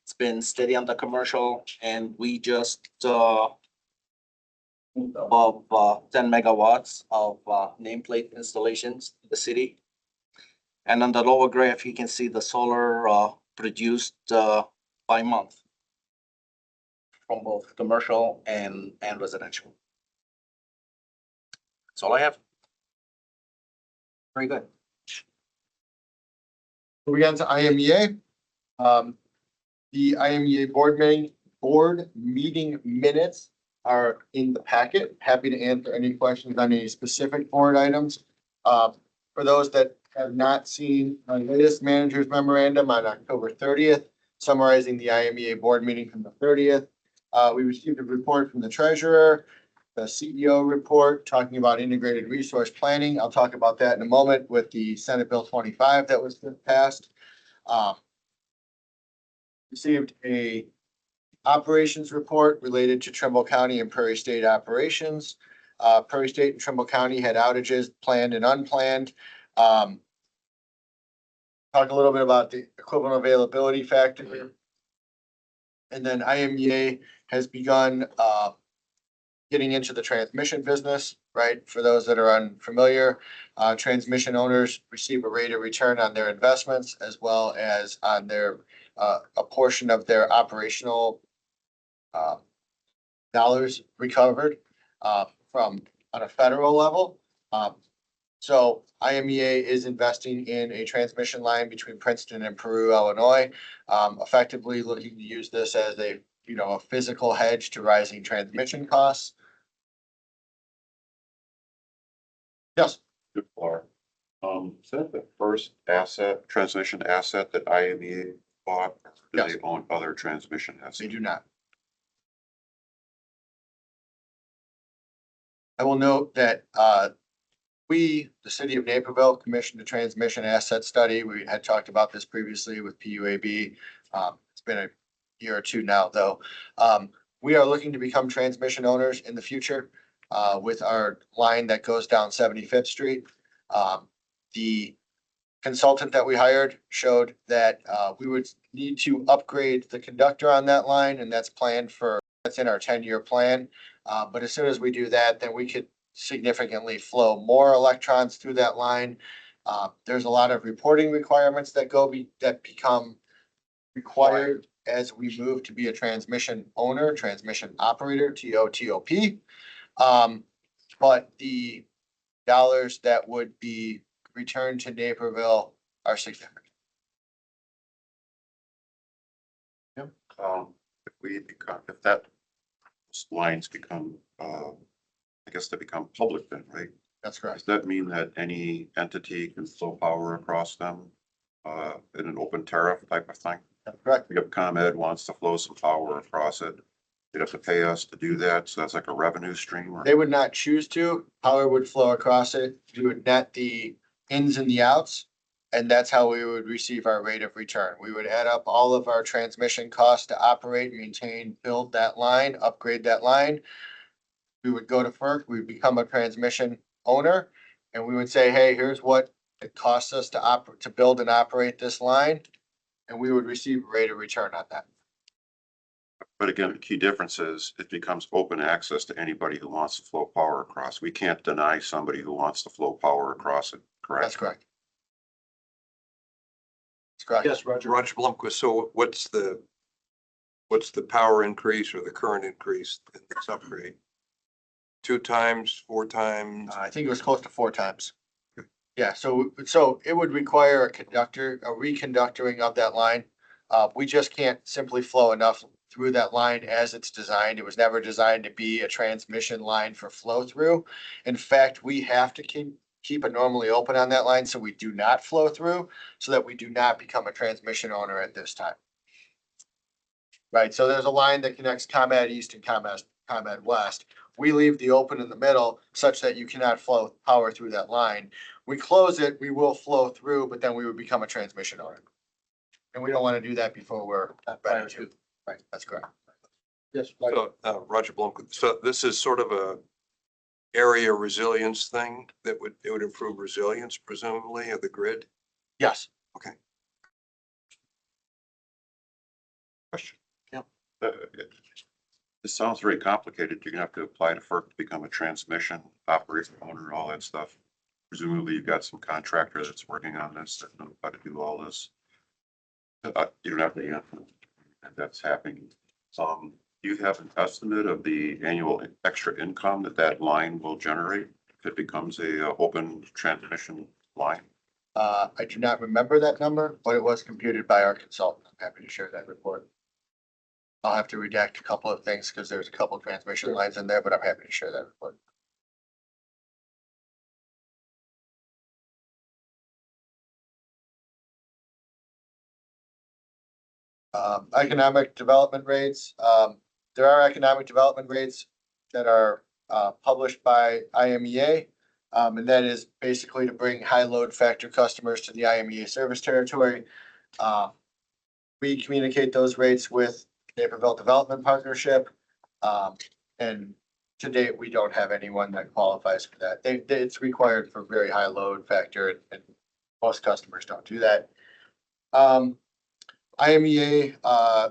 It's been steady on the commercial, and we just above 10 megawatts of nameplate installations in the city. And on the lower graph, you can see the solar produced by month from both commercial and residential. That's all I have. Very good. Moving on to IMEA. The IMEA board meeting minutes are in the packet. Happy to answer any questions on any specific board items. For those that have not seen my latest manager's memorandum on October 30th, summarizing the IMEA board meeting from the 30th. We received a report from the treasurer, the CEO report talking about integrated resource planning. I'll talk about that in a moment with the Senate Bill 25 that was passed. Received a operations report related to Trimble County and Prairie State operations. Prairie State and Trimble County had outages planned and unplanned. Talk a little bit about the equivalent availability factor. And then IMEA has begun getting into the transmission business, right? For those that are unfamiliar, transmission owners receive a rate of return on their investments as well as on their a portion of their operational dollars recovered from on a federal level. So IMEA is investing in a transmission line between Princeton and Peru, Illinois, effectively looking to use this as a physical hedge to rising transmission costs. Yes. Good for. Is that the first transmission asset that IMEA bought? Do Yes. they own other transmission assets? They do not. I will note that we, the city of Naperville, commissioned a transmission asset study. We had talked about this previously with PUAB. It's been a year or two now, though. We are looking to become transmission owners in the future with our line that goes down 75th Street. The consultant that we hired showed that we would need to upgrade the conductor on that line, and that's in our 10-year plan. But as soon as we do that, then we could significantly flow more electrons through that line. There's a lot of reporting requirements that become required as we move to be a transmission owner, transmission operator, TOTOP. But the dollars that would be returned to Naperville are significant. if that lines become, I guess they become public then, right? That's correct. Does that mean that any entity can flow power across them, in an open tariff type of thing? That's correct. If ComEd wants to flow some power across it, they'd have to pay us to do that, so that's like a revenue stream or? They would not choose to, power would flow across it. We would net the ins and the outs. And that's how we would receive our rate of return. We would add up all of our transmission costs to operate, maintain, build that line, upgrade that line. We would go to FERC, we become a transmission owner, and we would say, hey, here's what it costs us to build and operate this line. And we would receive a rate of return on that. But again, the key difference is it becomes open access to anybody who wants to flow power across. We can't deny somebody who wants to flow power across it, correct? That's correct. That's correct. Yes, Roger. Roger Blumquist. So what's the power increase or the current increase in this upgrade? 2 times, 4 times? I think it was close to 4 times. Yeah, so it would require a reconductoring of that line. We just can't simply flow enough through that line as it's designed. It was never designed to be a transmission line for flow through. In fact, we have to keep it normally open on that line so we do not flow through, so that we do not become a transmission owner at this time. Right, so there's a line that connects ComEd East and ComEd West. We leave the open in the middle such that you cannot flow power through that line. We close it, we will flow through, but then we would become a transmission owner. And we don't want to do that before we're ready to. Right, that's correct. Yes. So, Roger Blumquist. So this is sort of a area resilience thing that would improve resilience presumably of the grid? Yes. Okay. Question. Yeah. This sounds very complicated. You're gonna have to apply to FERC to become a transmission operator owner, all that stuff. Presumably you've got some contractor that's working on this, that knows how to do all this. You don't have to answer, and that's happening. Do you have an estimate of the annual extra income that line will generate if it becomes a open transmission line? I do not remember that number, but it was computed by our consultant. I'm happy to share that report. I'll have to redact a couple of things because there's a couple of transmission lines in there, but I'm happy to share that report. Economic development rates. There are economic development rates that are published by IMEA. And that is basically to bring high load factor customers to the IMEA service territory. We communicate those rates with Naperville Development Partnership. And to date, we don't have anyone that qualifies for that. It's required for very high load factor, and most customers don't do that. IMEA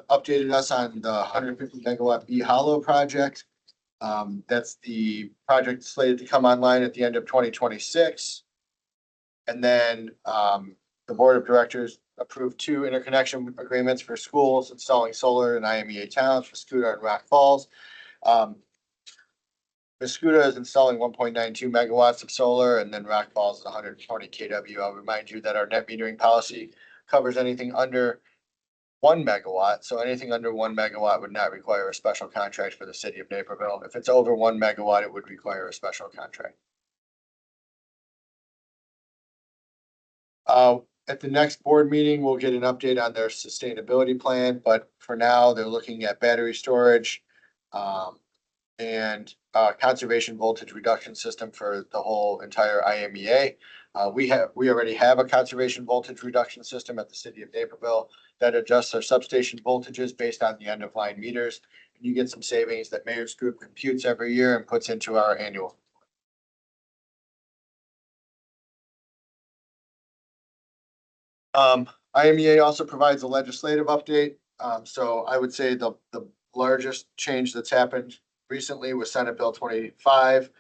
updated us on the 150 megawatt B Hollow project. That's the project slated to come online at the end of 2026. And then the board of directors approved 2 interconnection agreements for schools installing solar in IMEA towns, Muscuda and Rock Falls. Muscuda is installing 1.92 megawatts of solar, and then Rock Falls is 120 kW. I'll remind you that our net metering policy covers anything under 1 megawatt. So anything under 1 megawatt would not require a special contract for the city of Naperville. If it's over 1 megawatt, it would require a special contract. At the next board meeting, we'll get an update on their sustainability plan, but for now, they're looking at battery storage and conservation voltage reduction system for the whole entire IMEA. We already have a conservation voltage reduction system at the city of Naperville that adjusts our substation voltages based on the end of line meters. And you get some savings that Mayor's Group computes every year and puts into our annual. IMEA also provides a legislative update. So I would say the largest change that's happened recently was Senate Bill 25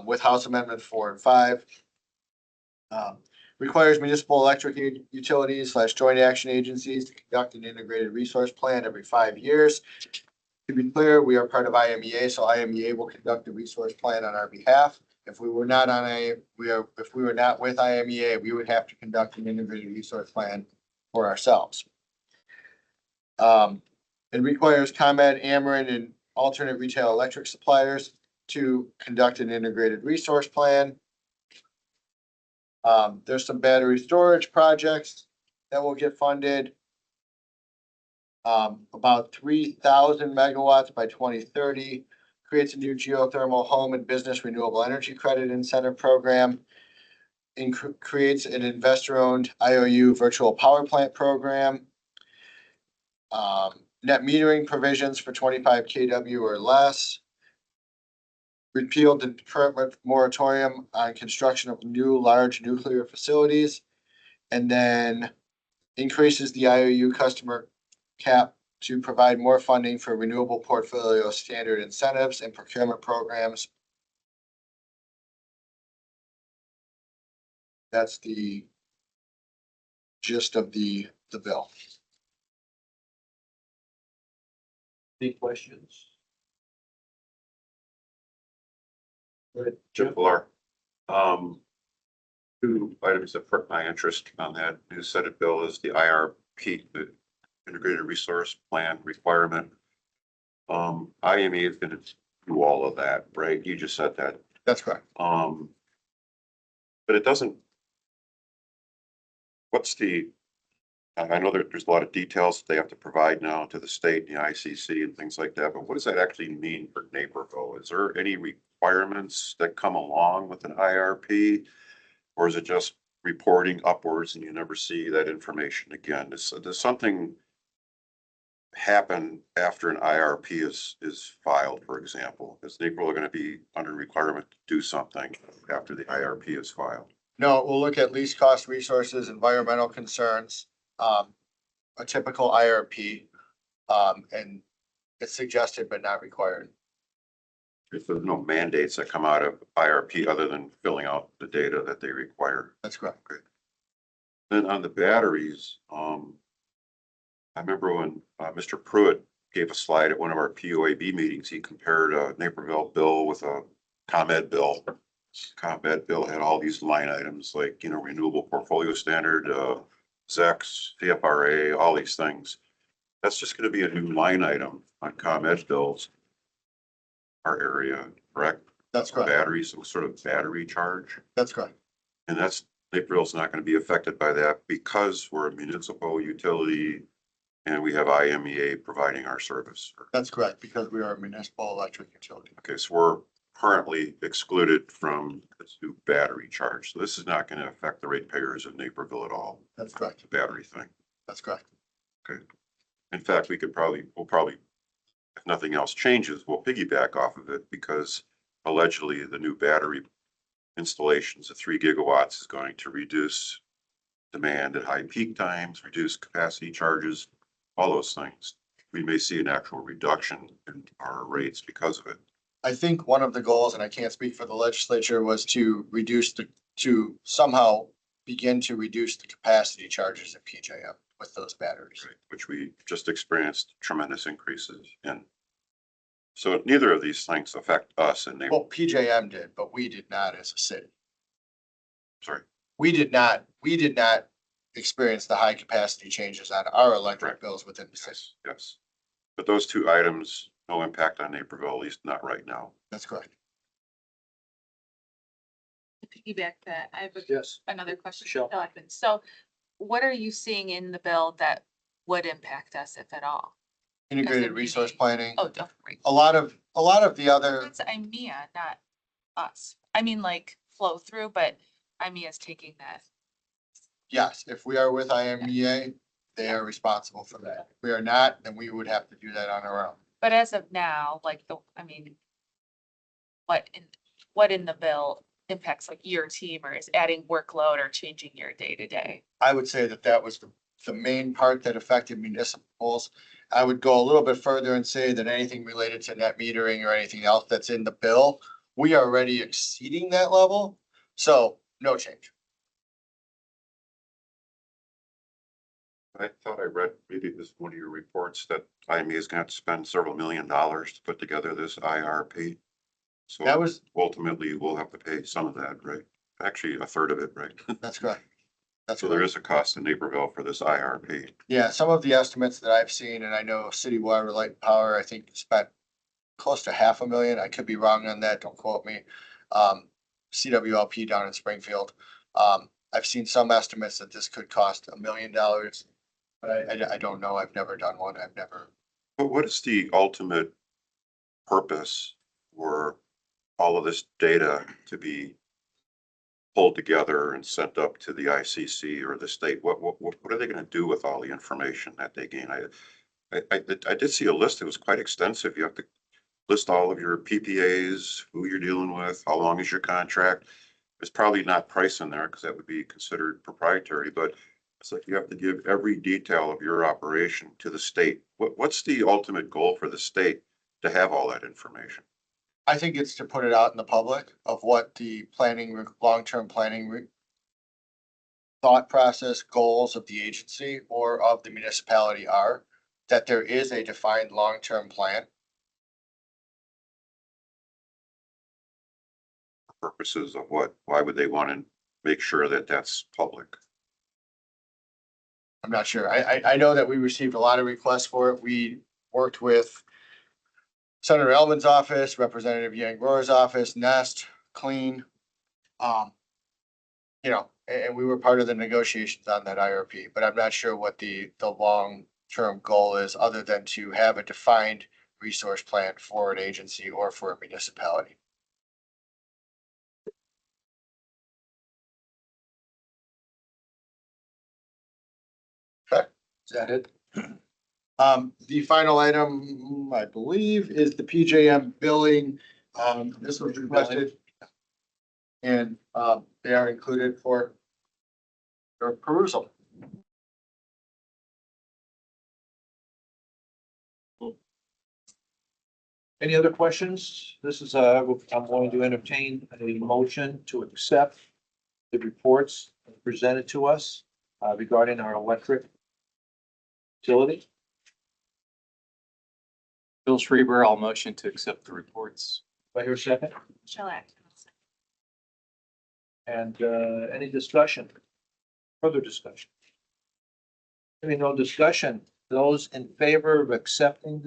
with House Amendment 4 and 5. Requires municipal electric utilities / joint action agencies to conduct an integrated resource plan every 5 years. To be clear, we are part of IMEA, so IMEA will conduct a resource plan on our behalf. If we were not with IMEA, we would have to conduct an integrated resource plan for ourselves. It requires ComEd, Ameren, and alternate retail electric suppliers to conduct an integrated resource plan. There's some battery storage projects that will get funded. About 3,000 megawatts by 2030, creates a new geothermal home and business renewable energy credit incentive program. Creates an investor-owned IOU virtual power plant program. Net metering provisions for 25 kW or less. Repealed the current moratorium on construction of new large nuclear facilities. And then increases the IOU customer cap to provide more funding for renewable portfolio standard incentives and procurement programs. That's the gist of the bill. Any questions? Jim Fuller. Two items that perk my interest on that new set of bill is the IRP, the Integrated Resource Plan requirement. IME is gonna do all of that, right? You just said that. That's correct. But it doesn't. What's the, I know that there's a lot of details they have to provide now to the state, the ICC and things like that, but what does that actually mean for Naperville? Is there any requirements that come along with an IRP? Or is it just reporting upwards and you never see that information again? Does something happen after an IRP is filed, for example? Is Naperville going to be under requirement to do something after the IRP is filed? No, we'll look at least cost resources, environmental concerns, a typical IRP, and it's suggested but not required. If there's no mandates that come out of IRP other than filling out the data that they require. That's correct. Okay. Then on the batteries, I remember when Mr. Pruitt gave a slide at one of our PUAB meetings, he compared a Naperville bill with a ComEd bill. ComEd bill had all these line items like, you know, renewable portfolio standard, ZEX, CFRA, all these things. That's just going to be a new line item on ComEd bills. Our area, correct? That's correct. Batteries, some sort of battery charge. That's correct. And that's, Naperville's not going to be affected by that because we're a municipal utility and we have IMEA providing our service. That's correct, because we are a municipal electric utility. Okay, so we're currently excluded from this new battery charge. So this is not going to affect the ratepayers of Naperville at all. That's correct. The battery thing. That's correct. Okay. In fact, we'll probably, if nothing else changes, we'll piggyback off of it because allegedly the new battery installations of 3 gigawatts is going to reduce demand at high peak times, reduce capacity charges, all those things. We may see an actual reduction in our rates because of it. I think one of the goals, and I can't speak for the legislature, was to somehow begin to reduce the capacity charges at PJM with those batteries. Right, which we just experienced tremendous increases in. So neither of these things affect us and Well, PJM did, but we did not as a city. Sorry. We did not experience the high capacity changes on our electric bills within the city. Yes. But those two items, no impact on Naperville, at least not right now. That's correct. To piggyback that, I have Yes. another question. Michelle. So what are you seeing in the bill that would impact us, if at all? Integrated resource planning. Oh, right. A lot of the other, That's IMEA, not us. I mean, like flow through, but IMEA is taking that. yes, if we are with IMEA, they are responsible for that. If we are not, then we would have to do that on our own. But as of now, like what in the bill impacts like your team or is adding workload or changing your day to day? I would say that was the main part that affected municipals. I would go a little bit further and say that anything related to net metering or anything else that's in the bill, we are already exceeding that level. So no change. I thought I read maybe this one of your reports that IME is going to have to spend several $1 million to put together this IRP. So That was, ultimately we'll have to pay some of that, right? Actually, a third of it, right? that's correct. That's So there is a cost in Naperville for this IRP. Yeah, some of the estimates that I've seen, and I know City Water, Light and Power, I think spent close to $500,000. I could be wrong on that, don't quote me. CWLP down in Springfield. I've seen some estimates that this could cost $1 million, but I don't know. I've never done one. I've never. But what is the ultimate purpose for all of this data to be pulled together and sent up to the ICC or the state? What are they gonna do with all the information that they gain? I did see a list. It was quite extensive. You have to list all of your PPAs, who you're dealing with, how long is your contract. There's probably not price in there because that would be considered proprietary, but it's like you have to give every detail of your operation to the state. What's the ultimate goal for the state to have all that information? I think it's to put it out in the public of what the planning, long-term planning thought process, goals of the agency or of the municipality are, that there is a defined long-term plan. Purposes of what? Why would they want to make sure that that's public? I'm not sure. I know that we received a lot of requests for it. We worked with Senator Elvin's office, Representative Yang Rohr's office, Nest, Clean. You know, and we were part of the negotiations on that IRP, but I'm not sure what the long-term goal is other than to have a defined resource plan for an agency or for a municipality. Okay, is that it? The final item, I believe, is the PJM billing. This was requested. And, they are included for your perusal. Any other questions? This is, I'm going to entertain a motion to accept the reports presented to us regarding our electric utility. Bill Schreiber, I'll motion to accept the reports. Do I hear a second? Shall I? And any discussion? Further discussion? Having no discussion, those in favor of accepting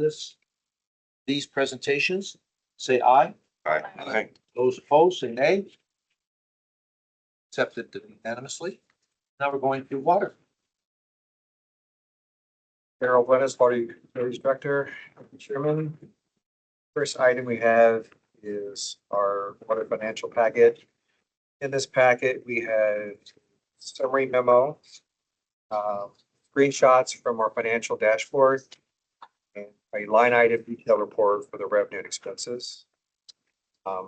these presentations, say aye. Aye. Those opposed, say nay. Accepted unanimously. Now we're going to water. Darrell Glennis, Water Utilities Director, Chairman. First item we have is our water financial packet. In this packet, we have summary memo, screenshots from our financial dashboard, and a line item detail report for the revenue and expenses. If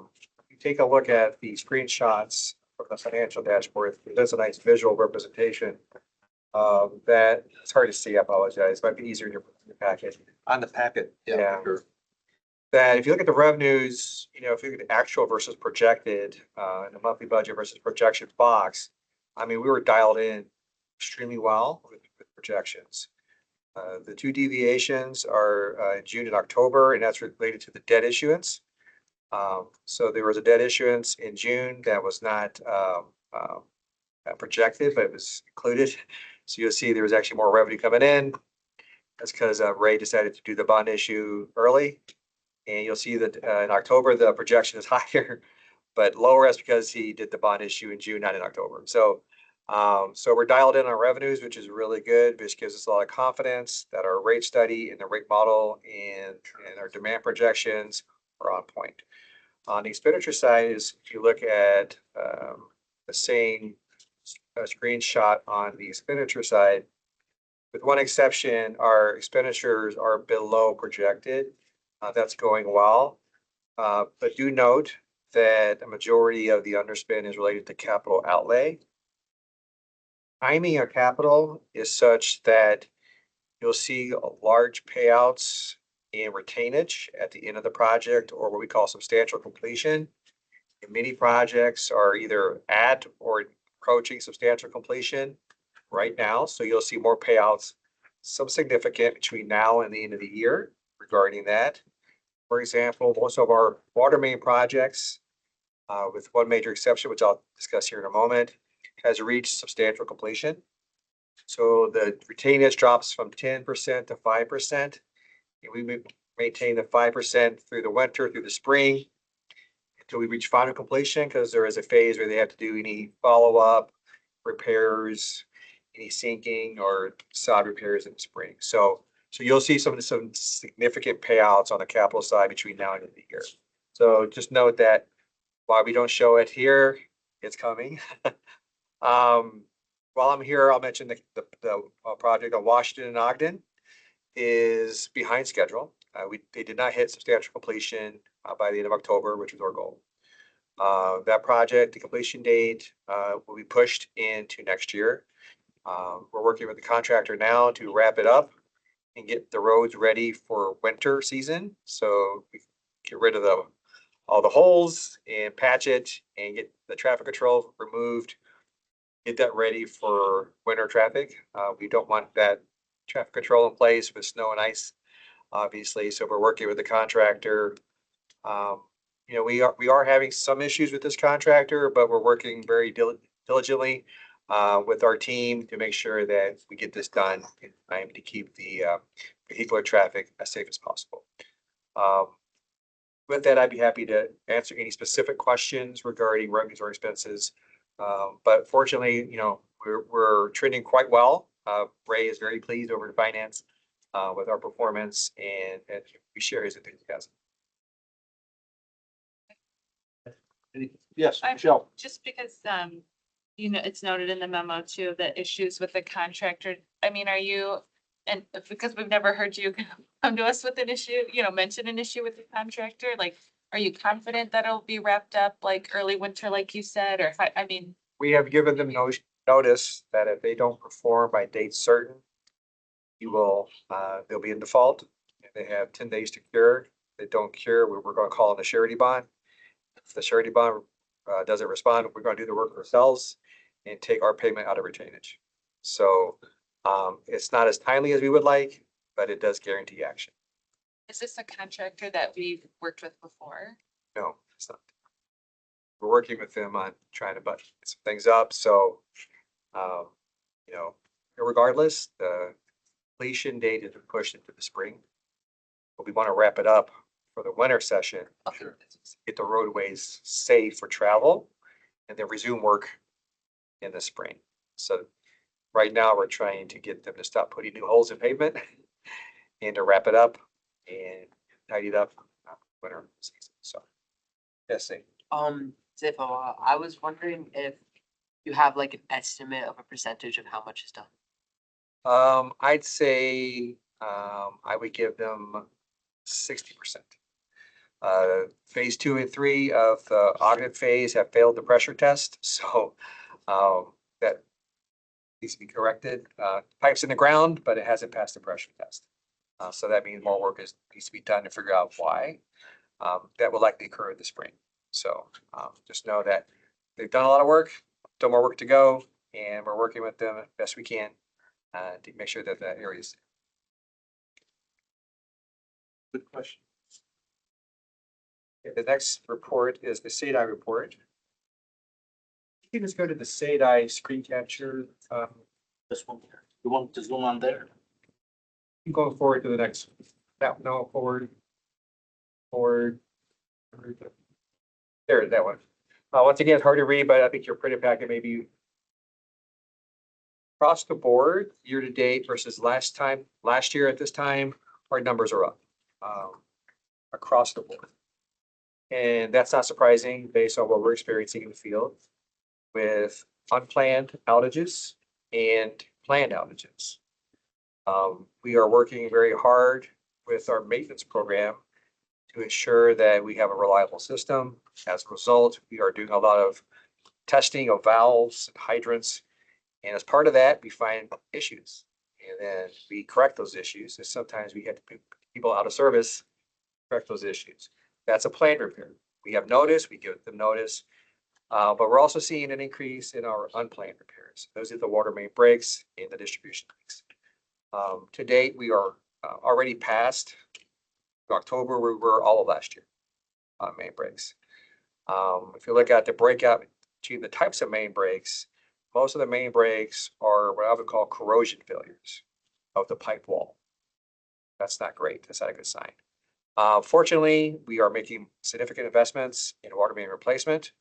you take a look at the screenshots from the financial dashboard, there's a nice visual representation that it's hard to see. I apologize. It might be easier in your packet. On the packet. Yeah. Sure. That if you look at the revenues, you know, if you look at the actual versus projected, in the monthly budget versus projection box, I mean, we were dialed in extremely well with projections. The two deviations are in June and October, and that's related to the debt issuance. So there was a debt issuance in June that was not projected, but it was included. So you'll see there was actually more revenue coming in. That's because Ray decided to do the bond issue early. And you'll see that in October, the projection is higher, but lower is because he did the bond issue in June, not in October. So we're dialed in on revenues, which is really good, which gives us a lot of confidence that our rate study and the rate model and our demand projections are on point. On the expenditure side is, if you look at the same screenshot on the expenditure side, with one exception, our expenditures are below projected. That's going well. But do note that a majority of the underspend is related to capital outlay. Timing of capital is such that you'll see large payouts and retainage at the end of the project, or what we call substantial completion. And many projects are either at or approaching substantial completion right now. So you'll see more payouts, some significant between now and the end of the year regarding that. For example, most of our water main projects, with one major exception, which I'll discuss here in a moment, has reached substantial completion. So the retainage drops from 10% to 5%. And we maintain the 5% through the winter, through the spring, until we reach final completion, because there is a phase where they have to do any follow-up repairs, any sinking or sod repairs in the spring. So you'll see some significant payouts on the capital side between now and the end of the year. So just note that while we don't show it here, it's coming. While I'm here, I'll mention the project on Washington and Ogden is behind schedule. They did not hit substantial completion by the end of October, which was our goal. That project, the completion date will be pushed into next year. We're working with the contractor now to wrap it up and get the roads ready for winter season. So we get rid of all the holes and patch it and get the traffic control removed. Get that ready for winter traffic. We don't want that traffic control in place with snow and ice, obviously. So we're working with the contractor. You know, we are having some issues with this contractor, but we're working very diligently with our team to make sure that we get this done in time to keep the vehicular traffic as safe as possible. With that, I'd be happy to answer any specific questions regarding revenues or expenses. But fortunately, you know, we're trending quite well. Ray is very pleased over in finance with our performance, and we share his enthusiasm. Yes, Michelle. Just because, you know, it's noted in the memo too, that issues with the contractor, I mean, are you, and because we've never heard you come to us with an issue, you know, mention an issue with the contractor, like, are you confident that it'll be wrapped up like early winter, like you said, or if I mean. We have given them notice that if they don't perform by date certain, they'll be in default. They have 10 days to cure. If they don't cure, we're going to call in a surety bond. If the surety bond doesn't respond, we're going to do the work ourselves and take our payment out of retainage. So it's not as timely as we would like, but it does guarantee action. Is this a contractor that we've worked with before? No, it's not. We're working with them on trying to button some things up. So, you know, regardless, the completion date is pushed into the spring. But we want to wrap it up for the winter session. Okay. Get the roadways safe for travel and then resume work in the spring. So right now we're trying to get them to stop putting new holes in pavement and to wrap it up and tidy it up winter season. So, yes, Zay. Zifo, I was wondering if you have like an estimate of a percentage of how much is done. I'd say I would give them 60%. Phase 2 and 3 of the Ogden phase have failed the pressure test, so that needs to be corrected. Pipes in the ground, but it hasn't passed the pressure test. So that means more work needs to be done to figure out why. That will likely occur in the spring. So just know that they've done a lot of work, still more work to go, and we're working with them as best we can to make sure that that area is. Good question. Okay, the next report is the SADI report. You can just go to the SADI screen capture. This one here. You want to zoom on there? Going forward to the next. No, forward. There, that one. Once again, it's hard to read, but I think your printed packet may be across the board, year to date versus last year at this time, our numbers are up across the board. And that's not surprising based on what we're experiencing in the field with unplanned outages and planned outages. We are working very hard with our maintenance program to ensure that we have a reliable system. As a result, we are doing a lot of testing of valves and hydrants. And as part of that, we find issues. And then we correct those issues. And sometimes we have to put people out of service, correct those issues. That's a planned repair. We have notice, we give them notice. But we're also seeing an increase in our unplanned repairs. Those are the water main breaks and the distribution leaks. To date, we are already past October, we were all of last year on main breaks. If you look at the breakout between the types of main breaks, most of the main breaks are what I would call corrosion failures of the pipe wall. That's not great. That's not a good sign. Fortunately, we are making significant investments in water main replacement.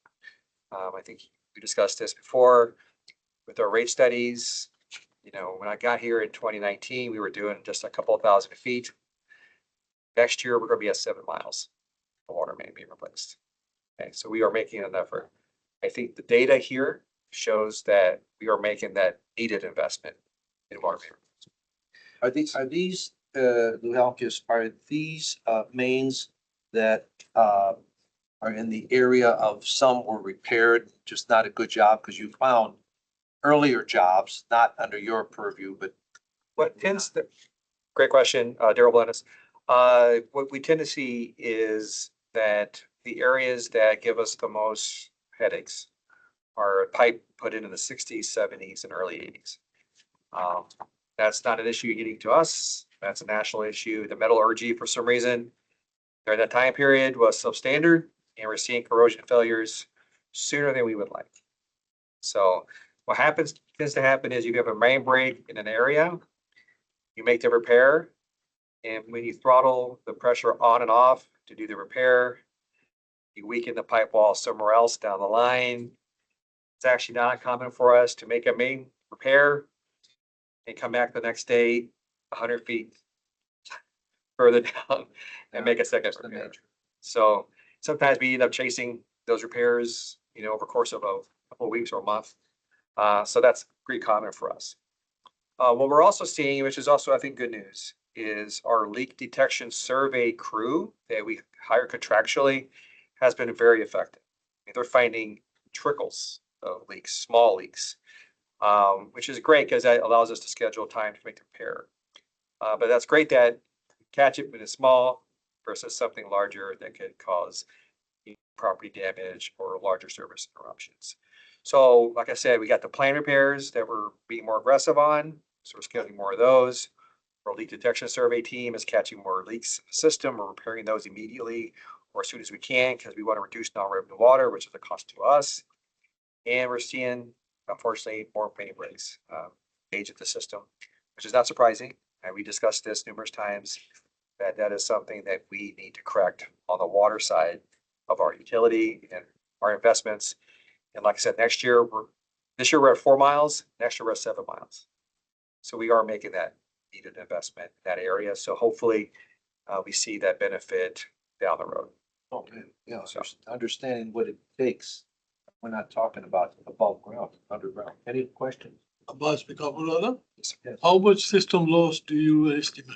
I think we discussed this before with our rate studies. You know, when I got here in 2019, we were doing just a couple of thousand feet. Next year, we're going to be at 7 miles of water main being replaced. Okay, so we are making an effort. I think the data here shows that we are making that needed investment in water main. Are these, Luhalkis, are these, mains that, are in the area of some were repaired, just not a good job because you found earlier jobs, not under your purview, but What tends to, great question, Daryl Blennis. What we tend to see is that the areas that give us the most headaches are pipe put in the 60s, 70s, and early 80s. That's not an issue getting to us. That's a national issue. The metallurgy, for some reason, during that time period was substandard, and we're seeing corrosion failures sooner than we would like. So what tends to happen is you have a main break in an area, you make the repair, and when you throttle the pressure on and off to do the repair, you weaken the pipe wall somewhere else down the line. It's actually not uncommon for us to make a main repair and come back the next day 100 feet further down and make a second repair. So sometimes we end up chasing those repairs, you know, over the course of a couple of weeks or a month. So that's pretty common for us. What we're also seeing, which is also, I think, good news, is our leak detection survey crew that we hire contractually has been very effective. I mean, they're finding trickles of leaks, small leaks, which is great because that allows us to schedule time to make the repair. But that's great that we catch it when it's small versus something larger that could cause property damage or larger service interruptions. So like I said, we got the planned repairs that we're being more aggressive on. So we're scheduling more of those. Our leak detection survey team is catching more leaks in the system. We're repairing those immediately or as soon as we can because we want to reduce non-revenue water, which is a cost to us. And we're seeing, unfortunately, more main breaks age of the system, which is not surprising. And we discussed this numerous times, that is something that we need to correct on the water side of our utility and our investments. And like I said, this year we're at 4 miles, next year we're at 7 miles. So we are making that needed investment in that area. So hopefully we see that benefit down the road. okay, yeah, so understanding what it takes. We're not talking about above ground, underground. Any questions? Abbas Pikapulala, Yes. how much system loss do you estimate?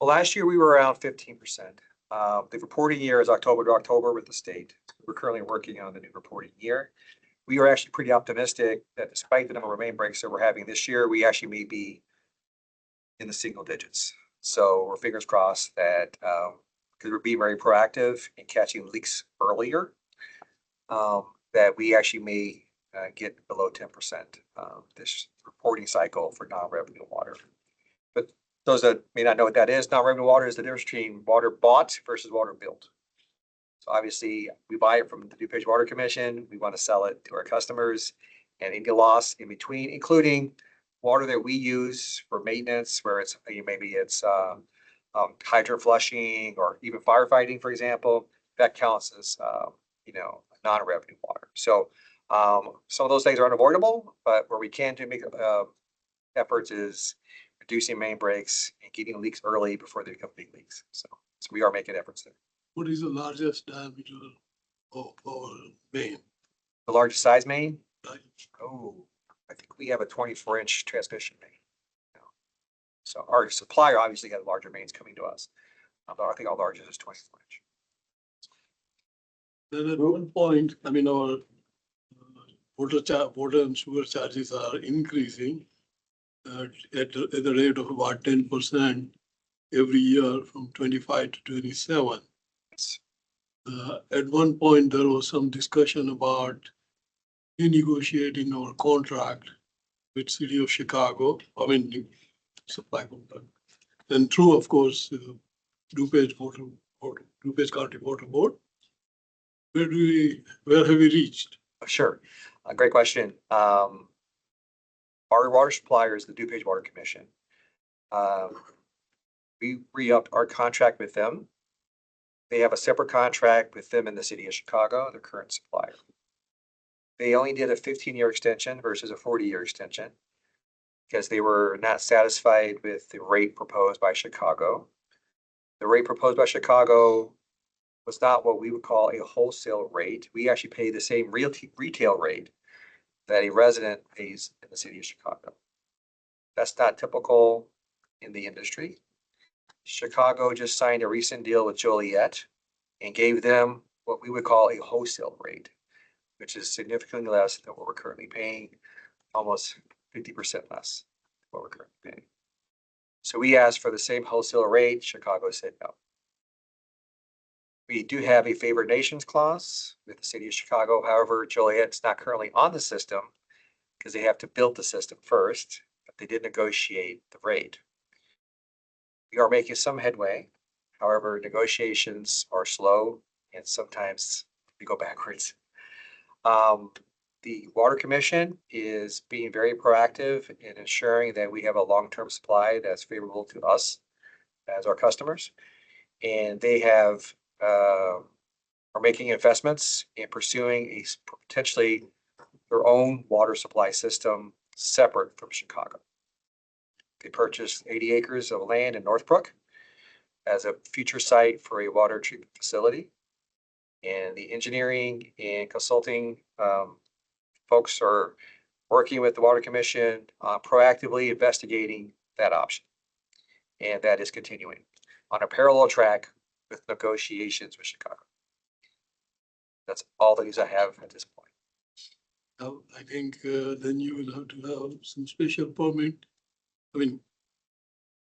Well, last year we were around 15%. The reporting year is October to October with the state. We're currently working on the new reporting year. We are actually pretty optimistic that despite the number of main breaks that we're having this year, we actually may be in the single digits. So we're fingers crossed that because we're being very proactive in catching leaks earlier, that we actually may get below 10% this reporting cycle for non-revenue water. But those that may not know what that is, non-revenue water is the difference between water bought versus water billed. So obviously, we buy it from the DuPage Water Commission. We want to sell it to our customers, and any loss in between, including water that we use for maintenance, where it's maybe it's hydrant flushing or even firefighting, for example, that counts as non-revenue water. So some of those things are unavoidable, but where we can do make efforts is reducing main breaks and getting leaks early before they become big leaks. So we are making efforts there. What is the largest diameter of our main? The largest size main? Right. Oh, I think we have a 24-inch transmission main. So our supplier obviously has larger mains coming to us. But I think our largest is 24-inch. Then at one point, I mean, our water and sewer charges are increasing at the rate of about 10% every year from 25 to 27. At one point, there was some discussion about renegotiating our contract with City of Chicago, supply contract. And through, of course, DuPage County Water Board. Where have we reached? Sure. A great question. Our water supplier is the DuPage Water Commission. We re-upped our contract with them. They have a separate contract with them in the city of Chicago, their current supplier. They only did a 15-year extension versus a 40-year extension because they were not satisfied with the rate proposed by Chicago. The rate proposed by Chicago was not what we would call a wholesale rate. We actually pay the same retail rate that a resident pays in the city of Chicago. That's not typical in the industry. Chicago just signed a recent deal with Joliet and gave them what we would call a wholesale rate, which is significantly less than what we're currently paying, almost 50% less than what we're currently paying. So we asked for the same wholesale rate. Chicago said no. We do have a favored nations clause with the city of Chicago. However, Joliet's not currently on the system because they have to build the system first, but they did negotiate the rate. We are making some headway. However, negotiations are slow and sometimes we go backwards. The Water Commission is being very proactive in ensuring that we have a long-term supply that's favorable to us as our customers. And they have are making investments in pursuing a potentially their own water supply system separate from Chicago. They purchased 80 acres of land in Northbrook as a future site for a water treatment facility. And the engineering and consulting folks are working with the Water Commission, proactively investigating that option. And that is continuing on a parallel track with negotiations with Chicago. That's all the news I have at this point. Now, I think then you will have to have some special permit. I mean,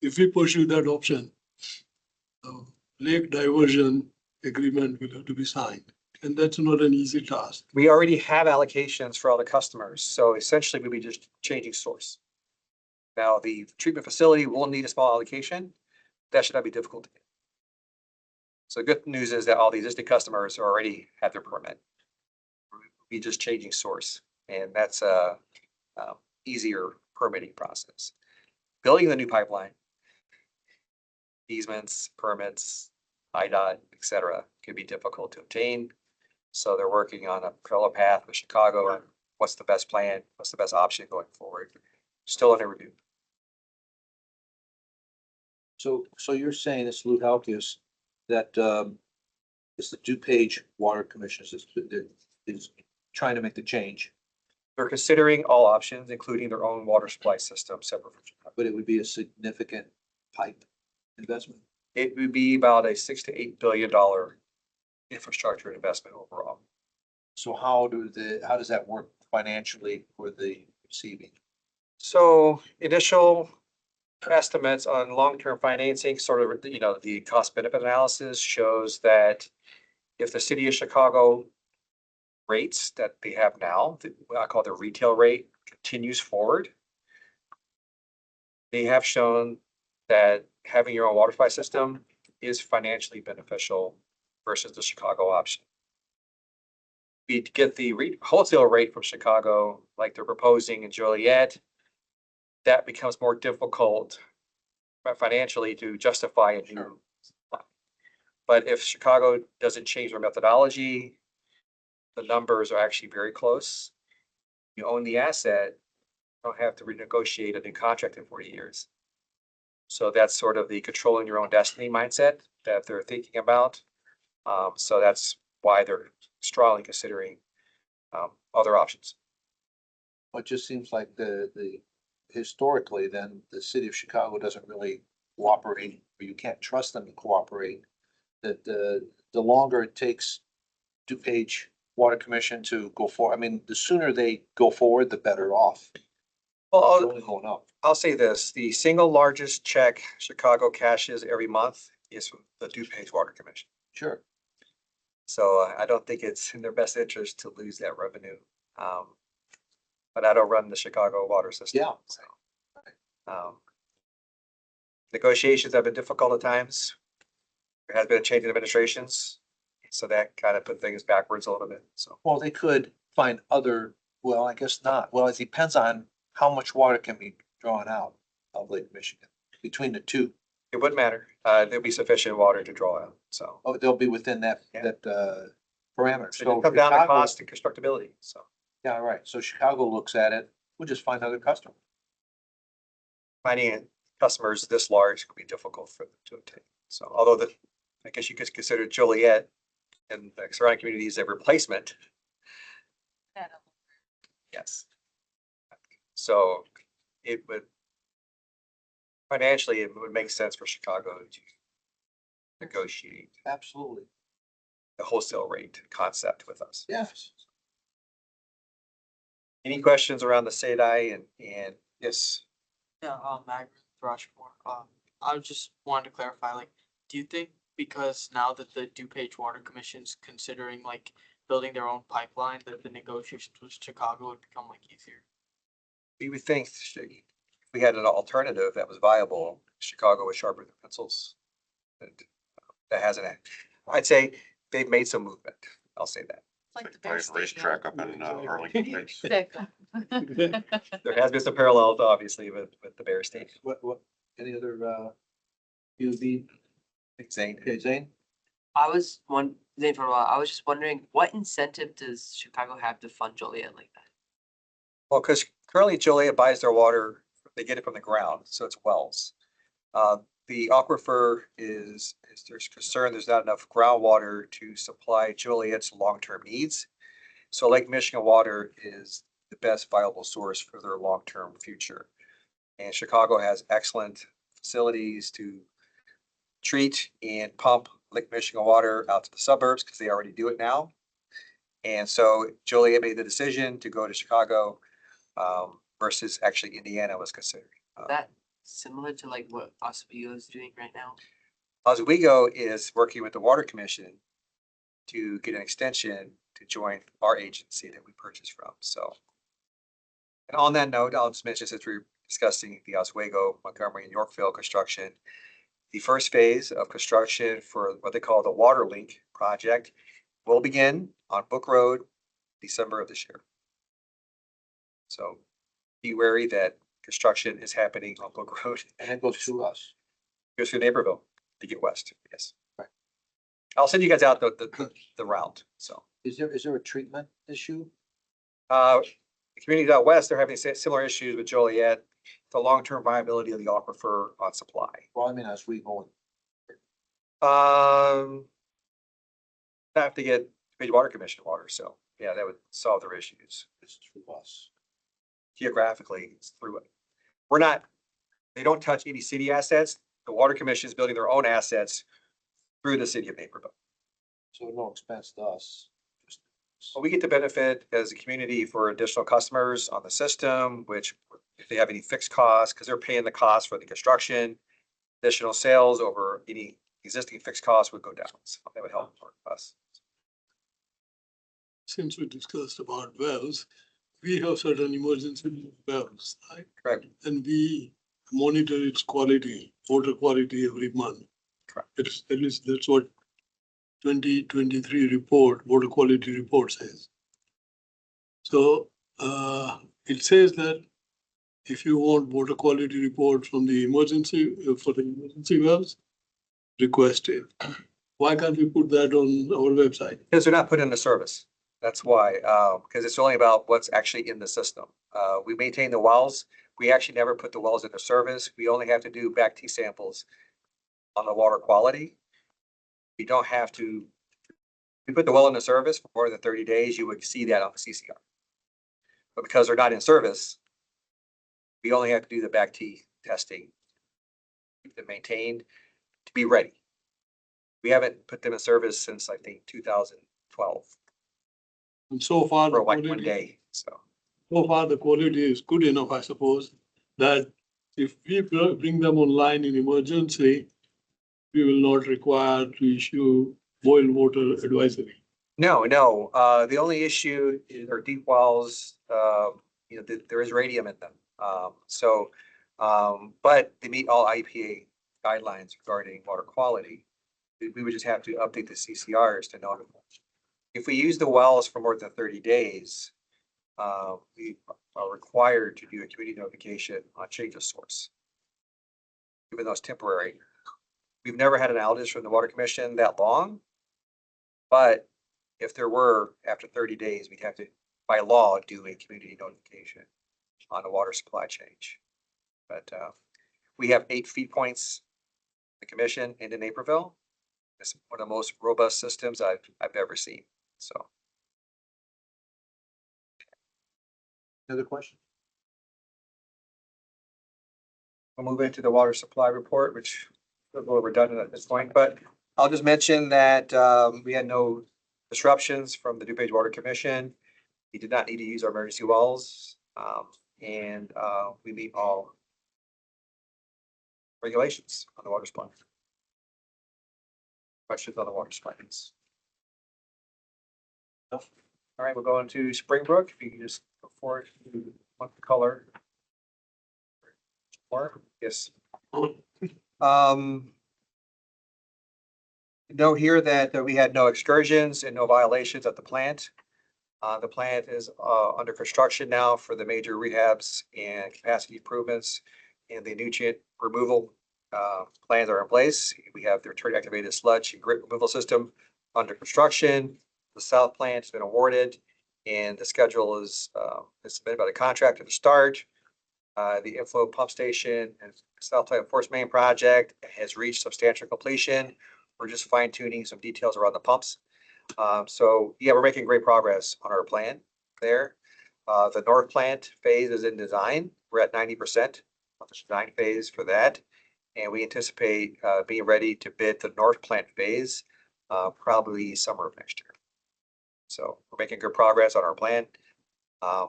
if we pursue that option, lake diversion agreement will have to be signed, and that's not an easy task. We already have allocations for all the customers, so essentially we'll be just changing source. Now, the treatment facility will need a small allocation. That should not be difficult to get. So the good news is that all the existing customers already have their permit. We'll be just changing source, and that's a easier permitting process. Building the new pipeline, easements, permits, IDOT, et cetera, could be difficult to obtain. So they're working on a parallel path with Chicago and what's the best plan, what's the best option going forward. Still under review. So you're saying this, Lou Halkias, that it's the DuPage Water Commission is trying to make the change, They're considering all options, including their own water supply system separate from Chicago. but it would be a significant pipe investment. It would be about a $6 to $8 billion infrastructure investment overall. So how does that work financially for the receiving? So initial estimates on long-term financing, sort of, the cost benefit analysis shows that if the city of Chicago rates that they have now, what I call the retail rate, continues forward, they have shown that having your own water supply system is financially beneficial versus the Chicago option. We get the wholesale rate from Chicago, like they're proposing in Joliet, that becomes more difficult financially to justify a new supply. But if Chicago doesn't change their methodology, the numbers are actually very close. You own the asset, you don't have to renegotiate a new contract in 40 years. So that's sort of the controlling your own destiny mindset that they're thinking about. So that's why they're strongly considering other options. It just seems like the historically, then the city of Chicago doesn't really cooperate, or you can't trust them to cooperate. That the longer it takes DuPage Water Commission to go forward, I mean, the sooner they go forward, the better off. Well, It's only going up. I'll say this, the single largest check Chicago cashes every month is from the DuPage Water Commission. Sure. So I don't think it's in their best interest to lose that revenue. But I don't run the Chicago water system. Yeah. So, negotiations have been difficult at times. There has been a change in administrations, so that kind of put things backwards a little bit. So Well, they could find other Well, I guess not. Well, it depends on how much water can be drawn out of Lake Michigan between the two. It wouldn't matter. There'll be sufficient water to draw out, so. Oh, they'll be within that, Yeah. that, parameter. So So it come down to Chicago- cost and constructability, so. Yeah, right. So Chicago looks at it, we'll just find other customers. Finding customers this large could be difficult for them to obtain. So although I guess you could consider Joliet and the surrounding communities a replacement, yes. So it would, financially, it would make sense for Chicago to negotiate Absolutely. the wholesale rate concept with us. Yes. Any questions around the SADI and yes, Yeah, Magrin Thrushmore. I just wanted to clarify, like, do you think because now that the DuPage Water Commission's considering like building their own pipeline, that the negotiations with Chicago would become like easier? we would think if we had an alternative that was viable, Chicago would sharpen their pencils. And that hasn't, I'd say they've made some movement. I'll say that. Like the Probably Bear a racetrack up in Arlington Heights. Exactly. There has been some parallels, obviously, with the Bear Stadium. What, any other, PUB? Zane. Okay, Zane? I was Zane for a while. I was just wondering, what incentive does Chicago have to fund Joliet like that? Well, because currently Joliet buys their water, they get it from the ground, so it's wells. The aquifer is there's concern there's not enough groundwater to supply Joliet's long-term needs. So Lake Michigan water is the best viable source for their long-term future. And Chicago has excellent facilities to treat and pump Lake Michigan water out to the suburbs because they already do it now. And so Joliet made the decision to go to Chicago versus actually Indiana was considered. Is that similar to like what Oswego is doing right now? Oswego is working with the Water Commission to get an extension to join our agency that we purchased from, so. And on that note, I'll just mention since we're discussing the Oswego, Montgomery and Yorkville construction, the first phase of construction for what they call the Water Link project will begin on Book Road, December of this year. So be wary that construction is happening on Book Road. And it goes through us. Goes through Naperville to get west, yes. Right. I'll send you guys out the route, so. Is there a treatment issue? Communities out west, they're having similar issues with Joliet, the long-term viability of the aquifer on supply. Well, I mean, as we go. Have to get Big Water Commission water, so yeah, that would solve their issues. It's through us. Geographically, it's through it. We're not, they don't touch any city assets. The Water Commission is building their own assets through the city of Naperville. So no expense to us. So we get the benefit as a community for additional customers on the system, which if they have any fixed costs, because they're paying the cost for the construction, additional sales over any existing fixed costs would go down. So that would help for us. Since we discussed about wells, we have certain emergency wells, right? Correct. And we monitor its quality, water quality every month. Correct. It's, at least that's what 2023 report, water quality report says. So it says that if you want water quality report from the emergency, for the emergency wells, request it. Why can't we put that on our website? Because they're not put into service. That's why, because it's only about what's actually in the system. We maintain the wells. We actually never put the wells into service. We only have to do back T samples on the water quality. We don't have to, we put the well into service for more than 30 days, you would see that on the CCR. But because they're not in service, we only have to do the back T testing, keep them maintained to be ready. We haven't put them in service since I think 2012. And so far, for like 1 day, so. So far, the quality is good enough, I suppose, that if we bring them online in emergency, we will not require to issue boil water advisory. No, the only issue are deep wells, there is radium in them. But they meet all IPA guidelines regarding water quality. We would just have to update the CCRs to notify. If we use the wells for more than 30 days, we are required to do a community notification on change of source. Even though it's temporary. We've never had an outage from the Water Commission that long. But if there were, after 30 days, we'd have to, by law, do a community notification on a water supply change. But we have 8 feed points, in the commission and in Naperville. It's one of the most robust systems I've ever seen, so. Another question? We'll move into the water supply report, which is a little redundant at this point, but I'll just mention that we had no disruptions from the DuPage Water Commission. We did not need to use our emergency wells, and we meet all regulations on the water supply. Questions on the water supply, please? No? All right, we'll go into Springbrook. If you can just go forward to what color. Or, yes. Note here that we had no excursions and no violations at the plant. The plant is under construction now for the major rehabs and capacity improvements, and the nutrient removal plans are in place. We have the return activated sludge and grit removal system under construction. The south plant has been awarded, and the schedule is submitted by the contractor to start. The inflow pump station and south plant force main project has reached substantial completion. We're just fine tuning some details around the pumps. So yeah, we're making great progress on our plan there. The north plant phase is in design. We're at 90% of the design phase for that. And we anticipate being ready to bid the north plant phase probably summer of next year. So we're making good progress on our plan. I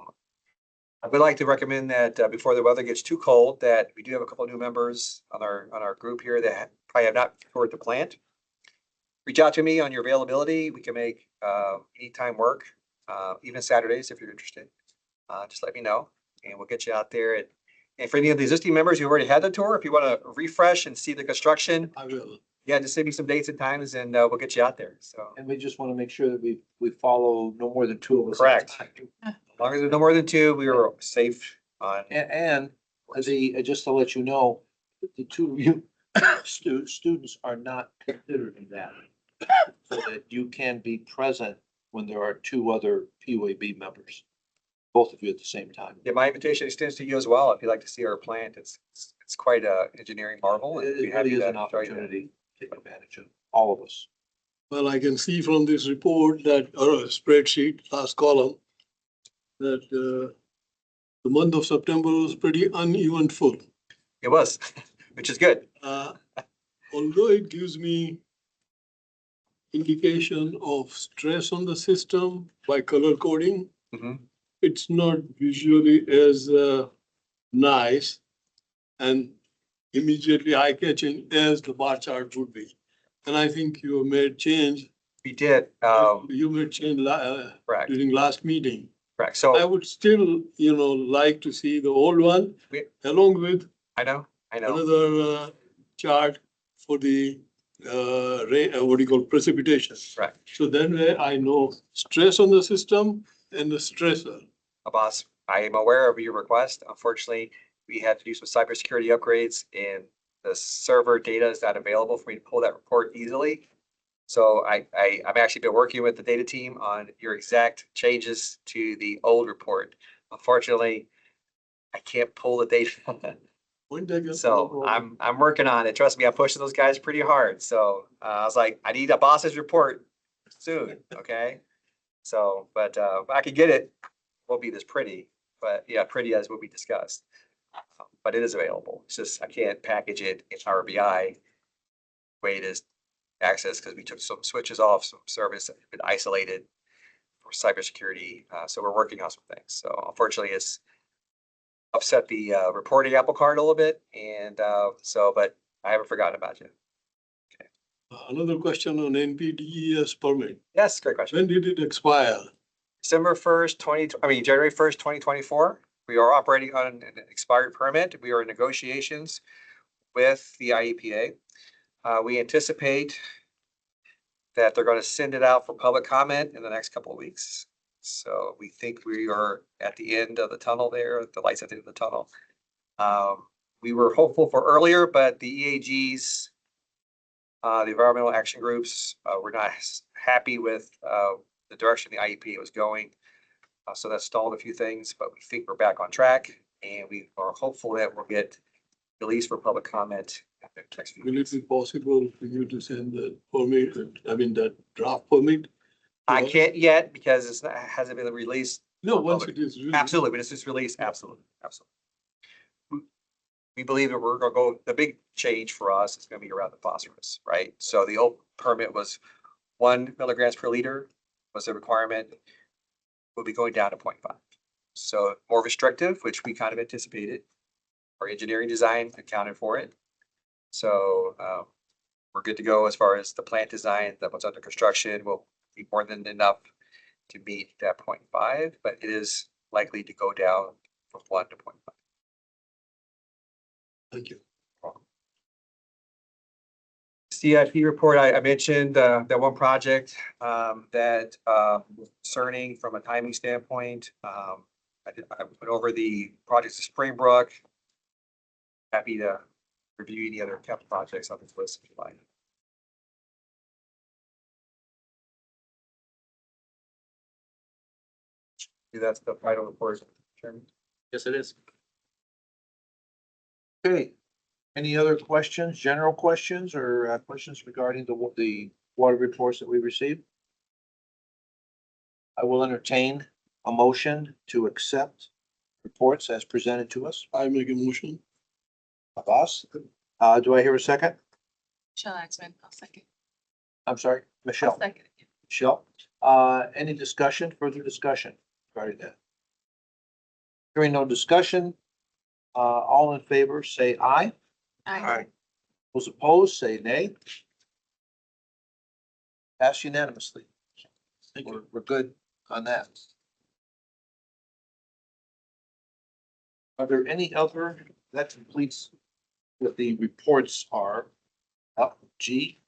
would like to recommend that before the weather gets too cold, that we do have a couple of new members on our group here that probably have not toured the plant. Reach out to me on your availability. We can make anytime work, even Saturdays if you're interested. Just let me know and we'll get you out there. And for any of the existing members who already had the tour, if you want to refresh and see the construction, I will. yeah, just send me some dates and times and we'll get you out there. So. And we just want to make sure that we follow no more than 2 of us. Correct. As long as there's no more than 2, we are safe on. And just to let you know, the 2 of you students are not considered in that. So that you can be present when there are 2 other PUAB members, both of you at the same time. Yeah, my invitation extends to you as well. If you'd like to see our plant, it's quite a engineering marvel. And It really is an opportunity to take advantage of, all of us. Well, I can see from this report that, or spreadsheet, last column, that the month of September was pretty uneventful. It was, which is good. Although it gives me indication of stress on the system by color coding, it's not visually as nice and immediately eye-catching as the bar chart would be. And I think you made change. We did. You made change Correct. during last meeting. Correct. So I would still, like to see the old one along with I know. another chart for the what do you call precipitation. Right. So then way I know stress on the system and the stressor. Boss, I am aware of your request. Unfortunately, we had to do some cybersecurity upgrades and the server data is not available for me to pull that report easily. So I've actually been working with the data team on your exact changes to the old report. Unfortunately, I can't pull the data. So I'm working on it. Trust me, I'm pushing those guys pretty hard. So I was like, I need a boss's report soon. Okay. So, but I could get it. Won't be this pretty, but yeah, pretty as what we discussed. But it is available. It's just I can't package it in Power BI way it is access because we took some switches off, some service that had been isolated for cybersecurity. So we're working on some things. So unfortunately, it's upset the reporting apple cart a little bit, and but I haven't forgotten about you. Okay. Another question on NPDES permit. Yes, great question. When did it expire? January 1st, 2024. We are operating on an expired permit. We are in negotiations with the IEPA. We anticipate that they're going to send it out for public comment in the next couple of weeks. So we think we are at the end of the tunnel there, the lights at the end of the tunnel. We were hopeful for earlier, but the EAGs, the environmental action groups, were not happy with the direction the IEP was going. So that stalled a few things, but we think we're back on track, and we are hopeful that we'll get released for public comment in the next few Will it weeks. be possible for you to send the permit, I mean, that draft permit? I can't yet because it's not, hasn't been released. No, for once public. it is released. Absolutely, when it's just released, absolutely, absolutely. We believe that we're gonna go, the big change for us is gonna be around the phosphorus, right? So the old permit was 1 milligrams per liter was the requirement. We'll be going down to 0.5. So more restrictive, which we kind of anticipated. Our engineering design accounted for it. So we're good to go as far as the plant design that was under construction will be more than enough to meet that 0.5, but it is likely to go down from 1 to 0.5. Thank you. CIP report, I mentioned that one project that concerning from a timing standpoint. I went over the projects of Springbrook. Happy to review any other capital projects on this list if you like. That's the final report, Chairman. Yes, it is. Okay, any other questions, general questions or questions regarding the water reports that we received? I will entertain a motion to accept reports as presented to us. I make a motion. Abbas, do I hear a second? Michelle Axman, I'll second. I'm sorry, Michelle. Second. Michelle, any discussion, further discussion regarding that? Hearing no discussion, all in favor, say aye. Aye. Those opposed, say nay. Pass unanimously. We're good on that. Are there any other, that completes what the reports are. G,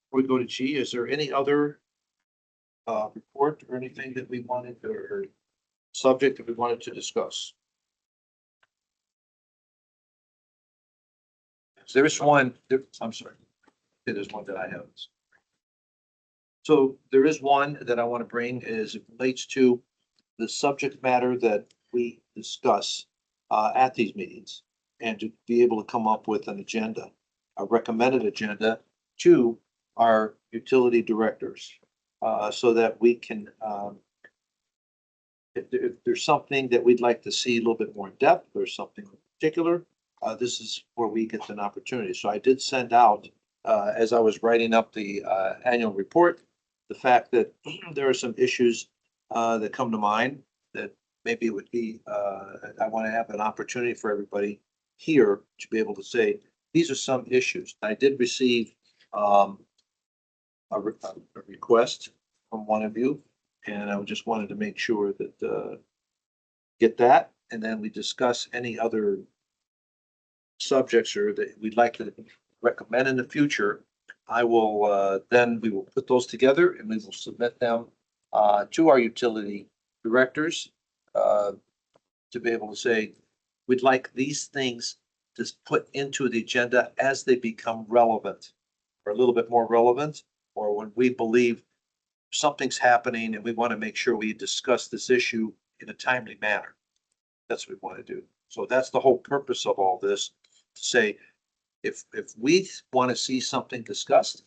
before we go to G, is there any other report or anything that we wanted or subject that we wanted to discuss? So there is one, I'm sorry. There's one that I have. So there is one that I want to bring is it relates to the subject matter that we discuss at these meetings and to be able to come up with an agenda, a recommended agenda to our utility directors so that we can if there's something that we'd like to see a little bit more in depth or something in particular, this is where we get an opportunity. So I did send out, as I was writing up the annual report, the fact that there are some issues that come to mind that maybe it would be, I want to have an opportunity for everybody here to be able to say, these are some issues. I did receive a request from one of you, and I just wanted to make sure that get that, and then we discuss any other subjects or that we'd like to recommend in the future. I will then we will put those together and we will submit them to our utility directors to be able to say, we'd like these things to put into the agenda as they become relevant or a little bit more relevant, or when we believe something's happening and we want to make sure we discuss this issue in a timely manner. That's what we want to do. So that's the whole purpose of all this, to say, if we want to see something discussed,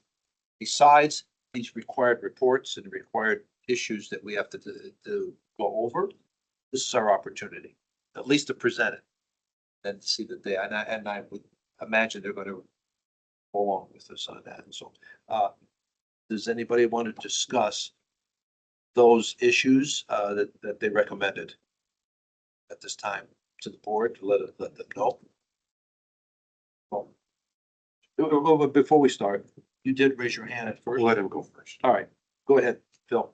besides these required reports and required issues that we have to go over, this is our opportunity, at least to present it and see that they, and I would imagine they're going to go along with us on that. And so, does anybody want to discuss those issues that they recommended at this time to the board to let them know? But before we start, you did raise your hand at first. Let him go first. All right, go ahead, Phil.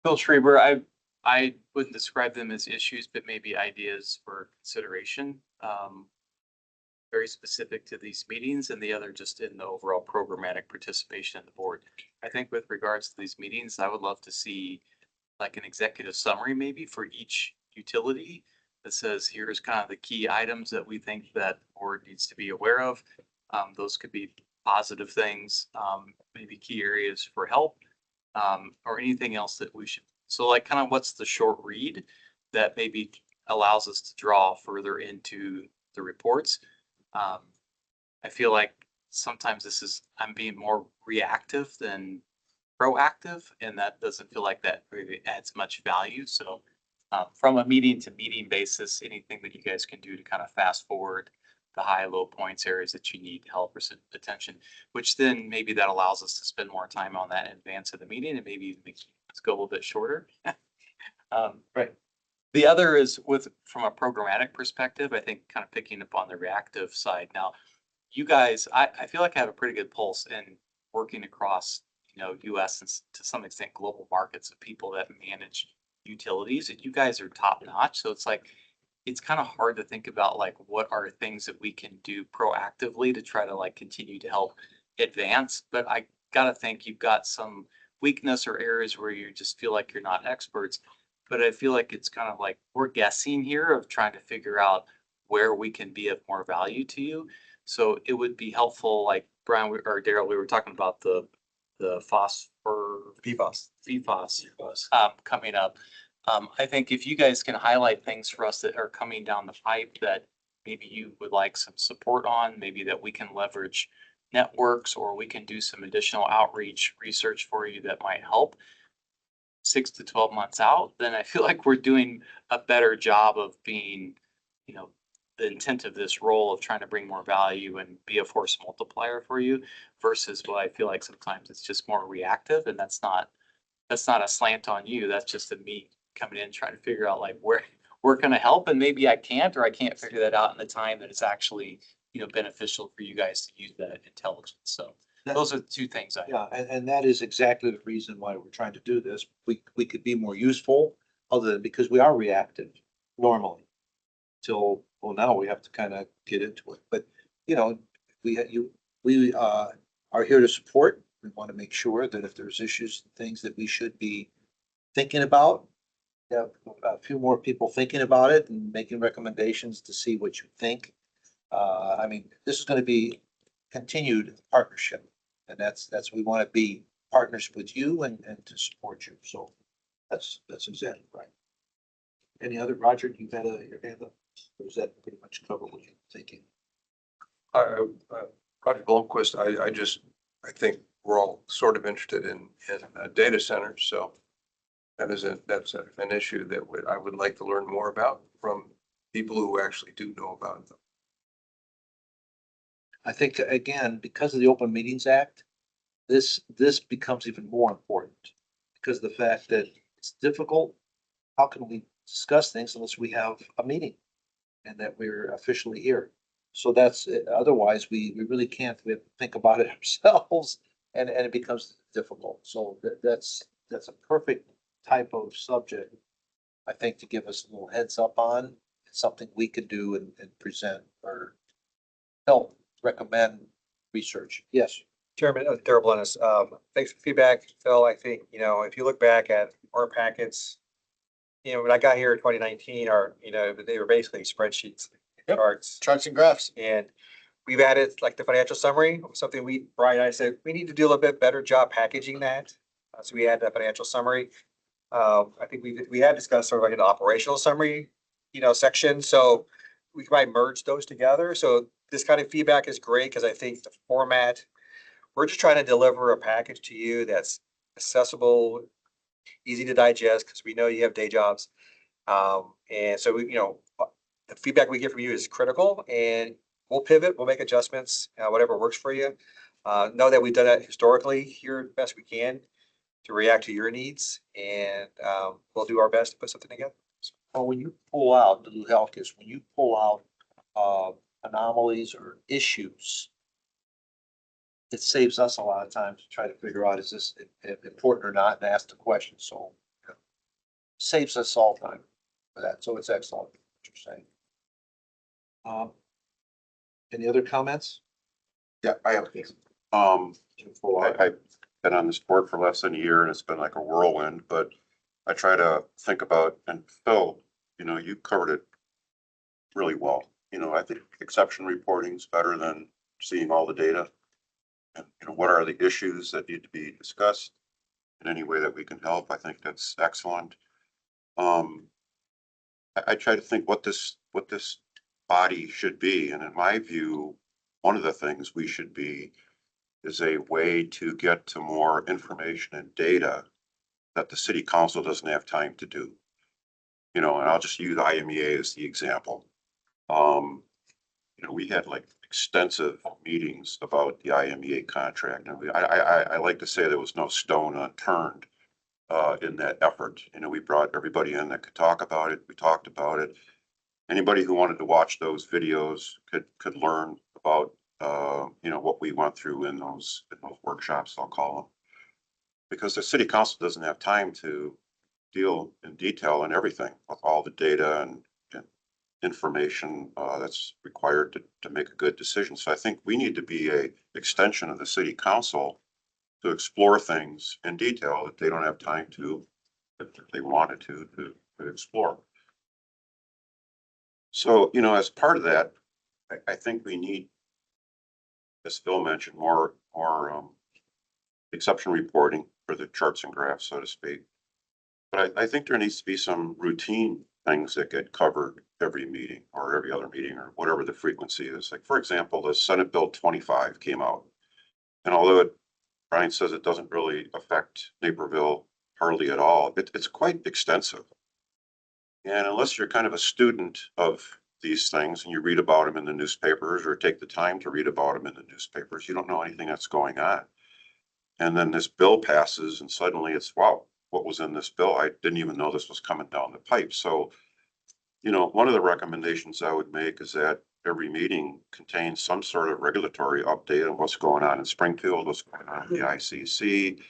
Phil Schreiber, I wouldn't describe them as issues, but maybe ideas for consideration. very specific to these meetings and the other just in the overall programmatic participation in the board. I think with regards to these meetings, I would love to see like an executive summary maybe for each utility that says, here's kind of the key items that we think that the board needs to be aware of. Those could be positive things, maybe key areas for help, or anything else that we should. So like kind of what's the short read that maybe allows us to draw further into the reports. I feel like sometimes I'm being more reactive than proactive, and that doesn't feel like that really adds much value. So from a meeting to meeting basis, anything that you guys can do to kind of fast forward the high, low points, areas that you need help or attention, which then maybe that allows us to spend more time on that in advance of the meeting and maybe make it go a little bit shorter. Right. The other is from a programmatic perspective, I think kind of picking up on the reactive side. Now, you guys, I feel like I have a pretty good pulse in working across, US and to some extent global markets of people that manage utilities, and you guys are top notch. So it's like, it's kind of hard to think about like what are things that we can do proactively to try to like continue to help advance. But I gotta think you've got some weakness or areas where you just feel like you're not experts. But I feel like it's kind of like we're guessing here of trying to figure out where we can be of more value to you. So it would be helpful, like Brian or Daryl, we were talking about the PFAS coming up. I think if you guys can highlight things for us that are coming down the pipe that maybe you would like some support on, maybe that we can leverage networks or we can do some additional outreach research for you that might help 6 to 12 months out, then I feel like we're doing a better job of being, the intent of this role of trying to bring more value and be a force multiplier for you versus what I feel like sometimes it's just more reactive, and that's not a slant on you. That's just a me coming in trying to figure out like where can I help, and maybe I can't figure that out in the time that it's actually beneficial for you guys to use that intelligence. So those are the two things I have. Yeah, and that is exactly the reason why we're trying to do this. We could be more useful other than because we are reactive normally. Well, now we have to kind of get into it, but we are here to support. We want to make sure that if there's issues, things that we should be thinking about, have a few more people thinking about it and making recommendations to see what you think. This is going to be continued partnership, and that's we want to be partners with you and to support you. So that's exactly right. Any other, Roger, you've had your hand up? Or does that pretty much cover what you're thinking? Roger Blomquist, I think we're all sort of interested in data centers, so that's an issue that I would like to learn more about from people who actually do know about them. I think, again, because of the Open Meetings Act, this becomes even more important because of the fact that it's difficult. How can we discuss things unless we have a meeting and that we're officially here? So that's, otherwise we really can't. We have to think about it ourselves and it becomes difficult. So that's a perfect type of subject, I think, to give us a little heads up on. It's something we could do and present or help recommend research. Yes. Chairman, Daryl Blennis, thanks for feedback, Phil. I think, if you look back at our packets, when I got here in 2019, they were basically spreadsheets, Yep. charts and graphs. And we've added like the financial summary, something Brian and I said, we need to do a little bit better job packaging that. So we had that financial summary. I think we had discussed sort of like an operational summary, section. So we might merge those together. So this kind of feedback is great because I think the format, we're just trying to deliver a package to you that's accessible, easy to digest, because we know you have day jobs. And so the feedback we get from you is critical, and we'll pivot, we'll make adjustments, whatever works for you. Know that we've done that historically here the best we can to react to your needs, and we'll do our best to put something together. Well, when you pull out, when you pull out anomalies or issues, it saves us a lot of time to try to figure out, is this important or not, and ask the question. So saves us all time for that. So it's excellent what you're saying. Any other comments? Yeah, I have. I've been on this board for less than a year and it's been like a whirlwind, but I try to think about, and Phil, you covered it really well. I think exception reporting is better than seeing all the data. And, what are the issues that need to be discussed in any way that we can help? I think that's excellent. I try to think what this body should be. And in my view, one of the things we should be is a way to get to more information and data that the city council doesn't have time to do. And I'll just use IMEA as the example. We had like extensive meetings about the IMEA contract. And I like to say there was no stone unturned in that effort. We brought everybody in that could talk about it. We talked about it. Anybody who wanted to watch those videos could learn about what we went through in those workshops, I'll call them. Because the city council doesn't have time to deal in detail on everything with all the data and information that's required to make a good decision. So I think we need to be a extension of the city council to explore things in detail that they don't have time to, if they wanted to explore. So, as part of that, I think we need, as Phil mentioned, more exception reporting for the charts and graphs, so to speak. But I think there needs to be some routine things that get covered every meeting or every other meeting or whatever the frequency is. Like, for example, the Senate Bill 25 came out. And although Brian says it doesn't really affect Naperville hardly at all, it's quite extensive. And unless you're kind of a student of these things and you read about them in the newspapers or take the time to read about them in the newspapers, you don't know anything that's going on. And then this bill passes and suddenly it's, wow, what was in this bill? I didn't even know this was coming down the pipe. So, one of the recommendations I would make is that every meeting contains some sort of regulatory update on what's going on in Springfield, what's going on in the ICC.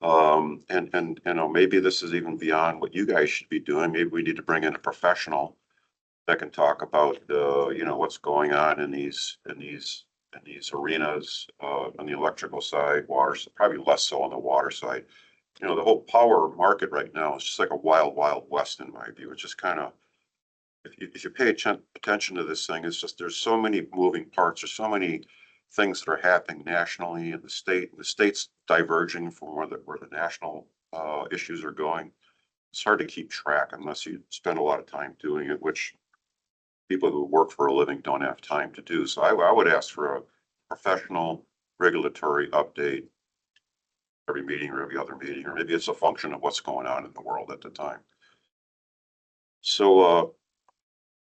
And maybe this is even beyond what you guys should be doing. Maybe we need to bring in a professional that can talk about, what's going on in these arenas, on the electrical side, water, probably less so on the water side. The whole power market right now is just like a wild, wild west in my view. It's just kind of, if you pay attention to this thing, it's just, there's so many moving parts. There's so many things that are happening nationally in the state, and the state's diverging from where the national issues are going. It's hard to keep track unless you spend a lot of time doing it, which people who work for a living don't have time to do. So I would ask for a professional regulatory update every meeting or every other meeting, or maybe it's a function of what's going on in the world at the time. So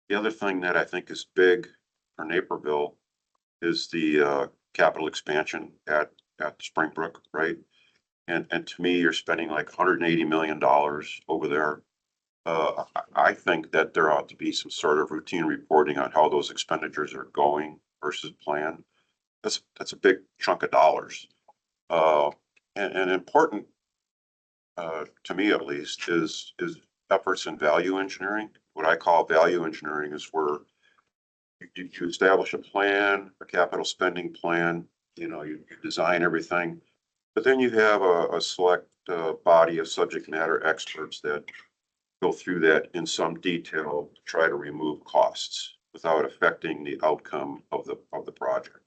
the other thing that I think is big for Naperville is the capital expansion at Springbrook, right? And to me, you're spending like $180 million over there. I think that there ought to be some sort of routine reporting on how those expenditures are going versus plan. That's a big chunk of dollars. And important to me at least is efforts in value engineering. What I call value engineering is where you establish a plan, a capital spending plan, you design everything, but then you have a select body of subject matter experts that go through that in some detail to try to remove costs without affecting the outcome of the project.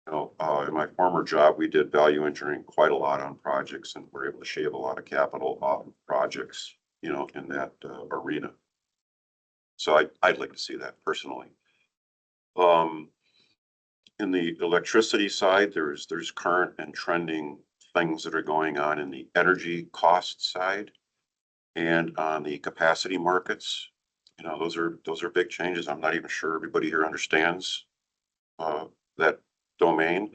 In my former job, we did value engineering quite a lot on projects and were able to shave a lot of capital off of projects, in that arena. So I'd like to see that personally. In the electricity side, there's current and trending things that are going on in the energy cost side and on the capacity markets. Those are big changes. I'm not even sure everybody here understands that domain,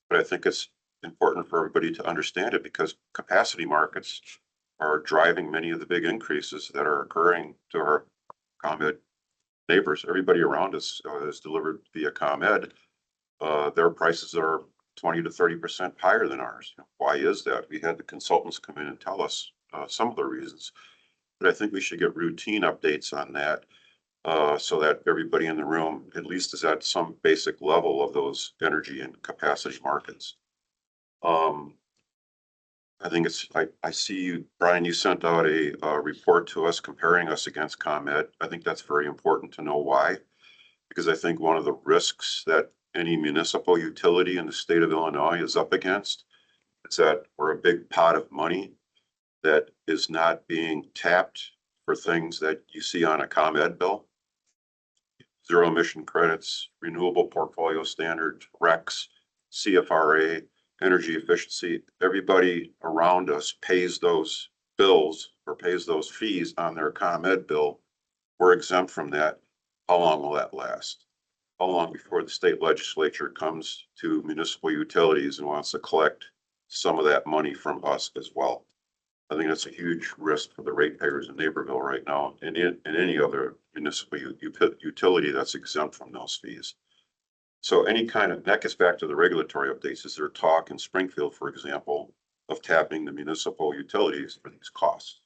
but I think it's important for everybody to understand it because capacity markets are driving many of the big increases that are occurring to our ComEd neighbors. Everybody around us is delivered via ComEd. Their prices are 20 to 30% higher than ours. Why is that? We had the consultants come in and tell us some of the reasons, but I think we should get routine updates on that. so that everybody in the room at least is at some basic level of those energy and capacity markets. I think I see you, Brian, you sent out a report to us comparing us against ComEd. I think that's very important to know why. Because I think one of the risks that any municipal utility in the state of Illinois is up against is that we're a big pot of money that is not being tapped for things that you see on a ComEd bill. Zero emission credits, renewable portfolio standards, RECs, CFRA, energy efficiency. Everybody around us pays those bills or pays those fees on their ComEd bill. We're exempt from that. How long will that last? How long before the state legislature comes to municipal utilities and wants to collect some of that money from us as well? I think that's a huge risk for the ratepayers in Naperville right now, and in any other municipal utility that's exempt from those fees. So any kind of, that gets back to the regulatory updates. Is there talk in Springfield, for example, of tapping the municipal utilities for these costs?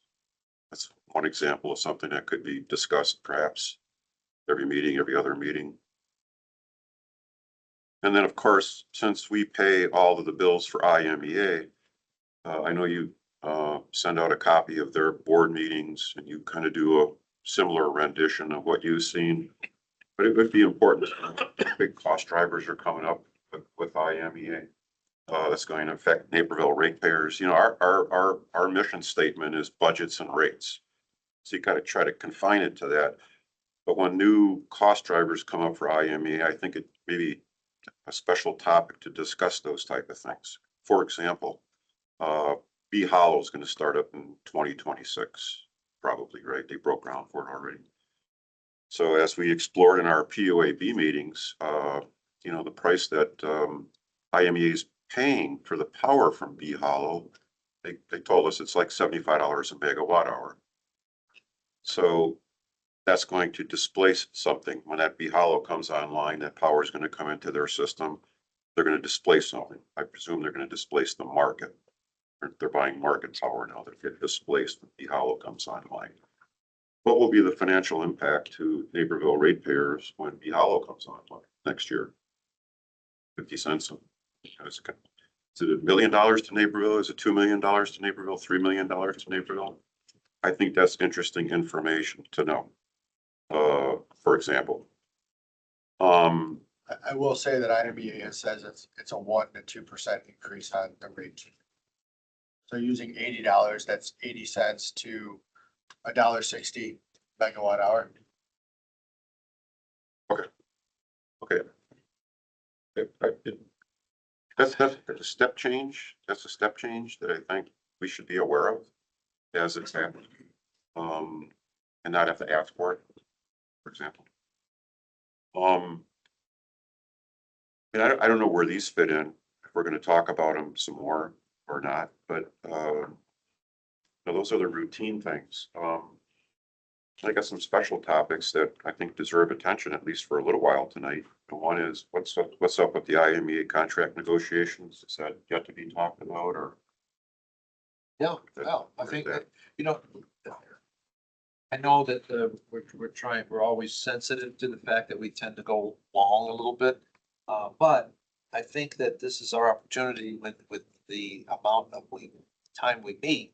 That's one example of something that could be discussed perhaps every meeting, every other meeting. And then, of course, since we pay all of the bills for IMEA, I know you send out a copy of their board meetings and you kind of do a similar rendition of what you've seen. But it would be important. Big cost drivers are coming up with IMEA. That's going to affect Naperville ratepayers. You know, our mission statement is budgets and rates. So you got to try to confine it to that. But when new cost drivers come up for IMEA, I think it may be a special topic to discuss those type of things. For example, B Hollow is going to start up in 2026, probably, right? They broke ground for it already. So as we explored in our PUAB meetings, you know, the price that IMEA is paying for the power from B Hollow, they told us it's like $75 a megawatt hour. So that's going to displace something. When that B Hollow comes online, that power is going to come into their system. They're going to displace something. I presume they're going to displace the market. They're buying market power now. They get displaced when B Hollow comes online. What will be the financial impact to Naperville ratepayers when B Hollow comes online next year? 50 cents. Is it $1 million to Naperville? Is it $2 million to Naperville? $3 million to Naperville? I think that's interesting information to know. For example, I will say that IMEA says it's a 1 to 2% increase on the rate. So using $80, that's 80 cents to $1.60 megawatt hour. okay. That's a step change. That's a step change that I think we should be aware of as it's happening. And not have to ask for it, for example. And I don't know where these fit in, if we're going to talk about them some more or not, but those are the routine things. I got some special topics that I think deserve attention, at least for a little while tonight. And one is what's up with the IMEA contract negotiations? Is that yet to be talked about, or? Yeah, well, I think that, you know, I know that we're always sensitive to the fact that we tend to go long a little bit. But I think that this is our opportunity with the amount of time we meet,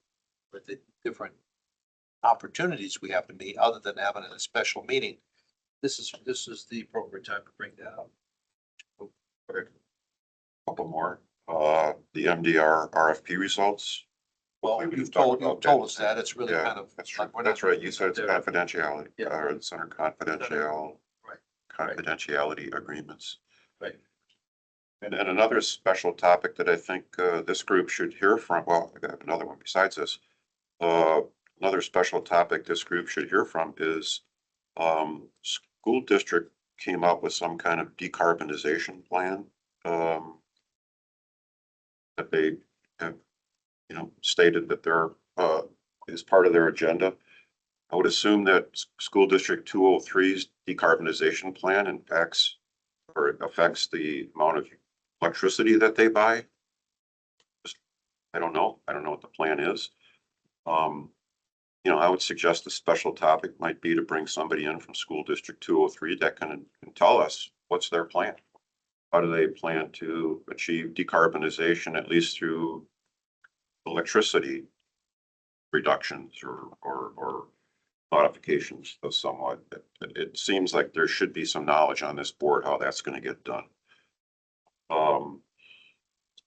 with the different opportunities we have to meet, other than having a special meeting. This is the appropriate time to bring that up. Okay. Couple more. The MDR RFP results. Well, you've told us that. It's really kind of. That's true. That's right. You said it's confidentiality. Yeah. Or it's under confidential. Right. Confidentiality agreements. Right. And another special topic that I think this group should hear from, well, I got another one besides this. Another special topic this group should hear from is school district came up with some kind of decarbonization plan that they have, stated that they're is part of their agenda. I would assume that school district 203's decarbonization plan impacts or affects the amount of electricity that they buy. I don't know. I don't know what the plan is. I would suggest a special topic might be to bring somebody in from School District 203 that can tell us what's their plan. How do they plan to achieve decarbonization, at least through electricity reductions or modifications of somewhat. It seems like there should be some knowledge on this board how that's going to get done. And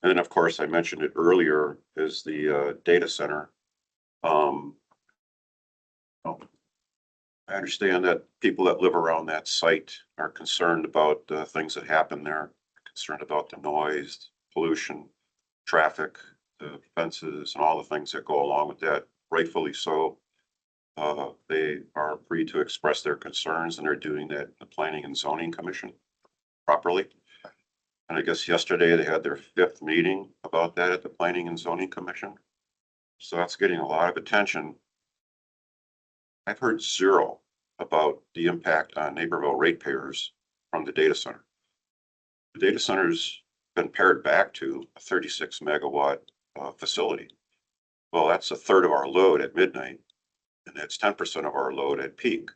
then, of course, I mentioned it earlier, is the data center. I understand that people that live around that site are concerned about things that happen there, concerned about the noise, pollution, traffic, the fences, and all the things that go along with that, rightfully so. They are free to express their concerns, and they're doing that in the Planning and Zoning Commission properly. And I guess yesterday they had their 5th meeting about that at the Planning and Zoning Commission. So that's getting a lot of attention. I've heard zero about the impact on Naperville ratepayers from the data center. The data center's been paired back to a 36 megawatt facility. Well, that's a third of our load at midnight, and that's 10% of our load at peak.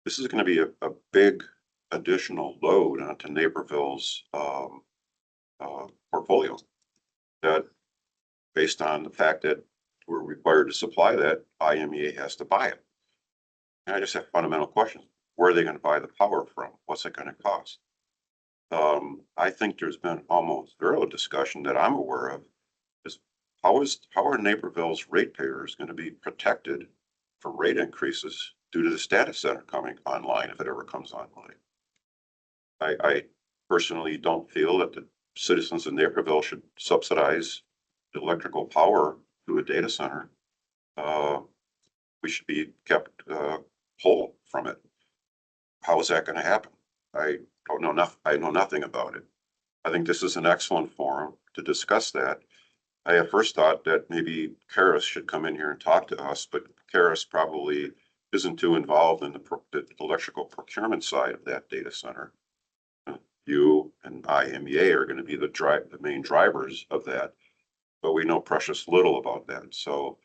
This is going to be a big additional load onto Naperville's portfolio, that based on the fact that we're required to supply that, IMEA has to buy it. And I just have fundamental questions. Where are they going to buy the power from? What's it going to cost? I think there's been almost zero discussion that I'm aware of is how are Naperville's ratepayers going to be protected for rate increases due to the data center coming online, if it ever comes online. I personally don't feel that the citizens of Naperville should subsidize the electrical power to a data center. We should be kept whole from it. How is that going to happen? I don't know enough. I know nothing about it. I think this is an excellent forum to discuss that. I at first thought that maybe Karis should come in here and talk to us, but Karis probably isn't too involved in the electrical procurement side of that data center. You and IMEA are going to be the main drivers of that, but we know precious little about that. So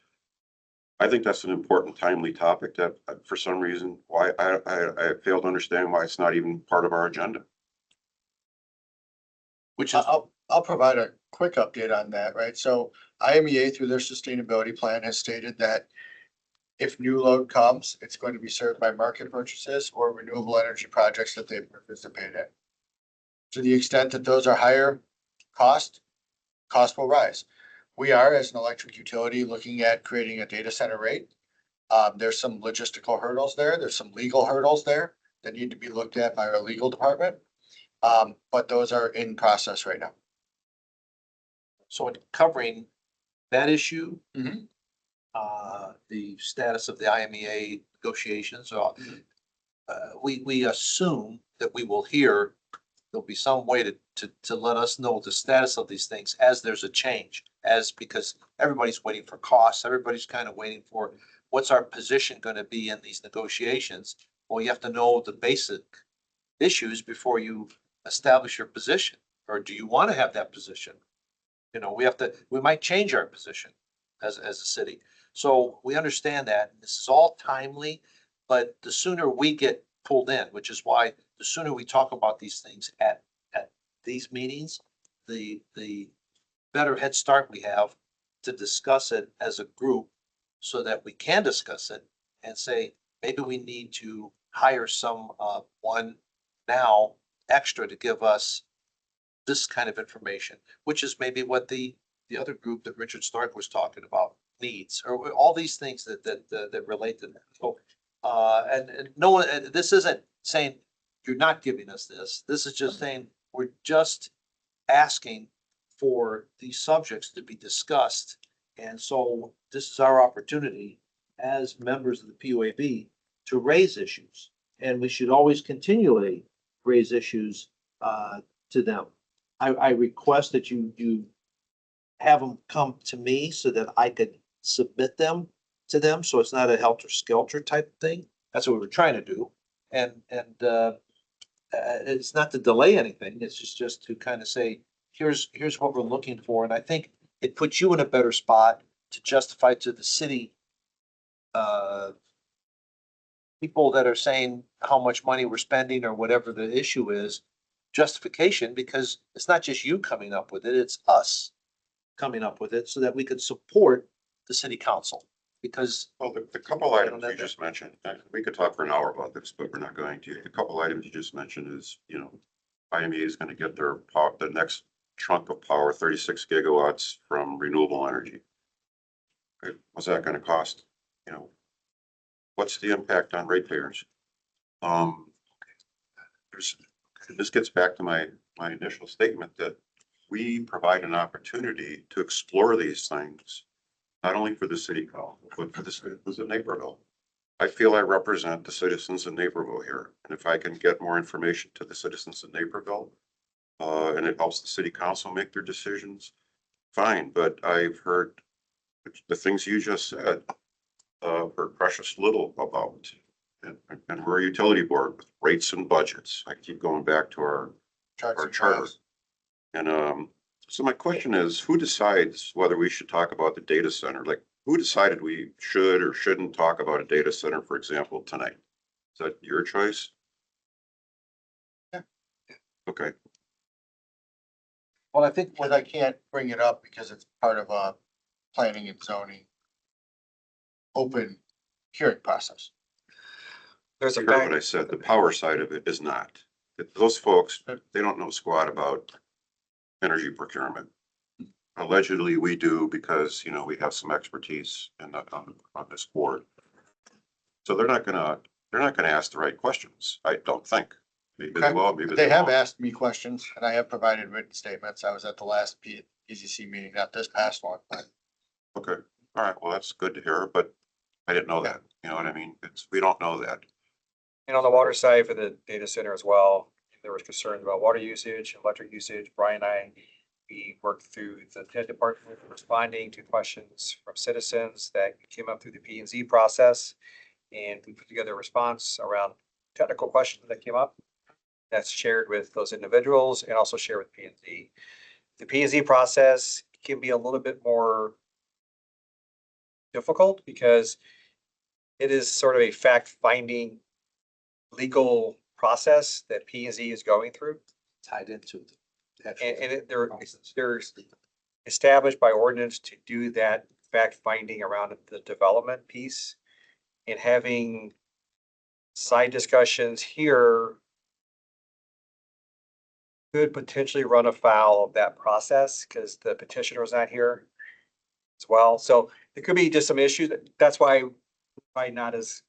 I think that's an important, timely topic that for some reason, why I fail to understand why it's not even part of our agenda. Which is, I'll provide a quick update on that, right? So IMEA through their sustainability plan has stated that if new load comes, it's going to be served by market purchases or renewable energy projects that they participate in. To the extent that those are higher cost will rise. We are, as an electric utility, looking at creating a data center rate. There's some logistical hurdles there. There's some legal hurdles there that need to be looked at by our legal department. But those are in process right now. So in covering that issue, the status of the IMEA negotiations, we assume that we will hear, there'll be some way to let us know the status of these things as there's a change, because everybody's waiting for costs, everybody's kind of waiting for what's our position going to be in these negotiations. Well, you have to know the basic issues before you establish your position, or do you want to have that position? We might change our position as a city. So we understand that this is all timely, but the sooner we get pulled in, which is why the sooner we talk about these things at these meetings, the better head start we have to discuss it as a group so that we can discuss it and say, maybe we need to hire one now extra to give us this kind of information, which is maybe what the other group that Richard Stark was talking about needs, or all these things that relate to that. So, and no one, this isn't saying you're not giving us this. This is just saying we're just asking for these subjects to be discussed. And so this is our opportunity as members of the PUAB to raise issues. And we should always continually raise issues to them. I request that you have them come to me so that I could submit them to them. So it's not a helter-skelter type thing. That's what we're trying to do. And it's not to delay anything. It's just to kind of say, here's what we're looking for. And I think it puts you in a better spot to justify to the city people that are saying how much money we're spending or whatever the issue is, justification, because it's not just you coming up with it, it's us coming up with it so that we could support the city council. Because Well, the couple items you just mentioned, we could talk for an hour about this, but we're not going to. The couple items you just mentioned is, IME is going to get their power, the next chunk of power, 36 gigawatts from renewable energy. Okay, what's that going to cost? What's the impact on ratepayers? This gets back to my initial statement that we provide an opportunity to explore these things, not only for the city council, but for the citizens of Naperville. I feel I represent the citizens of Naperville here, and if I can get more information to the citizens of Naperville, and it helps the city council make their decisions, fine. But I've heard the things you just said, heard precious little about. And we're a utility board with rates and budgets. I keep going back to our charter. And so my question is, who decides whether we should talk about the data center? Like, who decided we should or shouldn't talk about a data center, for example, tonight? Is that your choice? Yeah. Okay. Well, I think what I can't bring it up because it's part of a planning and zoning open hearing process. There's a You heard what I fact, said. The power side of it is not. Those folks, they don't know squat about energy procurement. Allegedly, we do because, we have some expertise in on this board. So they're not gonna ask the right questions, I don't think. Maybe they Okay. will, maybe They have won't. asked me questions and I have provided written statements. I was at the last PZC meeting, not this past one, but Okay, all right, well, that's good to hear, but I didn't know that, you know what I mean? We don't know that. and on the water side for the data center as well, there was concerns about water usage, electric usage. Brian and I, we worked through the TED department responding to questions from citizens that came up through the P&Z process. And we put together a response around technical questions that came up. That's shared with those individuals and also shared with P&Z. The P&Z process can be a little bit more difficult because it is sort of a fact-finding legal process that P&Z is going through. tied into the actual And they're established by ordinance to do that fact-finding around the development piece. And having side discussions here could potentially run afoul of that process because the petitioner is not here as well. So there could be just some issues. That's why probably not as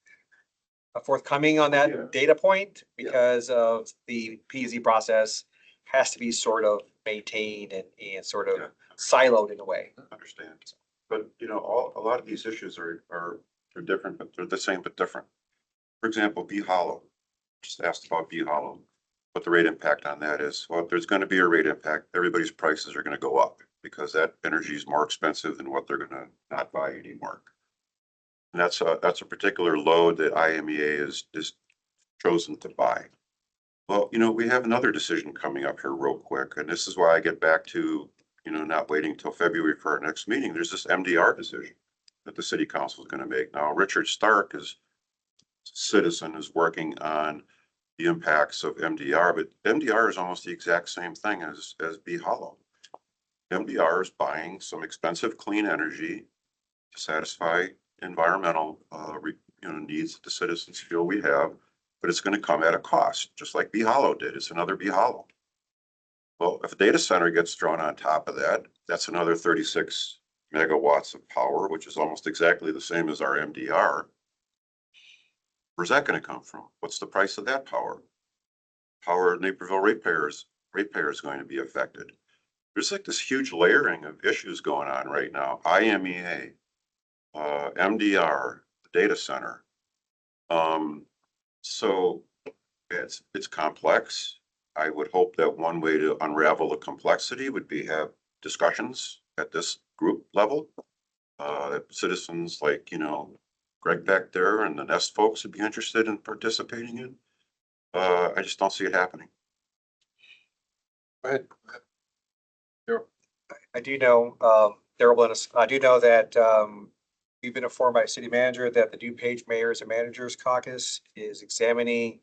forthcoming on that data point because of the PZ process has to be sort of maintained and sort of siloed in a way. I understand. But, a lot of these issues are different, but they're the same but different. For example, Bee Hollow, just asked about Bee Hollow. What the rate impact on that is. Well, if there's going to be a rate impact, everybody's prices are going to go up because that energy is more expensive than what they're going to not buy anymore. And that's a particular load that IMEA is chosen to buy. Well, we have another decision coming up here real quick, and this is why I get back to, not waiting until February for our next meeting. There's this MDR decision that the city council is going to make. Now, Richard Stark citizen is working on the impacts of MDR, but MDR is almost the exact same thing as Bee Hollow. MDR is buying some expensive clean energy to satisfy environmental needs that the citizens feel we have, but it's going to come at a cost, just like Bee Hollow did. It's another Bee Hollow. Well, if a data center gets thrown on top of that, that's another 36 megawatts of power, which is almost exactly the same as our MDR. Where's that going to come from? What's the price of that power? Power Naperville ratepayers going to be affected. There's like this huge layering of issues going on right now. IMEA, MDR, the data center. So it's complex. I would hope that one way to unravel the complexity would be have discussions at this group level. That citizens like, Greg back there and the Nest folks would be interested in participating in. I just don't see it happening. Go ahead. I do know, I do know that We've been informed by city manager that the DuPage Mayors and Managers Caucus is examining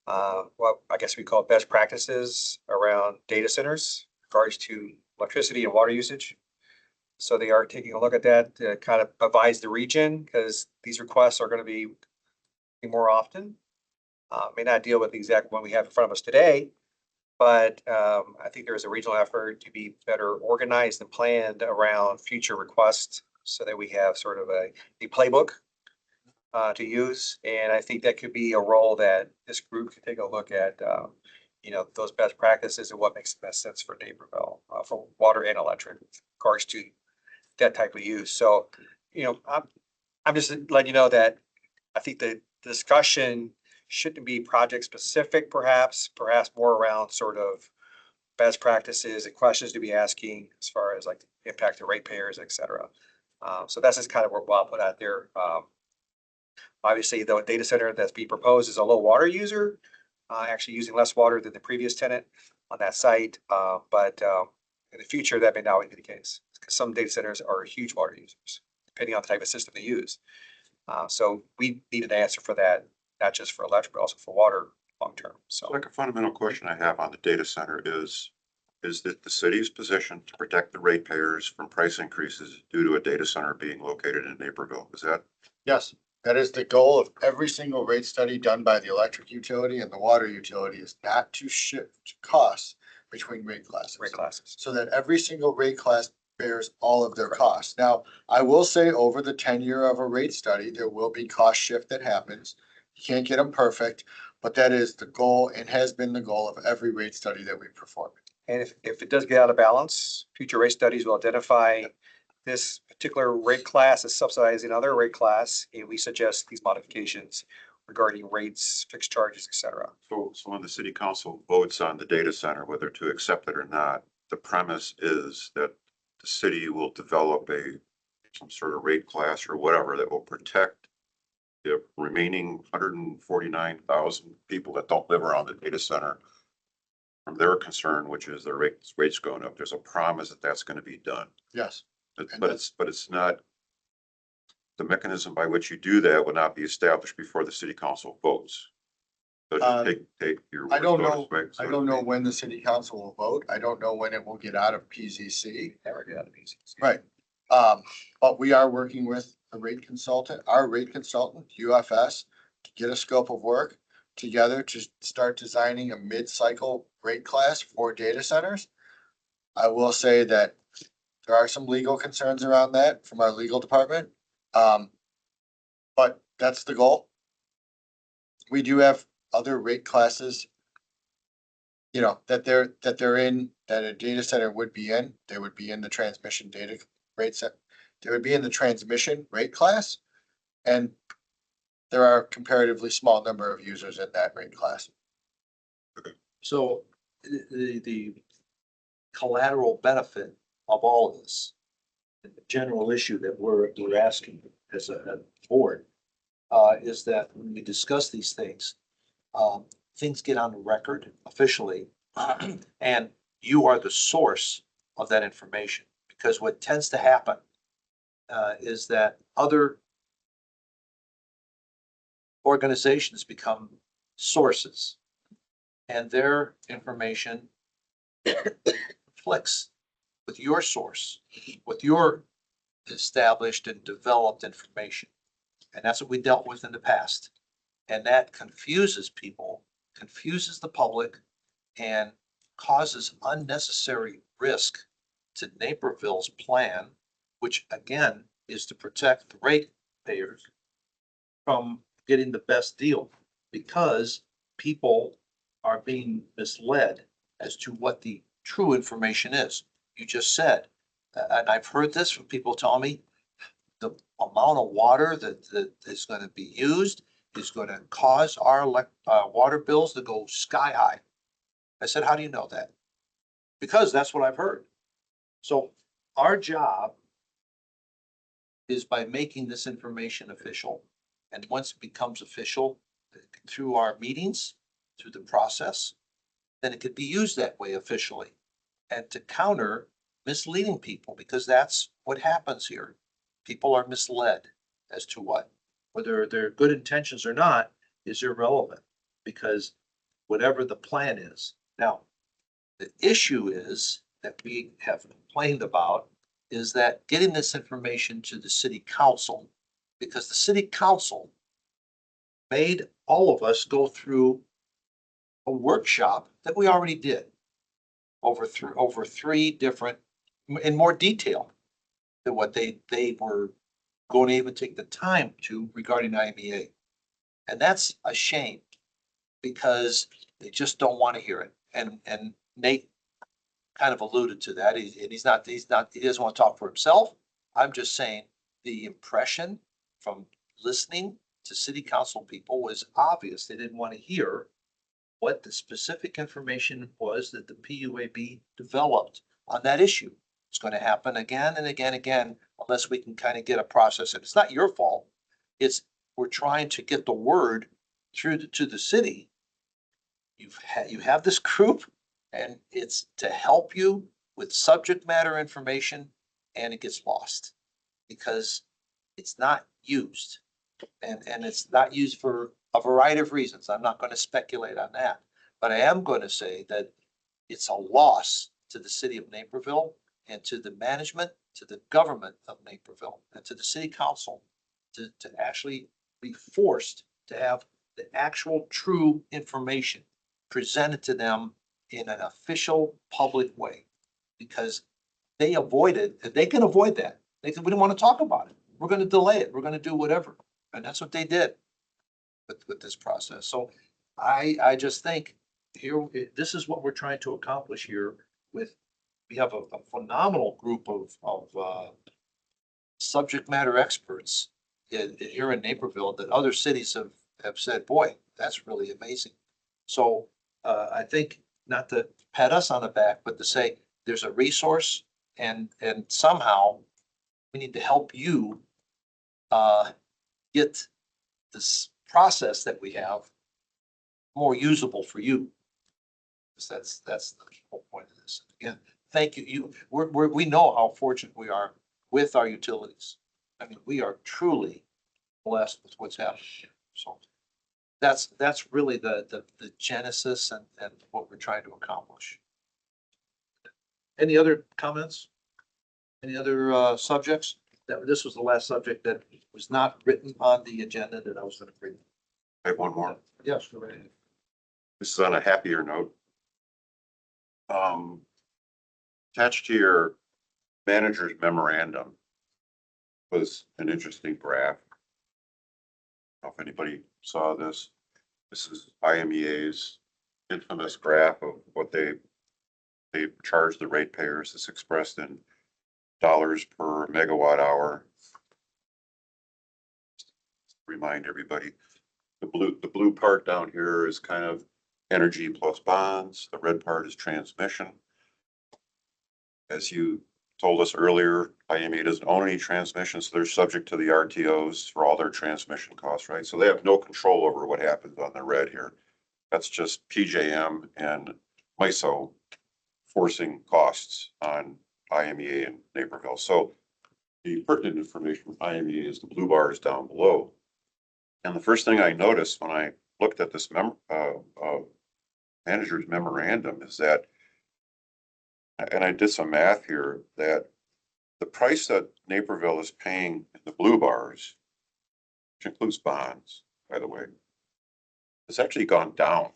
what I guess we call best practices around data centers, in regards to electricity and water usage. So they are taking a look at that to kind of advise the region, because these requests are going to be more often. May not deal with the exact one we have in front of us today, but I think there is a regional effort to be better organized and planned around future requests so that we have sort of a playbook to use. And I think that could be a role that this group could take a look at, those best practices and what makes the best sense for Naperville, for water and electric, in regards to that type of use. So, I'm just letting you know that I think the discussion shouldn't be project specific, perhaps more around sort of best practices and questions to be asking as far as like the impact to ratepayers, et cetera. So that's just kind of what I'll put out there. Obviously, the data center that's being proposed is a low water user, actually using less water than the previous tenant on that site. But in the future, that may not be the case, because some data centers are huge water users, depending on the type of system they use. So we need an answer for that, not just for electric, but also for water long term. So Like a fundamental question I have on the data center is that the city's position to protect the ratepayers from price increases due to a data center being located in Naperville? Is that? Yes, that is the goal of every single rate study done by the electric utility and the water utility, is not to shift costs between rate classes. So that every single rate class bears all of their costs. Now, I will say over the tenure of a rate study, there will be cost shift that happens. You can't get them perfect, but that is the goal and has been the goal of every rate study that we perform. and if it does get out of balance, future rate studies will identify this particular rate class as subsidizing other rate class, and we suggest these modifications regarding rates, fixed charges, et cetera. So when the city council votes on the data center, whether to accept it or not, the premise is that the city will develop some sort of rate class or whatever that will protect the remaining 149,000 people that don't live around the data center from their concern, which is their rates going up. There's a promise that that's going to be done. Yes. But it's not, the mechanism by which you do that will not be established before the city council votes. So just take your. I don't know when the city council will vote. I don't know when it will get out of PZC. Never get out of PZC. Right. But we are working with a rate consultant, our rate consultant, UFS, to get a scope of work together to start designing a mid-cycle rate class for data centers. I will say that there are some legal concerns around that from our legal department. But that's the goal. We do have other rate classes, that they're in, that a data center would be in. They would be in the transmission data rate set. They would be in the transmission rate class. And there are a comparatively small number of users in that rate class. So the collateral benefit of all of this, the general issue that we're asking as a board, is that when we discuss these things, things get on the record officially, and you are the source of that information. Because what tends to happen is that other organizations become sources, and their information conflicts with your source, with your established and developed information. And that's what we dealt with in the past. And that confuses people, confuses the public, and causes unnecessary risk to Naperville's plan, which again is to protect the ratepayers from getting the best deal, because people are being misled as to what the true information is. You just said, and I've heard this from people telling me, the amount of water that is going to be used is going to cause our water bills to go sky high. I said, how do you know that? Because that's what I've heard. So our job is by making this information official. And once it becomes official through our meetings, through the process, then it could be used that way officially. And to counter misleading people, because that's what happens here. people are misled as to what, whether their good intentions or not is irrelevant, because whatever the plan is. Now, the issue is that we have complained about is that getting this information to the city council, because the city council made all of us go through a workshop that we already did over three different, in more detail than what they were going to even take the time to regarding IMEA. And that's a shame because they just don't want to hear it. And Nate kind of alluded to that. He doesn't want to talk for himself. I'm just saying the impression from listening to city council people was obvious. They didn't want to hear what the specific information was that the PUAB developed on that issue. It's going to happen again and again, unless we can kind of get a process. And it's not your fault. We're trying to get the word through to the city. You have this group, and it's to help you with subject matter information, and it gets lost because it's not used. And it's not used for a variety of reasons. I'm not going to speculate on that, but I am going to say that it's a loss to the city of Naperville and to the management, to the government of Naperville, and to the city council to actually be forced to have the actual true information presented to them in an official public way, because they can avoid that. They said, we don't want to talk about it. We're going to delay it. We're going to do whatever. And that's what they did with this process. So I just think here, this is what we're trying to accomplish here with, we have a phenomenal group of subject matter experts here in Naperville that other cities have said, boy, that's really amazing. So I think not to pat us on the back, but to say there's a resource and somehow we need to help you get this process that we have more usable for you. Because that's the whole point of this. Again, thank you. We know how fortunate we are with our utilities. I mean, we are truly blessed with what's happening here. So that's really the genesis and what we're trying to accomplish. Any other comments? Any other subjects? This was the last subject that was not written on the agenda that I was going to bring. I have one more. Yes, go right ahead. This is on a happier note. Attached to your manager's memorandum was an interesting graph. I don't know if anybody saw this. This is IMEA's infamous graph of what they charge the ratepayers. It's expressed in dollars per megawatt hour. Remind everybody, the blue part down here is kind of energy plus bonds. The red part is transmission. As you told us earlier, IMEA doesn't own any transmission, so they're subject to the RTOs for all their transmission costs, right? So they have no control over what happens on the red here. That's just PJM and MISO forcing costs on IMEA and Naperville. So the pertinent information from IMEA is the blue bars down below. And the first thing I noticed when I looked at this manager's memorandum is that, and I did some math here, that the price that Naperville is paying in the blue bars, which includes bonds, by the way, has actually gone down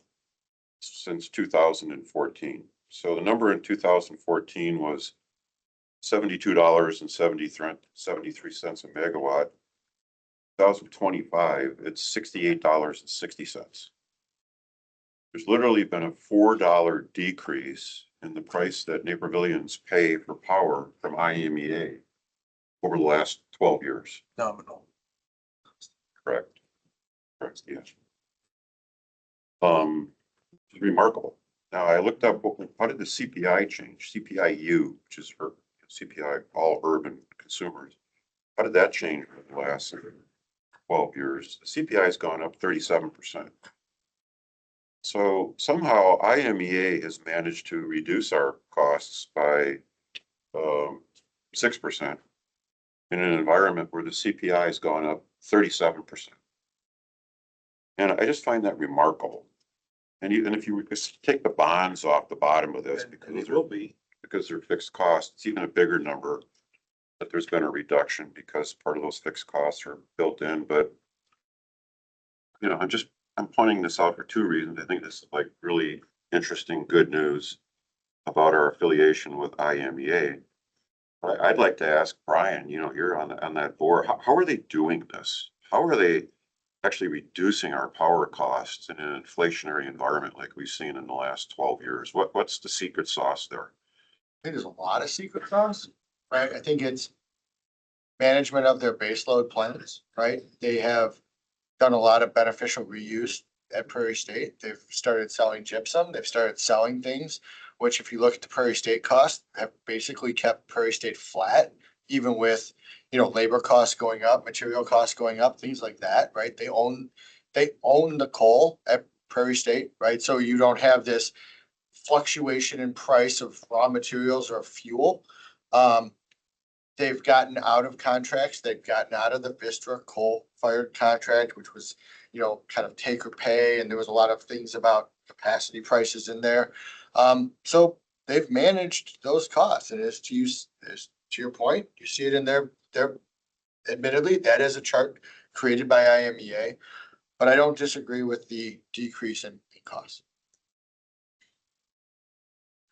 since 2014. So the number in 2014 was $72.73 a megawatt. 2025, it's $68.60. There's literally been a $4 decrease in the price that Napervillians pay for power from IMEA over the last 12 years. Nominal. Correct. Correct, yes. It's remarkable. Now I looked up, how did the CPI change? CPIU, which is for CPI, all urban consumers. How did that change over the last 12 years? The CPI has gone up 37%. So somehow IMEA has managed to reduce our costs by 6%. in an environment where the CPI has gone up 37%. And I just find that remarkable. And even if you just take the bonds off the bottom of this, because they're fixed costs, it's even a bigger number. But there's been a reduction because part of those fixed costs are built in, but you know, I'm pointing this out for two reasons. I think this is like really interesting, good news about our affiliation with IMEA. I'd like to ask Brian, you know, you're on that board, how are they doing this? How are they actually reducing our power costs in an inflationary environment like we've seen in the last 12 years? What's the secret sauce there? I think there's a lot of secret sauce, right? I think it's management of their baseload plants, right? They have done a lot of beneficial reuse at Prairie State. They've started selling gypsum. They've started selling things, which if you look at the Prairie State costs, have basically kept Prairie State flat, even with, you know, labor costs going up, material costs going up, things like that, right? They own the coal at Prairie State, right? So you don't have this fluctuation in price of raw materials or fuel. They've gotten out of contracts. They've gotten out of the Vistra coal-fired contract, which was, you know, kind of take or pay, and there was a lot of things about capacity prices in there. So they've managed those costs, and as to your point, you see it in their admittedly, that is a chart created by IMEA, but I don't disagree with the decrease in costs.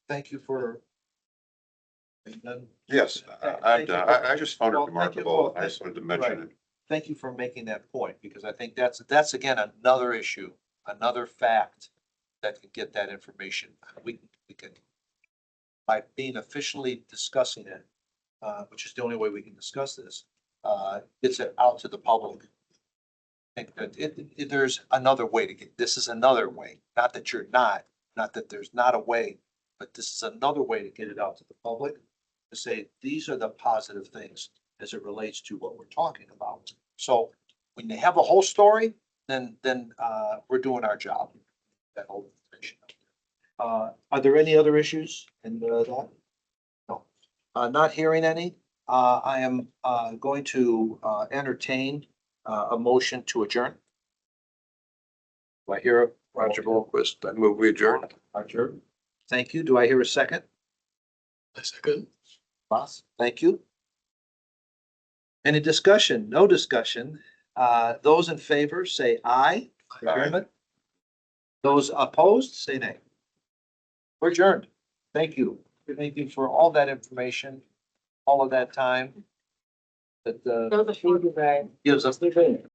Thank you for. Yes, I just found it Well, thank you. remarkable. Well, I just wanted to mention it. Thank you for making that point, because I think that's again, another issue, another fact that can get that information. We can, by being officially discussing it, which is the only way we can discuss this, gets it out to the public. I think that there's another way to get, this is another way, not that not that there's not a way, but this is another way to get it out to the public, to say, these are the positive things as it relates to what we're talking about. So when they have a whole story, then we're doing our job. That whole information. Are there any other issues in that? No. Not hearing any. I am going to entertain a motion to adjourn. Do I hear? Roger Blomquist, I move we adjourn. Roger. Thank you. Do I hear a second? A second. Boss, thank you. Any discussion? No discussion. Those in favor say aye. Adjournment. Those opposed say nay. We're adjourned. Thank you. Thank you for all that information, all of that time. That gives us the